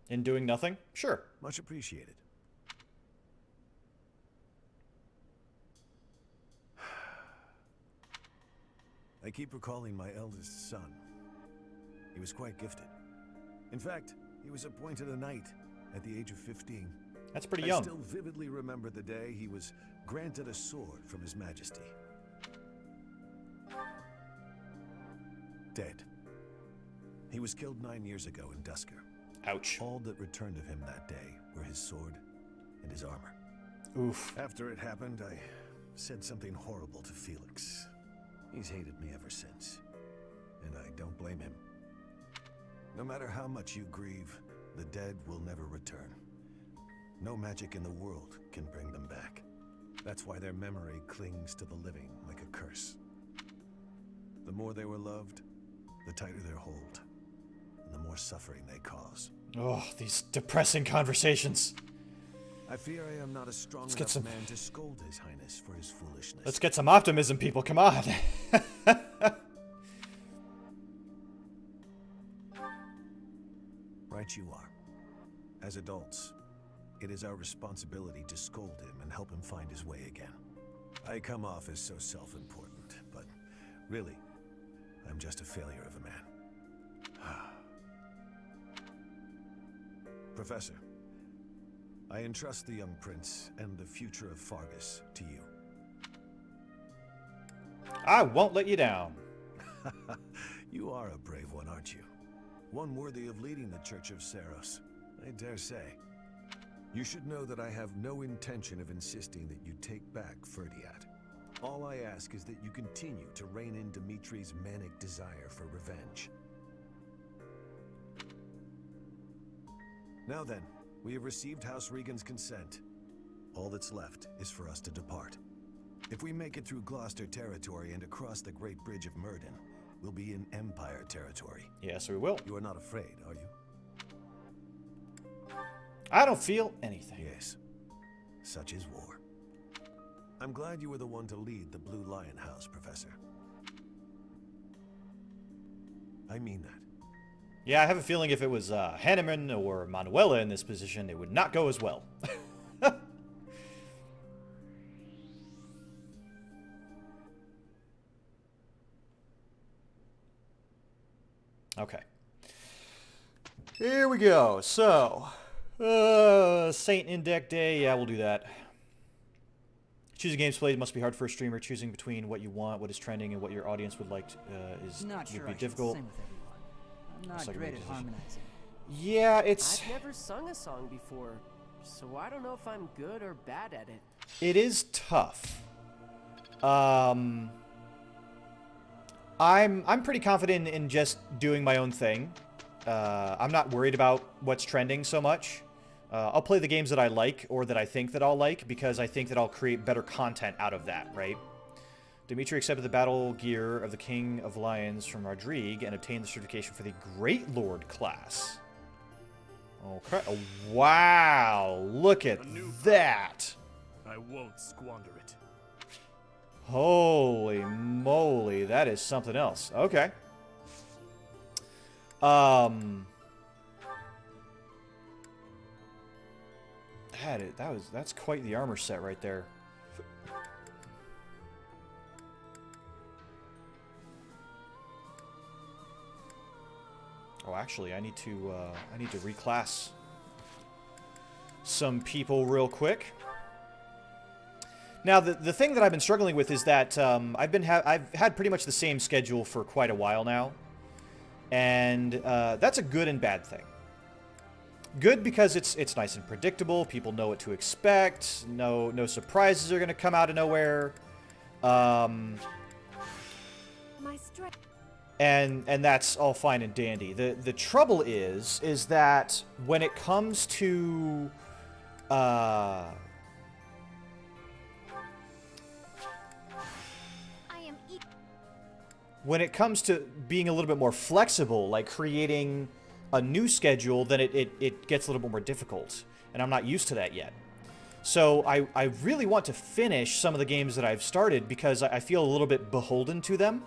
In doing nothing? Sure. Much appreciated. I keep recalling my eldest son. He was quite gifted. In fact, he was appointed a knight at the age of 15. That's pretty young. I still vividly remember the day he was granted a sword from His Majesty. Dead. He was killed 9 years ago in Dusker. Ouch. All that returned of him that day were his sword and his armor. Oof. After it happened, I said something horrible to Felix. He's hated me ever since, and I don't blame him. No matter how much you grieve, the dead will never return. No magic in the world can bring them back. That's why their memory clings to the living like a curse. The more they were loved, the tighter their hold, and the more suffering they cause. Oh, these depressing conversations. I fear I am not a strong enough man to scold His Highness for his foolishness. Let's get some optimism, people. Come on. Right you are. As adults, it is our responsibility to scold him and help him find his way again. I come off as so self-important, but really, I'm just a failure of a man. Professor, I entrust the young prince and the future of Fargus to you. I won't let you down. You are a brave one, aren't you? One worthy of leading the Church of Seros, I dare say. You should know that I have no intention of insisting that you take back Ferdiat. All I ask is that you continue to rein in Dimitri's manic desire for revenge. Now then, we have received House Regan's consent. All that's left is for us to depart. If we make it through Gloucester territory and across the Great Bridge of Murden, we'll be in Empire territory. Yes, we will. You are not afraid, are you? I don't feel anything. Yes. Such is war. I'm glad you were the one to lead the Blue Lion House, Professor. I mean that. Yeah, I have a feeling if it was Hanneman or Manuela in this position, it would not go as well. Okay. Here we go. So, Saint Index Day. Yeah, we'll do that. Choosing games played must be hard for a streamer. Choosing between what you want, what is trending, and what your audience would like would be difficult. Sing with everyone. I'm not great at harmonizing. Yeah, it's... I've never sung a song before, so I don't know if I'm good or bad at it. It is tough. I'm pretty confident in just doing my own thing. I'm not worried about what's trending so much. I'll play the games that I like or that I think that I'll like because I think that I'll create better content out of that, right? Dimitri accepted the battle gear of the King of Lions from Rodrigue and obtained the certification for the Great Lord class. Okay. Oh, wow. Look at that. I won't squander it. Holy moly. That is something else. Okay. That's quite the armor set right there. Oh, actually, I need to reclass some people real quick. Now, the thing that I've been struggling with is that I've had pretty much the same schedule for quite a while now, and that's a good and bad thing. Good because it's nice and predictable. People know what to expect. No surprises are going to come out of nowhere. And that's all fine and dandy. The trouble is that when it comes to when it comes to being a little bit more flexible, like creating a new schedule, then it gets a little bit more difficult. And I'm not used to that yet. So I really want to finish some of the games that I've started because I feel a little bit beholden to them.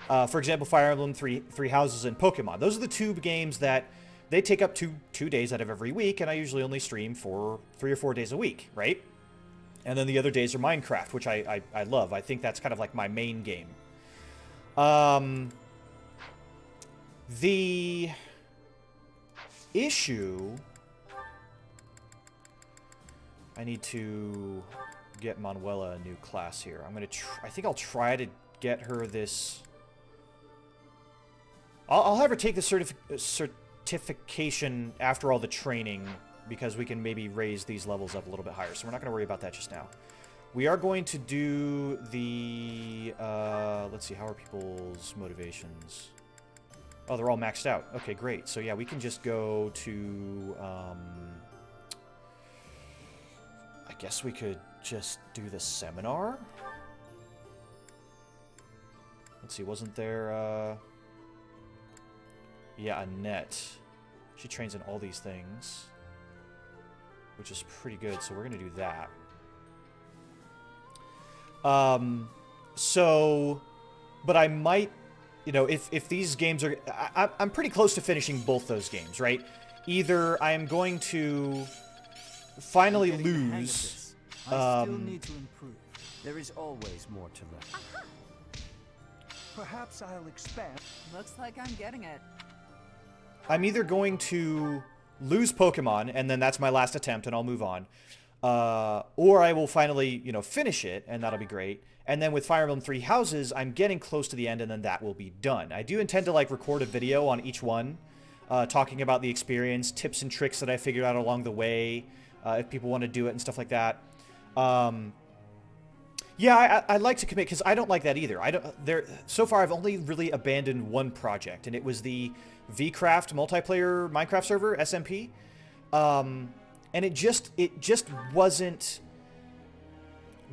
For example, Fire Emblem, Three Houses, and Pokemon. Those are the two games that they take up two days out of every week, and I usually only stream for 3 or 4 days a week, right? And then the other days are Minecraft, which I love. I think that's kind of like my main game. The issue... I need to get Manuela a new class here. I think I'll try to get her this... I'll have her take the certification after all the training, because we can maybe raise these levels up a little bit higher. So we're not going to worry about that just now. We are going to do the... let's see, how are people's motivations? Oh, they're all maxed out. Okay, great. So yeah, we can just go to... I guess we could just do the seminar? Let's see, wasn't there... Yeah, Annette. She trains in all these things, which is pretty good, so we're going to do that. But I might, you know, if these games are... I'm pretty close to finishing both those games, right? Either I am going to finally lose... I still need to improve. There is always more to learn. Perhaps I'll expand. Looks like I'm getting it. I'm either going to lose Pokemon, and then that's my last attempt, and I'll move on. Or I will finally, you know, finish it, and that'll be great. And then with Fire Emblem Three Houses, I'm getting close to the end, and then that will be done. I do intend to, like, record a video on each one, talking about the experience, tips and tricks that I figured out along the way, if people want to do it and stuff like that. Yeah, I'd like to commit, because I don't like that either. So far, I've only really abandoned one project, and it was the VCraft multiplayer Minecraft server, SMP. And it just wasn't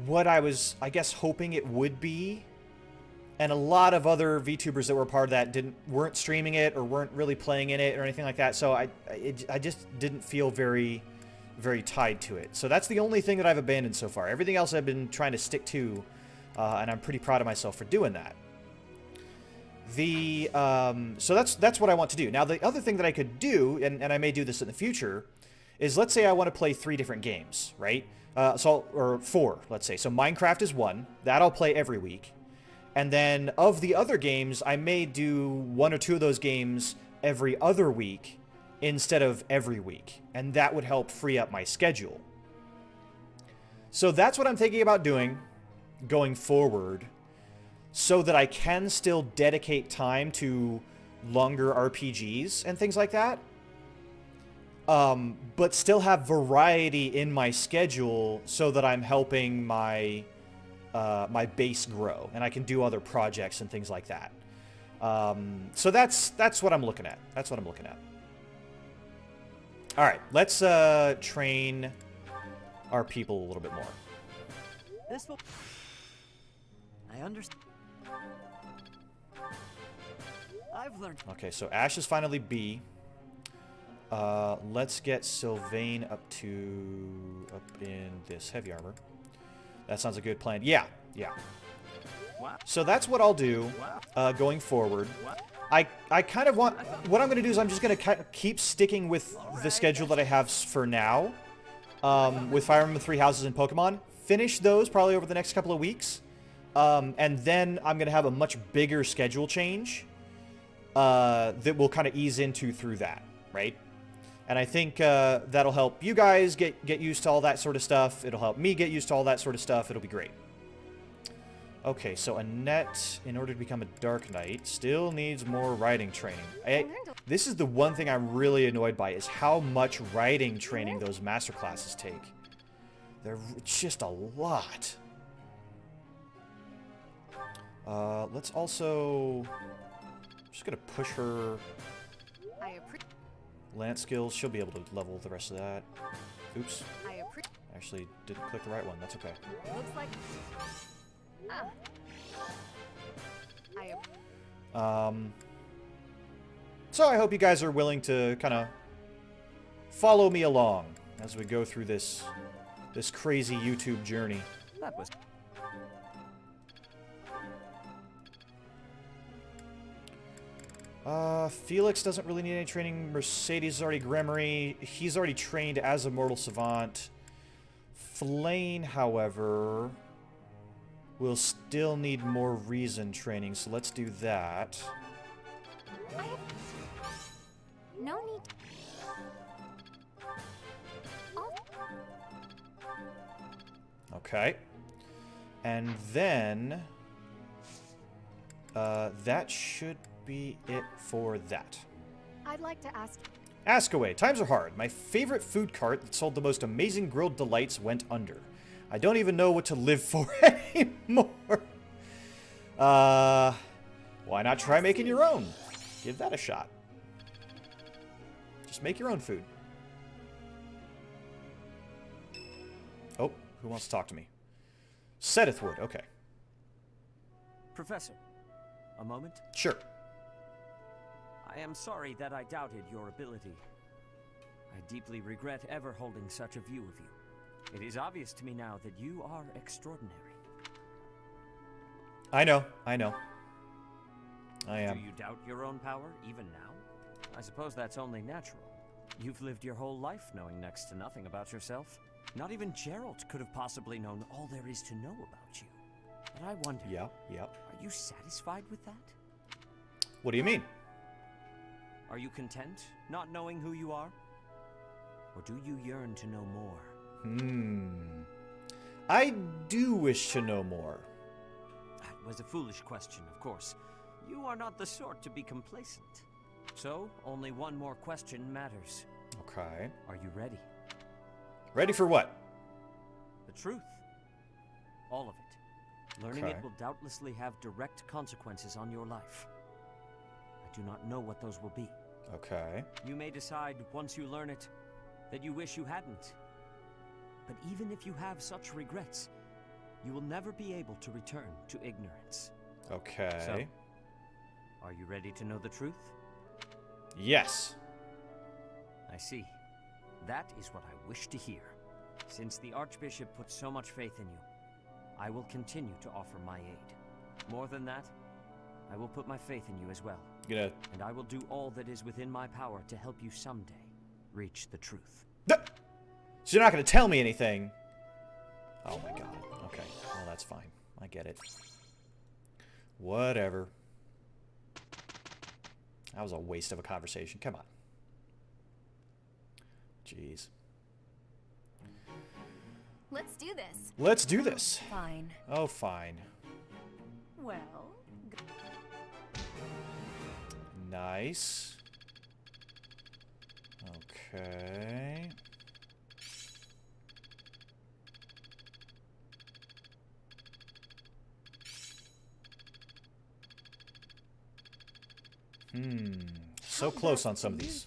what I was, I guess, hoping it would be. And a lot of other VTubers that were part of that weren't streaming it or weren't really playing in it or anything like that. So I just didn't feel very tied to it. So that's the only thing that I've abandoned so far. Everything else I've been trying to stick to, and I'm pretty proud of myself for doing that. So that's what I want to do. Now, the other thing that I could do, and I may do this in the future, is let's say I want to play 3 different games, right? Or 4, let's say. So Minecraft is one. That I'll play every week. And then of the other games, I may do 1 or 2 of those games every other week instead of every week. And that would help free up my schedule. So that's what I'm thinking about doing going forward, so that I can still dedicate time to longer RPGs and things like that. But still have variety in my schedule so that I'm helping my my base grow, and I can do other projects and things like that. So that's what I'm looking at. That's what I'm looking at. All right, let's train our people a little bit more. This will... I understand. I've learned. Okay, so Ash is finally B. Let's get Sylvain up in this heavy armor. That sounds a good plan. Yeah. So that's what I'll do going forward. I kind of want... What I'm going to do is I'm just going to keep sticking with the schedule that I have for now. With Fire Emblem Three Houses and Pokemon. Finish those probably over the next couple of weeks. And then I'm going to have a much bigger schedule change. That will kind of ease into through that, right? And I think that'll help you guys get used to all that sort of stuff. It'll help me get used to all that sort of stuff. It'll be great. Okay, so Annette, in order to become a Dark Knight, still needs more riding training. This is the one thing I'm really annoyed by, is how much riding training those master classes take. They're just a lot. Let's also... just gonna push her lance skills. She'll be able to level the rest of that. Oops. Actually, didn't click the right one. That's okay. Looks like. So I hope you guys are willing to kind of follow me along as we go through this crazy YouTube journey. That was. Felix doesn't really need any training. Mercedes is already Gremory. He's already trained as a Mortal Savant. Flane, however, will still need more reason training, so let's do that. No need. Okay. And then... that should be it for that. I'd like to ask... Ask away. Times are hard. My favorite food cart that sold the most amazing grilled delights went under. I don't even know what to live for anymore. Why not try making your own? Give that a shot. Just make your own food. Oh, who wants to talk to me? Sedithwood, okay. Professor, a moment? Sure. I am sorry that I doubted your ability. I deeply regret ever holding such a view of you. It is obvious to me now that you are extraordinary. I know. I am. Do you doubt your own power, even now? I suppose that's only natural. You've lived your whole life knowing next to nothing about yourself. Not even Geralt could have possibly known all there is to know about you. But I wonder... Yep. Are you satisfied with that? What do you mean? Are you content, not knowing who you are? Or do you yearn to know more? I do wish to know more. That was a foolish question, of course. You are not the sort to be complacent. So, only one more question matters. Okay. Are you ready? Ready for what? The truth. All of it. Learning it will doubtlessly have direct consequences on your life. I do not know what those will be. Okay. You may decide, once you learn it, that you wish you hadn't. But even if you have such regrets, you will never be able to return to ignorance. Okay. So, are you ready to know the truth? Yes. I see. That is what I wish to hear. Since the Archbishop put so much faith in you, I will continue to offer my aid. More than that, I will put my faith in you as well. Good. And I will do all that is within my power to help you someday reach the truth. So you're not going to tell me anything? Oh my god. Okay. Well, that's fine. I get it. Whatever. That was a waste of a conversation. Come on. Jeez. Let's do this. Let's do this. Fine. Oh, fine. Well... Nice. Okay. So close on some of these.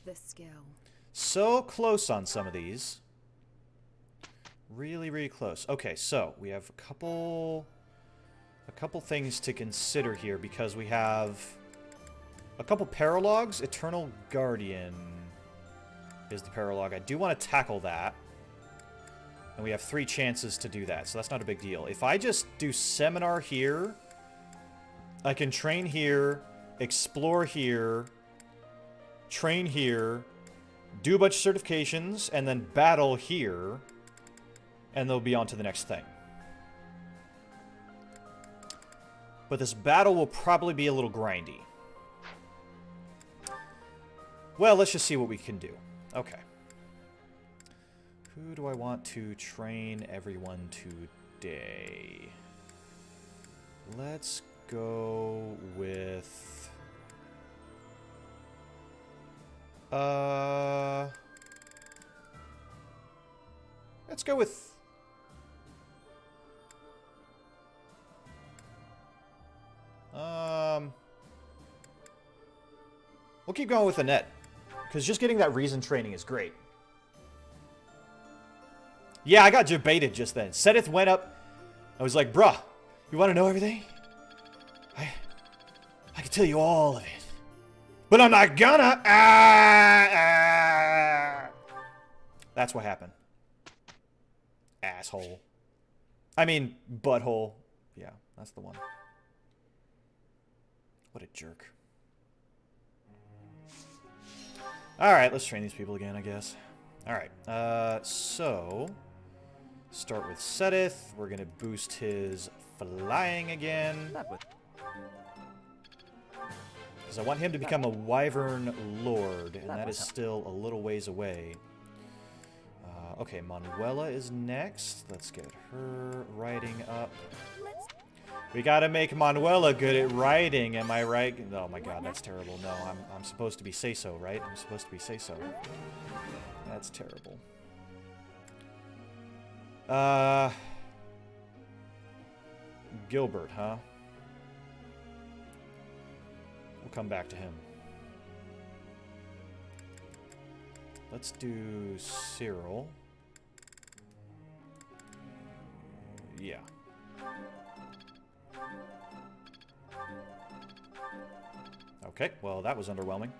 So close on some of these. Really, really close. Okay, so we have a couple things to consider here because we have a couple paralogs. Eternal Guardian is the paralog. I do want to tackle that. And we have 3 chances to do that, so that's not a big deal. If I just do Seminar here, I can train here, explore here, train here, do a bunch of certifications, and then battle here, and they'll be on to the next thing. But this battle will probably be a little grindy. Well, let's just see what we can do. Okay. Who do I want to train everyone today? Let's go with... Let's go with... We'll keep going with Annette. Because just getting that reason training is great. Yeah, I got debated just then. Sedith went up. I was like, bruh, you want to know everything? I can tell you all of it. But I'm not gonna. That's what happened. Asshole. I mean, butthole. Yeah, that's the one. What a jerk. Alright, let's train these people again, I guess. Alright, so... Start with Sedith. We're gonna boost his flying again. Because I want him to become a Wyvern Lord, and that is still a little ways away. Okay, Manuela is next. Let's get her riding up. We gotta make Manuela good at riding, am I right? Oh my god, that's terrible. No, I'm supposed to be say-so, right? I'm supposed to be say-so. That's terrible. Gilbert, huh? We'll come back to him. Let's do Cyril. Yeah. Okay, well, that was underwhelming.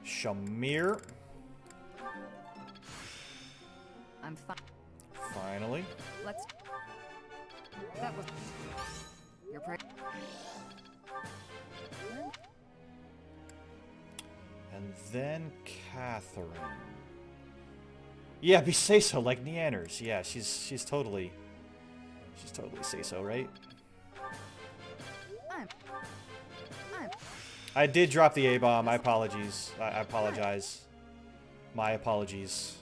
Shamir. I'm fine. Finally. Let's... That was... Your prayer. And then Catherine. Yeah, be say-so like Neanners. Yeah, she's totally say-so, right? I did drop the A-bomb. My apologies. I apologize. My apologies.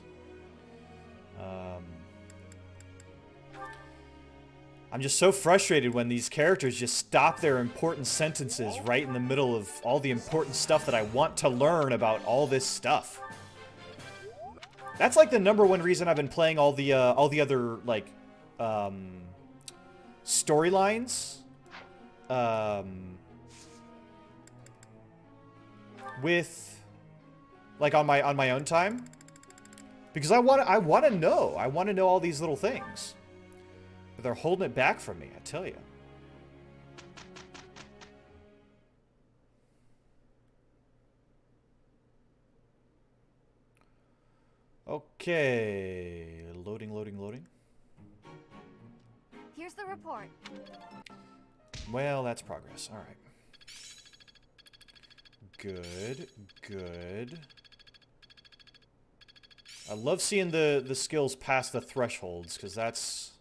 I'm just so frustrated when these characters just stop their important sentences right in the middle of all the important stuff that I want to learn about all this stuff. That's like the #1 reason I've been playing all the other like storylines with like on my own time, because I want to know all these little things. But they're holding it back from me, I tell you. Okay, loading. Here's the report. Well, that's progress. All right. Good. I love seeing the skills past the thresholds, because that's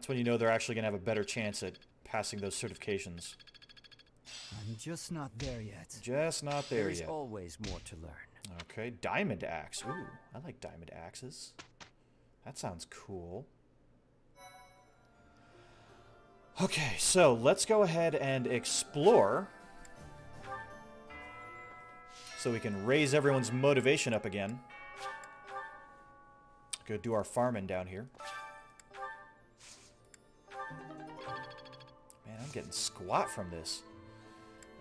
when you know they're actually going to have a better chance at passing those certifications. I'm just not there yet. Just not there yet. There's always more to learn. Okay, diamond axe. Ooh, I like diamond axes. That sounds cool. Okay, so let's go ahead and explore, so we can raise everyone's motivation up again. Go do our farming down here. Man, I'm getting squat from this.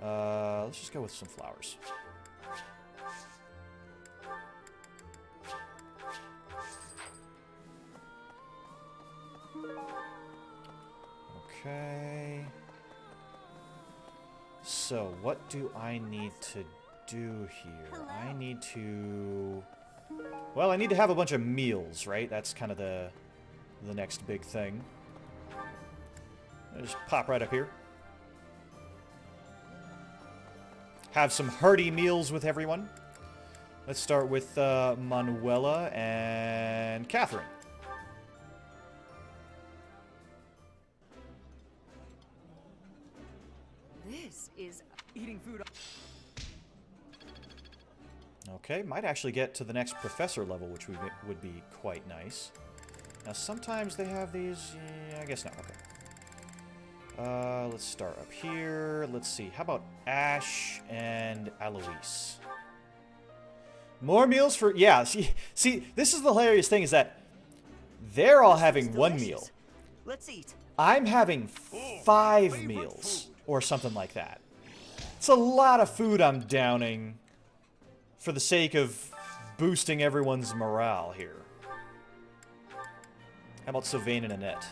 Let's just go with some flowers. Okay. So, what do I need to do here? I need to... Well, I need to have a bunch of meals, right? That's kind of the next big thing. I'll just pop right up here. have some hearty meals with everyone. Let's start with Manuela and Catherine. This is eating food. Okay, might actually get to the next professor level, which would be quite nice. Now, sometimes they have these... Yeah, I guess not. Okay. Let's start up here. Let's see. How about Ash and Alois? More meals for... Yeah, see, this is the hilarious thing, is that they're all having one meal. Let's eat. I'm having 5 meals, or something like that. It's a lot of food I'm downing for the sake of boosting everyone's morale here. How about Sylvain and Annette?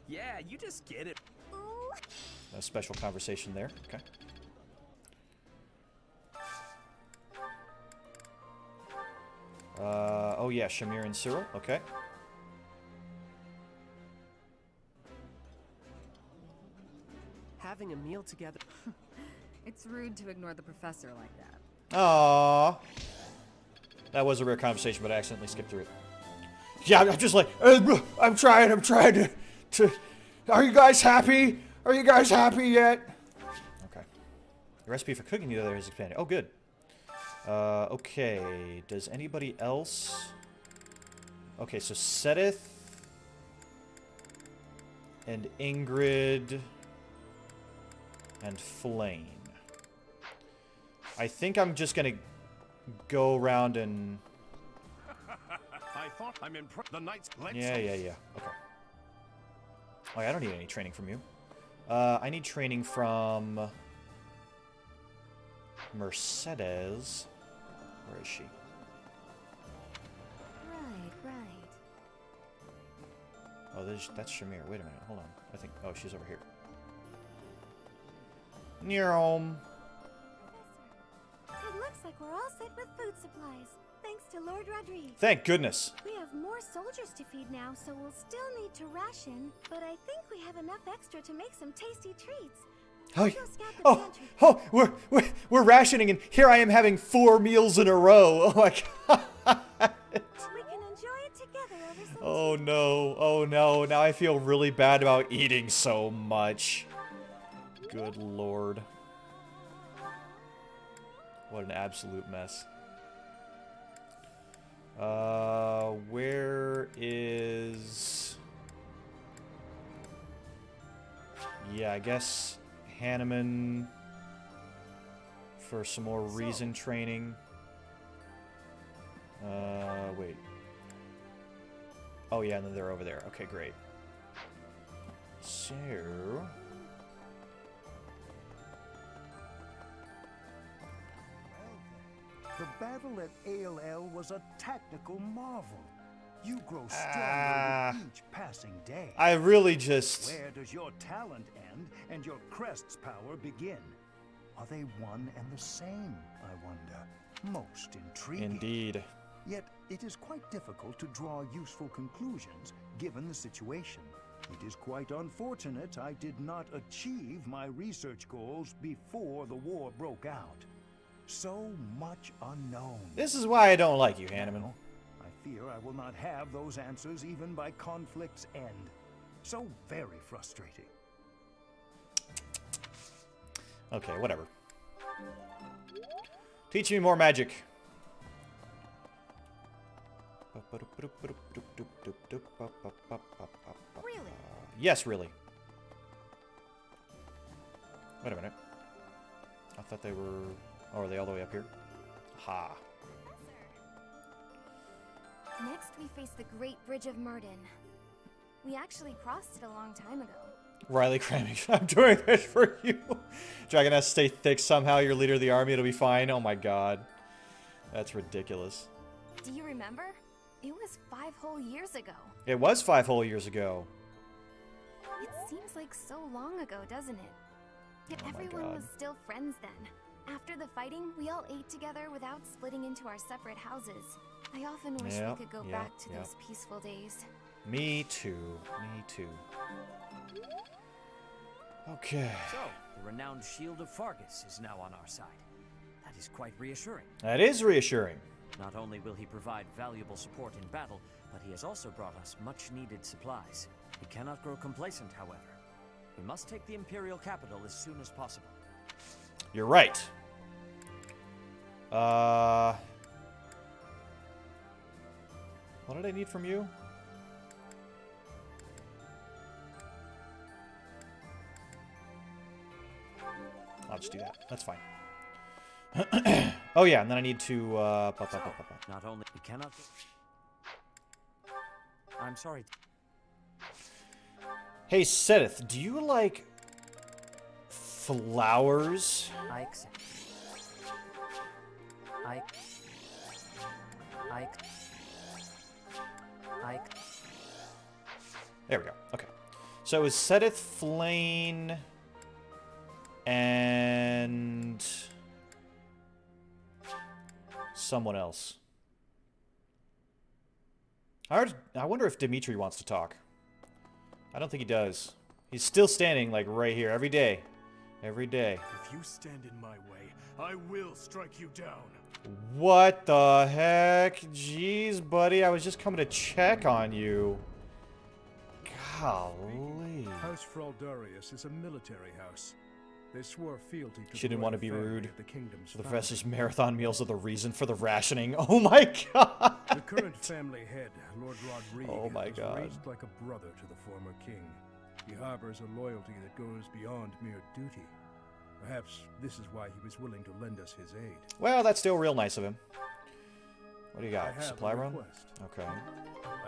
Yeah, you just get it. A special conversation there. Okay. Oh yeah, Shamir and Cyril. Okay. Having a meal together. It's rude to ignore the professor like that. Aww. That was a rare conversation, but I accidentally skipped through it. Yeah, I'm just like, I'm trying to... Are you guys happy? Are you guys happy yet? Okay. The recipe for cooking together is expanded. Oh, good. Okay. Does anybody else... Okay, so Sedith and Ingrid and Flame. I think I'm just gonna go around and... I thought I'm in the knight's leg. Yeah. Okay. Oh, I don't need any training from you. I need training from Mercedes. Where is she? Right. Oh, that's Shamir. Wait a minute. Hold on. I think... Oh, she's over here. Neurom. It looks like we're all set with food supplies, thanks to Lord Rodrigue. Thank goodness. We have more soldiers to feed now, so we'll still need to ration, but I think we have enough extra to make some tasty treats. We're rationing, and here I am having 4 meals in a row. Oh my god. We can enjoy it together over some Oh no. Oh no. Now I feel really bad about eating so much. Good lord. What an absolute mess. Where is... Yeah, I guess Hanneman for some more reason training. Wait. Oh yeah, and then they're over there. Okay, great. So... The battle at Alel was a tactical marvel. You grow stronger with each passing day. I really just... Where does your talent end and your crest's power begin? Are they one and the same, I wonder? Most intriguing. Indeed. Yet it is quite difficult to draw useful conclusions given the situation. It is quite unfortunate I did not achieve my research goals before the war broke out. So much unknown. This is why I don't like you, Hanneman. I fear I will not have those answers even by conflict's end. So very frustrating. Okay, whatever. Teach me more magic. Really? Yes, really. Wait a minute. I thought they were... Oh, are they all the way up here? Ha. Next, we face the Great Bridge of Murden. We actually crossed it a long time ago. Riley cramming. I'm doing this for you. Dragoness, stay thick. Somehow you're leader of the army. It'll be fine. Oh my god. That's ridiculous. Do you remember? It was 5 whole years ago. It was 5 whole years ago. It seems like so long ago, doesn't it? Yet everyone was still friends then. After the fighting, we all ate together without splitting into our separate houses. I often wish we could go back to those peaceful days. Me too. Me too. Okay. So, the renowned Shield of Fargus is now on our side. That is quite reassuring. That is reassuring. Not only will he provide valuable support in battle, but he has also brought us much-needed supplies. We cannot grow complacent, however. We must take the Imperial capital as soon as possible. You're right. What did I need from you? I'll just do that. That's fine. Oh yeah, and then I need to. Not only we cannot. I'm sorry. Hey Seth, do you like flowers? I accept. There we go. Okay. So it was Sedith, Flane, and someone else. I wonder if Dimitri wants to talk. I don't think he does. He's still standing like right here every day. Every day. If you stand in my way, I will strike you down. What the heck? Jeez, buddy, I was just coming to check on you. Golly. House Fraldarius is a military house. They swore fealty to She didn't want to be rude. the kingdom's So the founder. professor's marathon meals are the reason for the rationing. Oh my god! The current family head, Lord Rodrigue, Oh my was God. raised like a brother to the former king. He harbors a loyalty that goes beyond mere duty. Perhaps this is why he was willing to lend us his aid. Well, that's still real nice of him. What do you I got? have Supply a run? request. Okay.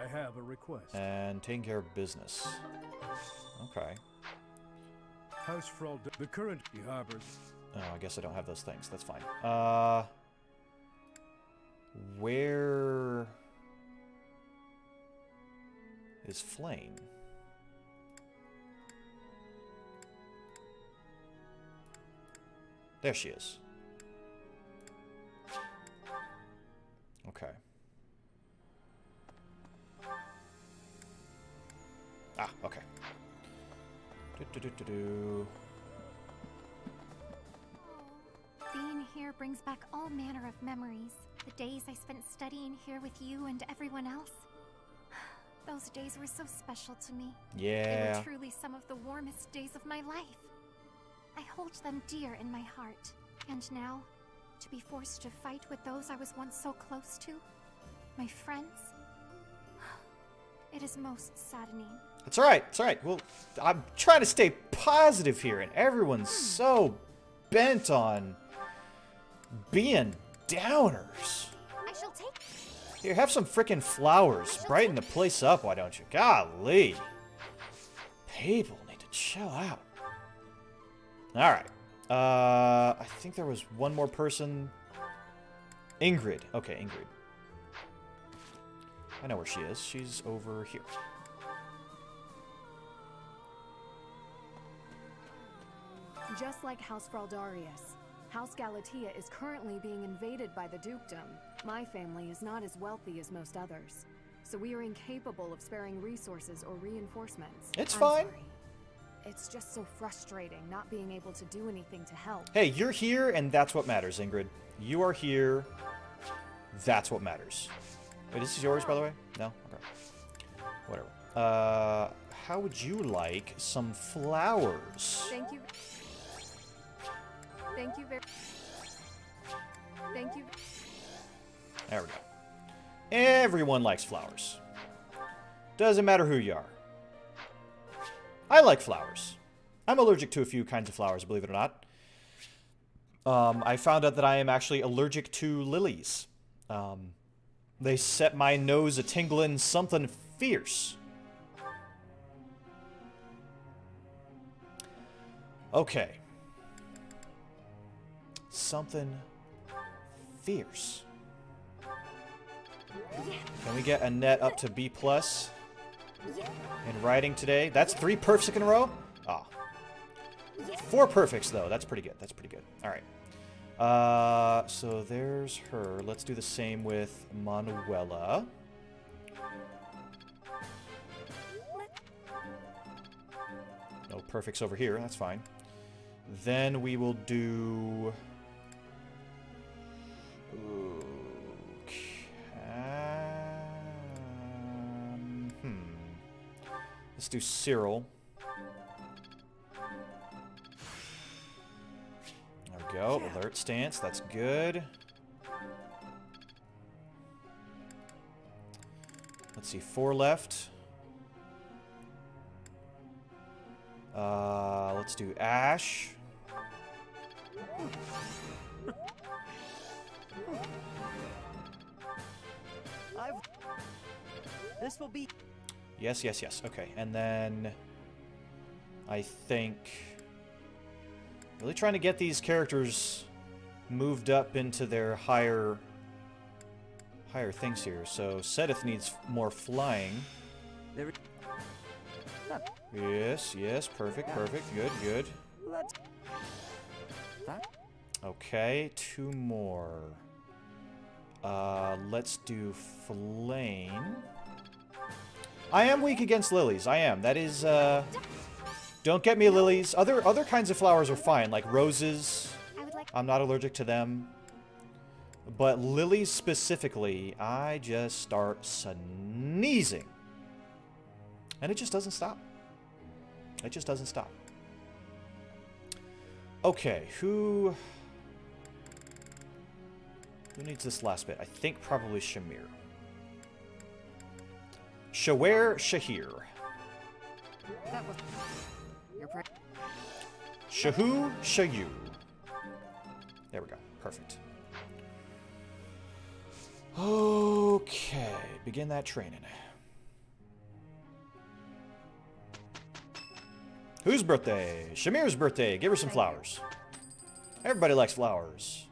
I have a request. And taking care of business. Okay. House Fraldarius, the current he harbors. Oh, I guess I don't have those things. That's fine. Where is Flame? There she is. Okay. Ah, okay. Do-do-do-do-do. Being here brings back all manner of memories. The days I spent studying here with you and everyone else. Those days were so special to me. They Yeah. were truly some of the warmest days of my life. I hold them dear in my heart. And now, to be forced to fight with those I was once so close to, my friends, it is most saddening. It's alright, it's alright. Well, I'm trying to stay positive here, and everyone's so bent on being downers. I shall take... Here, have some frickin' flowers. Brighten the place up, why don't you? Golly. People need to chill out. Alright. I think there was one more person. Ingrid. Okay, Ingrid. I know where she is. She's over here. Just like House Fraldarius, House Galatea is currently being invaded by the dukedom. My family is not as wealthy as most others, so we are incapable of sparing resources or reinforcements. It's I'm fine. sorry. It's just so frustrating not being able to do anything to help. Hey, you're here, and that's what matters, Ingrid. You are here. That's what matters. Wait, this is yours, by the way? No? Okay. Whatever. How would you like some flowers? Thank you. Thank you very... Thank you. There we go. Everyone likes flowers. Doesn't matter who you are. I like flowers. I'm allergic to a few kinds of flowers, believe it or not. I found out that I am actually allergic to lilies. They set my nose a-tingling something fierce. Okay. Something fierce. Can we get Annette up to B+ in writing today? That's 3 perfects in a row? Ah. 4 perfects, though. That's pretty good. That's pretty good. All right. So there's her. Let's do the same with Manuela. Perfect's over here. That's fine. Then we will do... Let's do Cyril. There we go. Alert stance. That's good. Let's see. 4 left. Let's do Ash. This will be... Yes, yes, yes. Okay, and then I think really trying to get these characters moved up into their higher things here. So Sedith needs more flying. Yes, yes, perfect, perfect, good, good. Okay, 2 more. Let's do Flame. I am weak against lilies. I am. That is, don't get me lilies. Other kinds of flowers are fine, like roses. I'm not allergic to them. But lilies specifically, I just start sneezing. And it just doesn't stop. It just doesn't stop. Okay, who needs this last bit? I think probably Shamir. Shahir. That was... Shayu. There we go. Perfect. Okay, begin that training. Whose birthday? Shamir's birthday. Give her some flowers. Everybody likes flowers.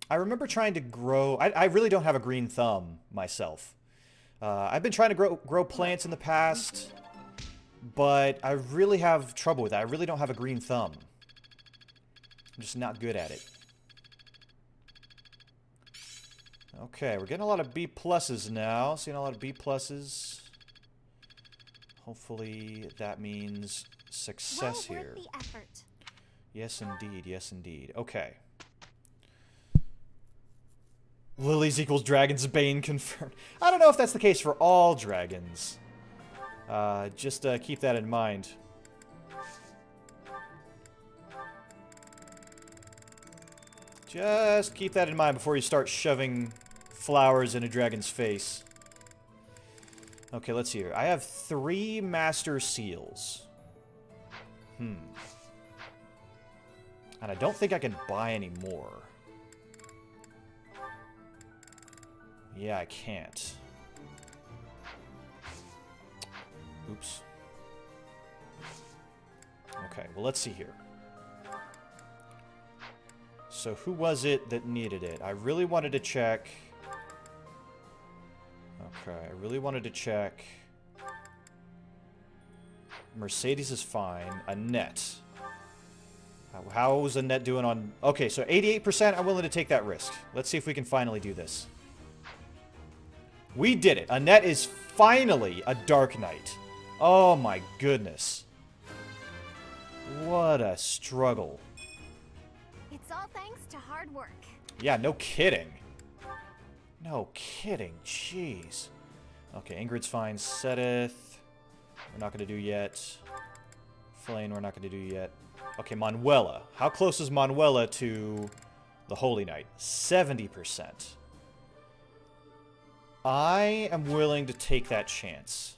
I remember trying to grow... I really don't have a green thumb myself. I've been trying to grow plants in the past, but I really have trouble with that. I really don't have a green thumb. I'm just not good at it. Okay, we're getting a lot of B pluses now. Seeing a lot of B pluses. Hopefully that means success here. The effort. Yes, indeed. Yes, indeed. Okay. Lilies equals Dragon's Bane confirmed. I don't know if that's the case for all dragons. Just keep that in mind. Just keep that in mind before you start shoving flowers in a dragon's face. Okay, let's see here. I have 3 Master Seals. And I don't think I can buy any more. Yeah, I can't. Oops. Okay, well, let's see here. So who was it that needed it? I really wanted to check... Okay, I really wanted to check... Mercedes is fine. Annette. How was Annette doing on... Okay, so 88%, I'm willing to take that risk. Let's see if we can finally do this. We did it. Annette is finally a Dark Knight. Oh my goodness. What a struggle. It's all thanks to hard work. Yeah, no kidding. No kidding. Jeez. Okay, Ingrid's fine. Sedith. We're not going to do yet. Flane, we're not going to do yet. Okay, Manuela. How close is Manuela to the Holy Knight? 70%. I am willing to take that chance.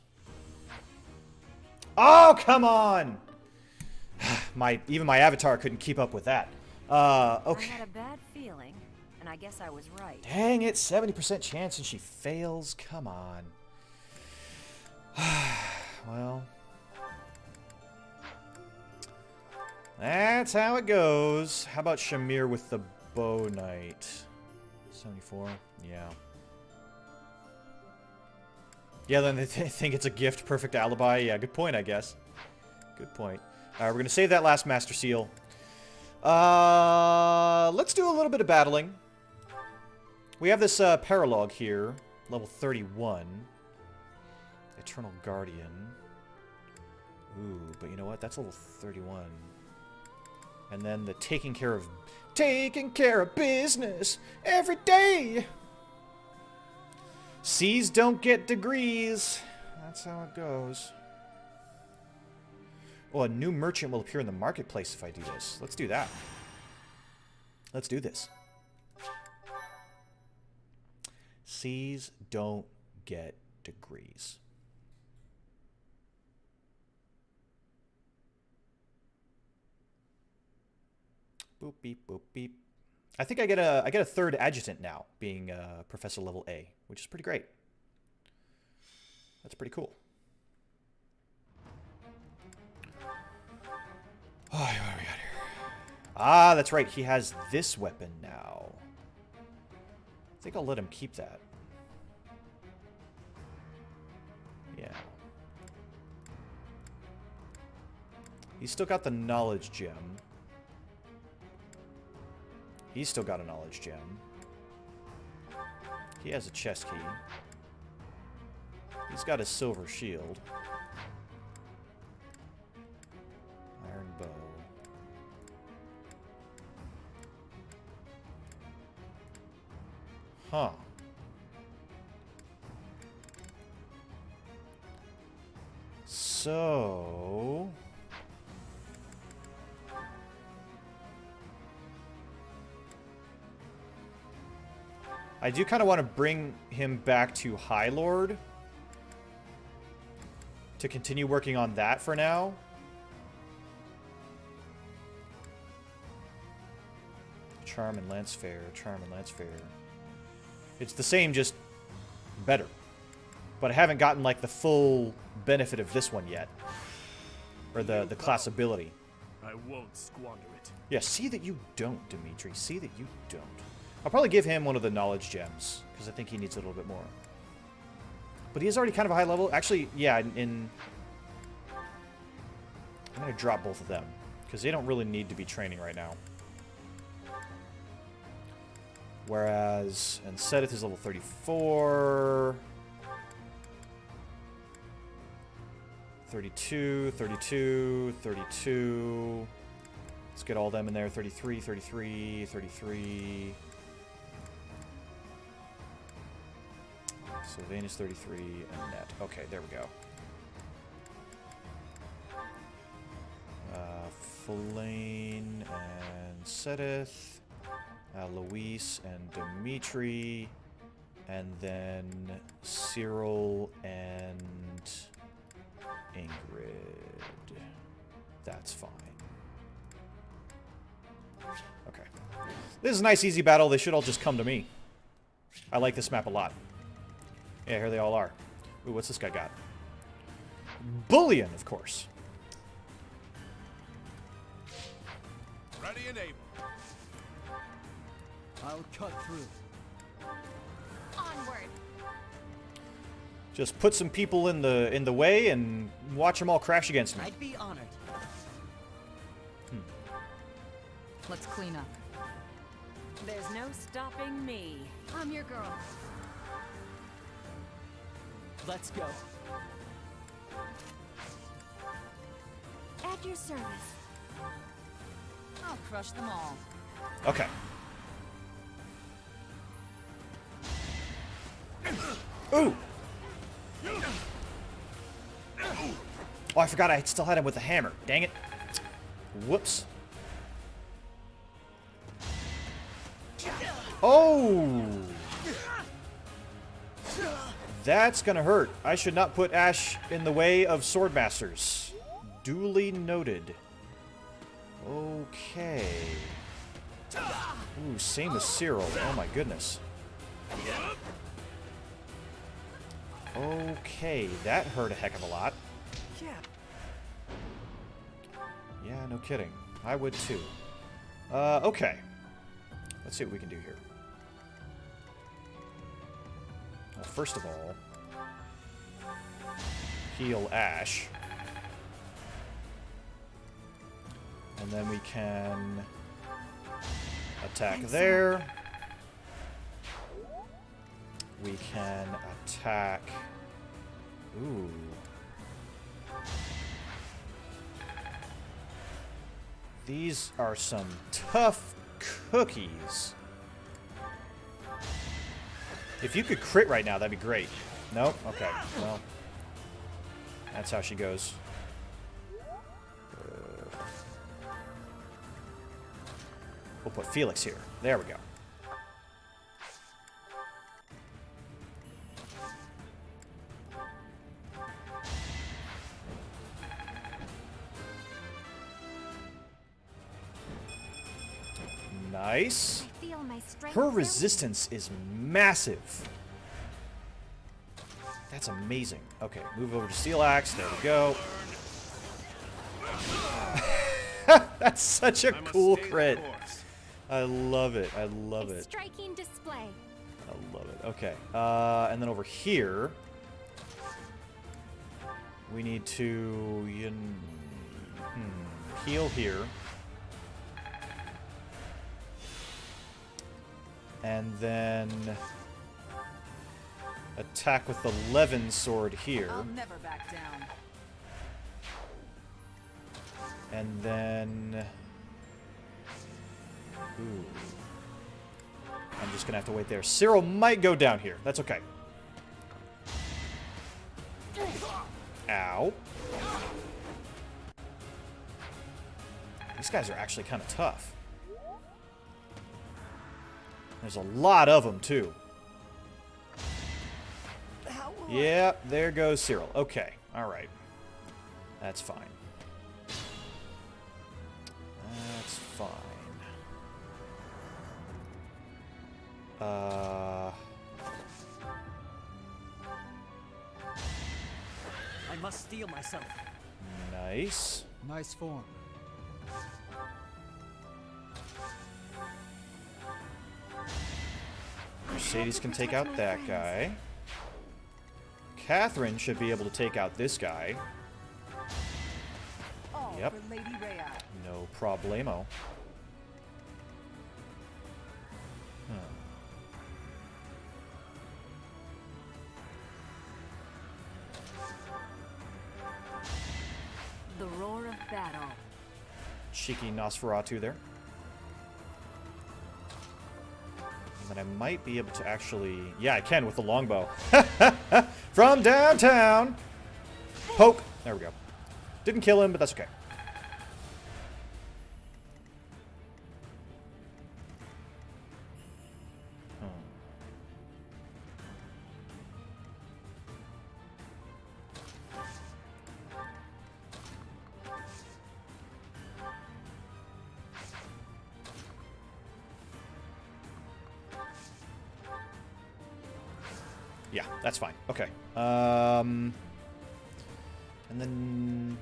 Oh, come on! Even my avatar couldn't keep up with that. Okay. I had a bad feeling, and I guess I was right. Dang it, 70% chance and she fails. Come on. Well. That's how it goes. How about Shamir with the Bow Knight? 74? Yeah. Yeah, then they think it's a gift. Perfect alibi. Yeah, good point, I guess. Good point. Alright, we're going to save that last Master Seal. Let's do a little bit of battling. We have this paralogue here. Level 31. Eternal Guardian. Ooh, but you know what? That's level 31. And then the taking care of business every day. C's don't get degrees. That's how it goes. Oh, a new merchant will appear in the marketplace if I do this. Let's do that. Let's do this. C's don't get degrees. Boop beep boop beep. I think I get a third adjutant now, being Professor level A, which is pretty great. That's pretty cool. Oh, what do we got here? Ah, that's right. He has this weapon now. I think I'll let him keep that. Yeah. He's still got the knowledge gem. He's still got a knowledge gem. He has a chest key. He's got a silver shield. Iron bow. Huh. So... I do kind of want to bring him back to High Lord to continue working on that for now. Charm and Lance Fair, Charm and Lance Fair. It's the same, just better. But I haven't gotten like the full benefit of this one yet. Or the class ability. I won't squander it. Yeah, see that you don't, Dimitri. See that you don't. I'll probably give him one of the knowledge gems, because I think he needs a little bit more. But he is already kind of a high level. Actually, yeah, I'm going to drop both of them, because they don't really need to be training right now. Whereas, and Sedith is level 34. 32, 32, 32. Let's get all them in there. 33, 33, 33. Sylvanus 33 and net. Okay, there we go. Flane and Sedith. Luis and Dimitri. And then Cyril and Ingrid. That's fine. Okay. This is a nice, easy battle. They should all just come to me. I like this map a lot. Yeah, here they all are. Ooh, what's this guy got? Bullion, of course. Ready and able. I'll cut through. Onward. Just put some people in the way and watch them all crash against me. I'd be honored. Let's clean up. There's no stopping me. I'm your girl. Let's go. At your service. I'll crush them all. Okay. Ooh! Oh, I forgot I still had him with the hammer. Dang it. Whoops. Oh! That's gonna hurt. I should not put Ash in the way of Swordmasters. Duly noted. Okay. Ooh, same as Cyril. Oh my goodness. Okay, that hurt a heck of a lot. Yeah, no kidding. I would too. Okay. Let's see what we can do here. Well, first of all, heal Ash. And then we can attack there. we can attack. Ooh. These are some tough cookies. If you could crit right now, that'd be great. Nope? Okay. Well, that's how she goes. We'll put Felix here. There we go. Nice. I feel my strength Her building. resistance is massive. That's amazing. Okay, move over to Steel Axe. There we go. That's such a cool crit. I love it. I love A it. striking display. I love it. Okay. And then over here, we need to heal here. And then attack with the Levin sword here. I'll never back down. And then... Ooh. I'm just gonna have to wait there. Cyril might go down here. That's okay. Ow. These guys are actually kind of tough. There's a lot of them, too. Yeah, there goes Cyril. Okay, alright. That's fine. That's fine. I must steel myself. Nice. Nice form. Mercedes can take out that guy. Catherine should be able to take out this guy. All Yep. for Lady Rhea. No problemo. The roar of battle. Cheeky Nosferatu there. And then I might be able to actually... Yeah, I can with the longbow. From downtown! Poke! There we go. Didn't kill him, but that's okay. Yeah, that's fine. Okay. And then...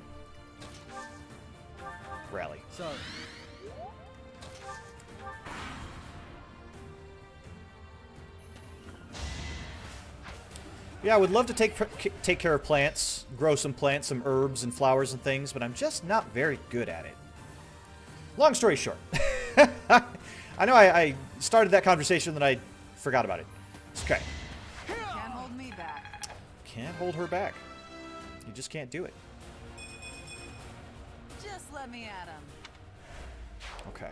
Rally. Sorry. Yeah, I would love to take care of plants, grow some plants, some herbs and flowers and things, but I'm just not very good at it. Long story short. I know I started that conversation, then I forgot about it. It's okay. Can't hold me back. Can't hold her back. You just can't do it. Just let me at him. Okay.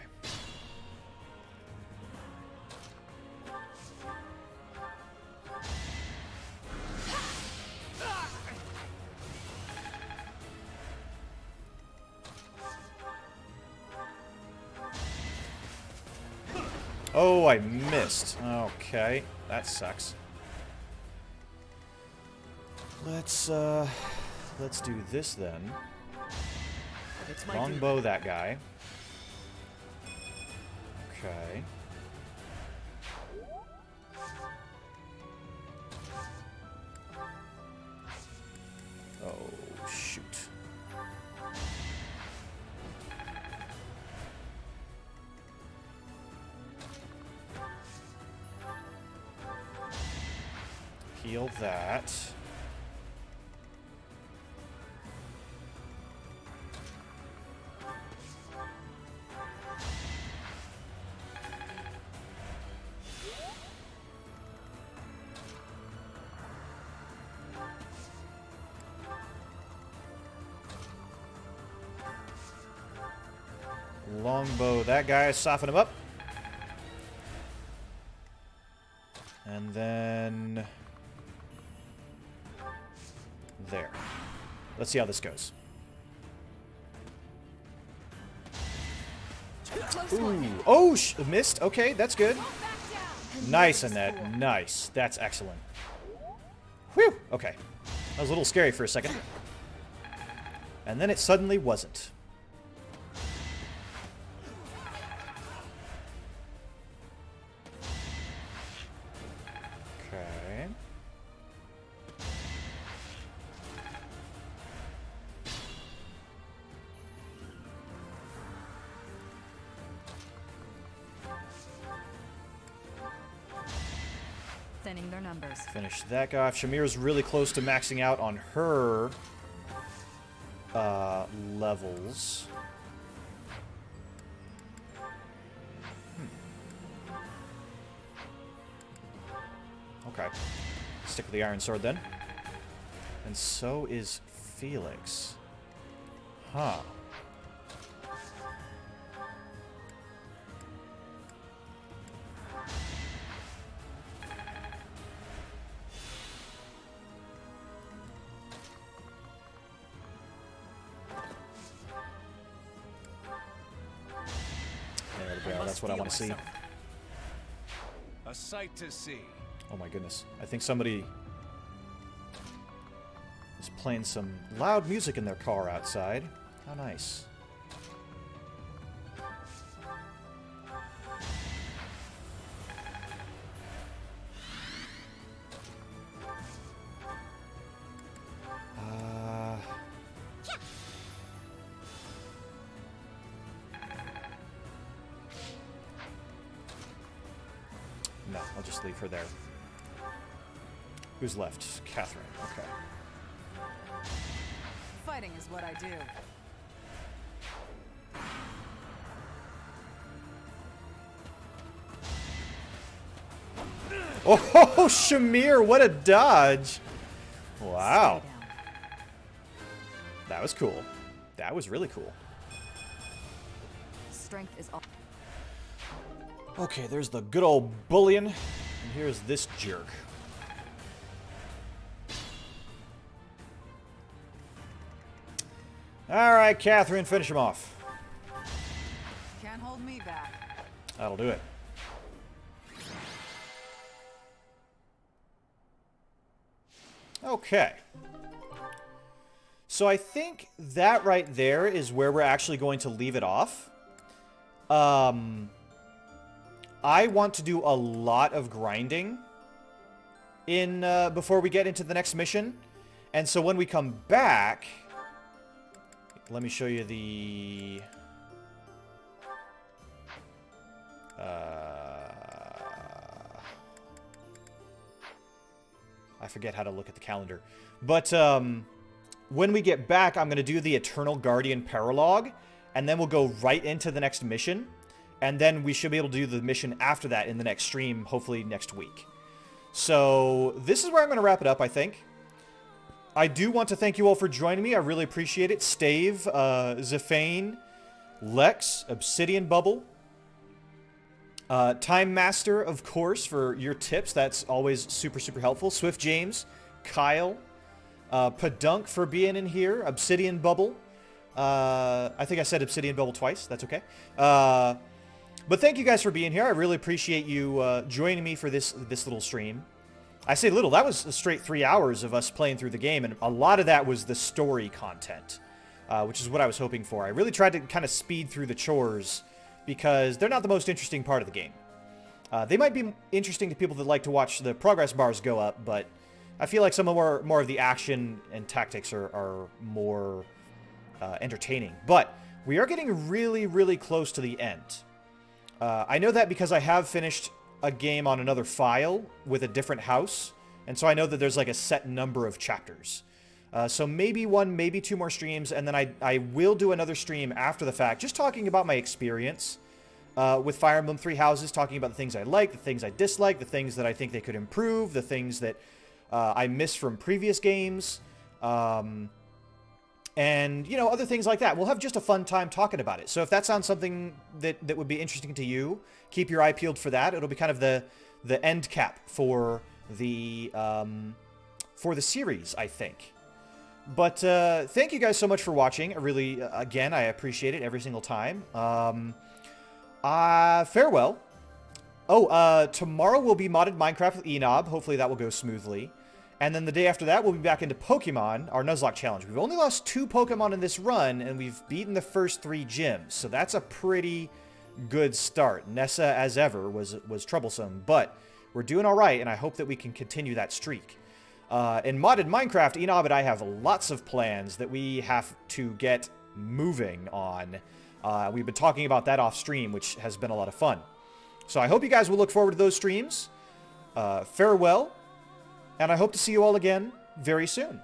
Oh, I missed. Okay, that sucks. Let's do this then. Longbow that guy. Okay. Oh, shoot. Heal that. longbow that guy, soften him up. And then... there. Let's see how this goes. Ooh. Oh, missed. Okay, that's good. Nice, Annette. Nice. That's excellent. Whew. Okay. That was a little scary for a second. And then it suddenly wasn't. Okay. Thinning their numbers. Finish that guy off. Shamir's really close to maxing out on her levels. Okay. Stick with the iron sword then. And so is Felix. Huh. There we go. That's what I want to see. A sight to see. Oh my goodness. I think somebody is playing some loud music in their car outside. How nice. No, I'll just leave her there. Who's left? Catherine. Okay. Fighting is what I do. Oh, Shamir, what a dodge. Wow. That was cool. That was really cool. Strength is all. Okay, there's the good old bullion. And here's this jerk. Alright, Catherine, finish him off. Can't hold me back. That'll do it. Okay. So I think that right there is where we're actually going to leave it off. I want to do a lot of grinding in before we get into the next mission. And so when we come back, let me show you the I forget how to look at the calendar. But when we get back, I'm going to do the Eternal Guardian Paralogue, and then we'll go right into the next mission. And then we should be able to do the mission after that in the next stream, hopefully next week. So this is where I'm going to wrap it up, I think. I do want to thank you all for joining me. I really appreciate it. Stave, Zephane, Lex, Obsidian Bubble, Time Master, of course, for your tips. That's always super, super helpful. Swift James, Kyle, Padunk for being in here, Obsidian Bubble. I think I said Obsidian Bubble twice. That's okay. But thank you guys for being here. I really appreciate you joining me for this little stream. I say little, that was a straight 3 hours of us playing through the game, and a lot of that was the story content, which is what I was hoping for. I really tried to kind of speed through the chores, because they're not the most interesting part of the game. They might be interesting to people that like to watch the progress bars go up, but I feel like some more of the action and tactics are more entertaining. But we are getting really, really close to the end. I know that because I have finished a game on another file with a different house, and so I know that there's like a set number of chapters. So maybe one, maybe two more streams, and then I will do another stream after the fact, just talking about my experience with Fire Emblem Three Houses, talking about the things I like, the things I dislike, the things that I think they could improve, the things that I miss from previous games. And and, you know, other things like that. We'll have just a fun time talking about it. So if that sounds something that would be interesting to you, keep your eye peeled for that. It'll be kind of the end cap for the series, I think. But thank you guys so much for watching. I really, again, I appreciate it every single time. Farewell. Oh, tomorrow will be modded Minecraft with Enob. Hopefully that will go smoothly. And then the day after that, we'll be back into Pokemon, our Nuzlocke challenge. We've only lost 2 Pokemon in this run, and we've beaten the first 3 gyms. So that's a pretty good start. Nessa, as ever, was troublesome, but we're doing all right, and I hope that we can continue that streak. In modded Minecraft, Enob and I have lots of plans that we have to get moving on. We've been talking about that off stream, which has been a lot of fun. So I hope you guys will look forward to those streams. Farewell, and I hope to see you all again very soon.